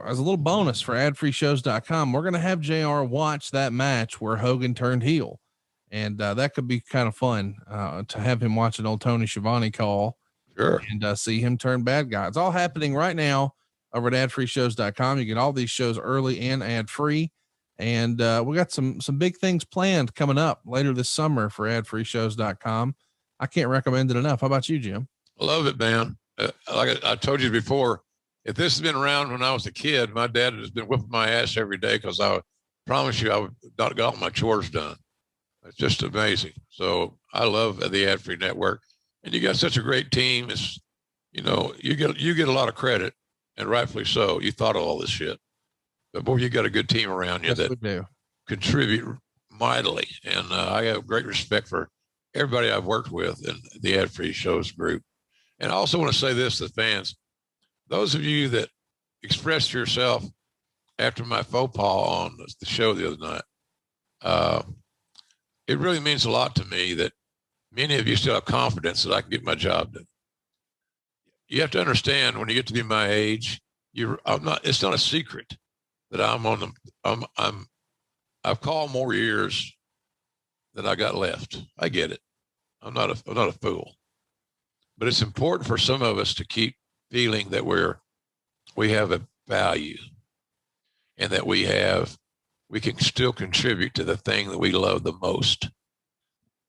Speaker 1: As a little bonus for adfreeshows.com, we're going to have JR watch that match where Hogan turned heel. And that could be kind of fun to have him watch an old Tony Schiavone call.
Speaker 3: Sure.
Speaker 1: And see him turn bad guy. It's all happening right now over at adfreeshows.com. You get all these shows early and ad free. And we got some big things planned coming up later this summer for adfreeshows.com. I can't recommend it enough. How about you, Jim?
Speaker 3: I love it, man. Like I told you before, if this has been around when I was a kid, my dad has been whipping my ass every day because I promise you I would not get all my chores done. It's just amazing. So I love the Ad Free Network, and you got such a great team. It's, you get a lot of credit, and rightfully so. You thought of all this shit, but boy, you got a good team around you that contribute mightily. And I have great respect for everybody I've worked with in the Ad Free Shows group. And I also want to say this to fans, those of you that expressed yourself after my faux pas on the show the other night, it really means a lot to me that many of you still have confidence that I can get my job done. You have to understand, when you get to be my age, it's not a secret that I've called more years than I got left. I get it. I'm not a fool, but it's important for some of us to keep feeling that we have a value and that we can still contribute to the thing that we love the most.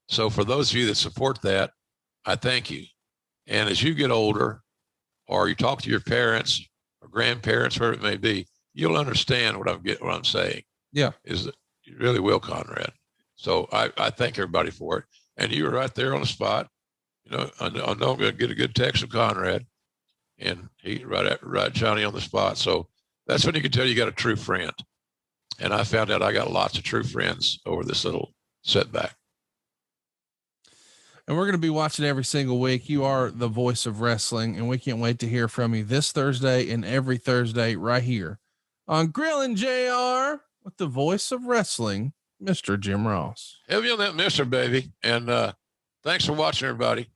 Speaker 3: So for those of you that support that, I thank you. And as you get older, or you talk to your parents or grandparents, wherever it may be, you'll understand what I'm saying. Yeah. Is that you really will, Conrad. So I thank everybody for it. And you were right there on the spot. I know I'm going to get a good text from Conrad, and he right Johnny on the spot. So that's when you can tell you got a true friend. And I found out I got lots of true friends over this little setback.
Speaker 1: And we're going to be watching every single week. You are the voice of wrestling, and we can't wait to hear from you this Thursday and every Thursday right here on Grillin' JR with the voice of wrestling, Mr. Jim Ross.
Speaker 3: Heavy on that Mr. Baby. And thanks for watching, everybody.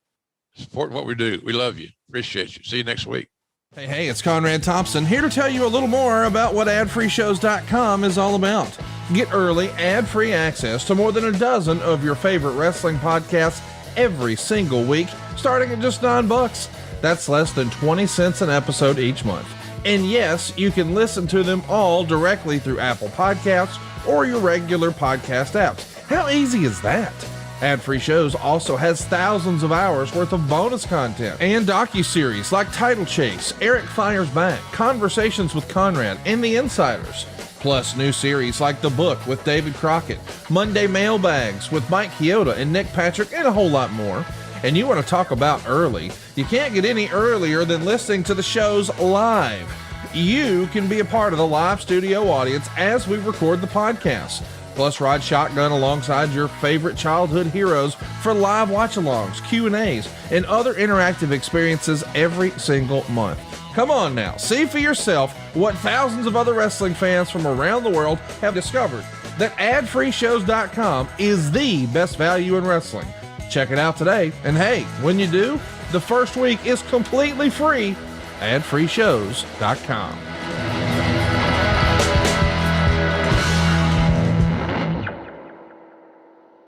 Speaker 3: Supporting what we do. We love you. Appreciate you. See you next week.
Speaker 1: Hey, it's Conrad Thompson here to tell you a little more about what adfreeshows.com is all about. Get early, ad-free access to more than a dozen of your favorite wrestling podcasts every single week, starting at just $9. That's less than 20 cents an episode each month. And yes, you can listen to them all directly through Apple Podcasts or your regular podcast apps. How easy is that? Ad-free shows also has thousands of hours worth of bonus content and docuseries like Title Chase, Eric Fires Back, Conversations with Conrad, and The Insiders. Plus new series like The Book with David Crockett, Monday Mailbags with Mike Chioda and Nick Patrick, and a whole lot more. And you want to talk about early? You can't get any earlier than listening to the shows live. You can be a part of the live studio audience as we record the podcast. Plus, ride shotgun alongside your favorite childhood heroes for live watch-alongs, Q&As, and other interactive experiences every single month. Come on now, see for yourself what thousands of other wrestling fans from around the world have discovered, that adfreeshows.com is the best value in wrestling. Check it out today, and hey, when you do, the first week is completely free. adfreeshows.com.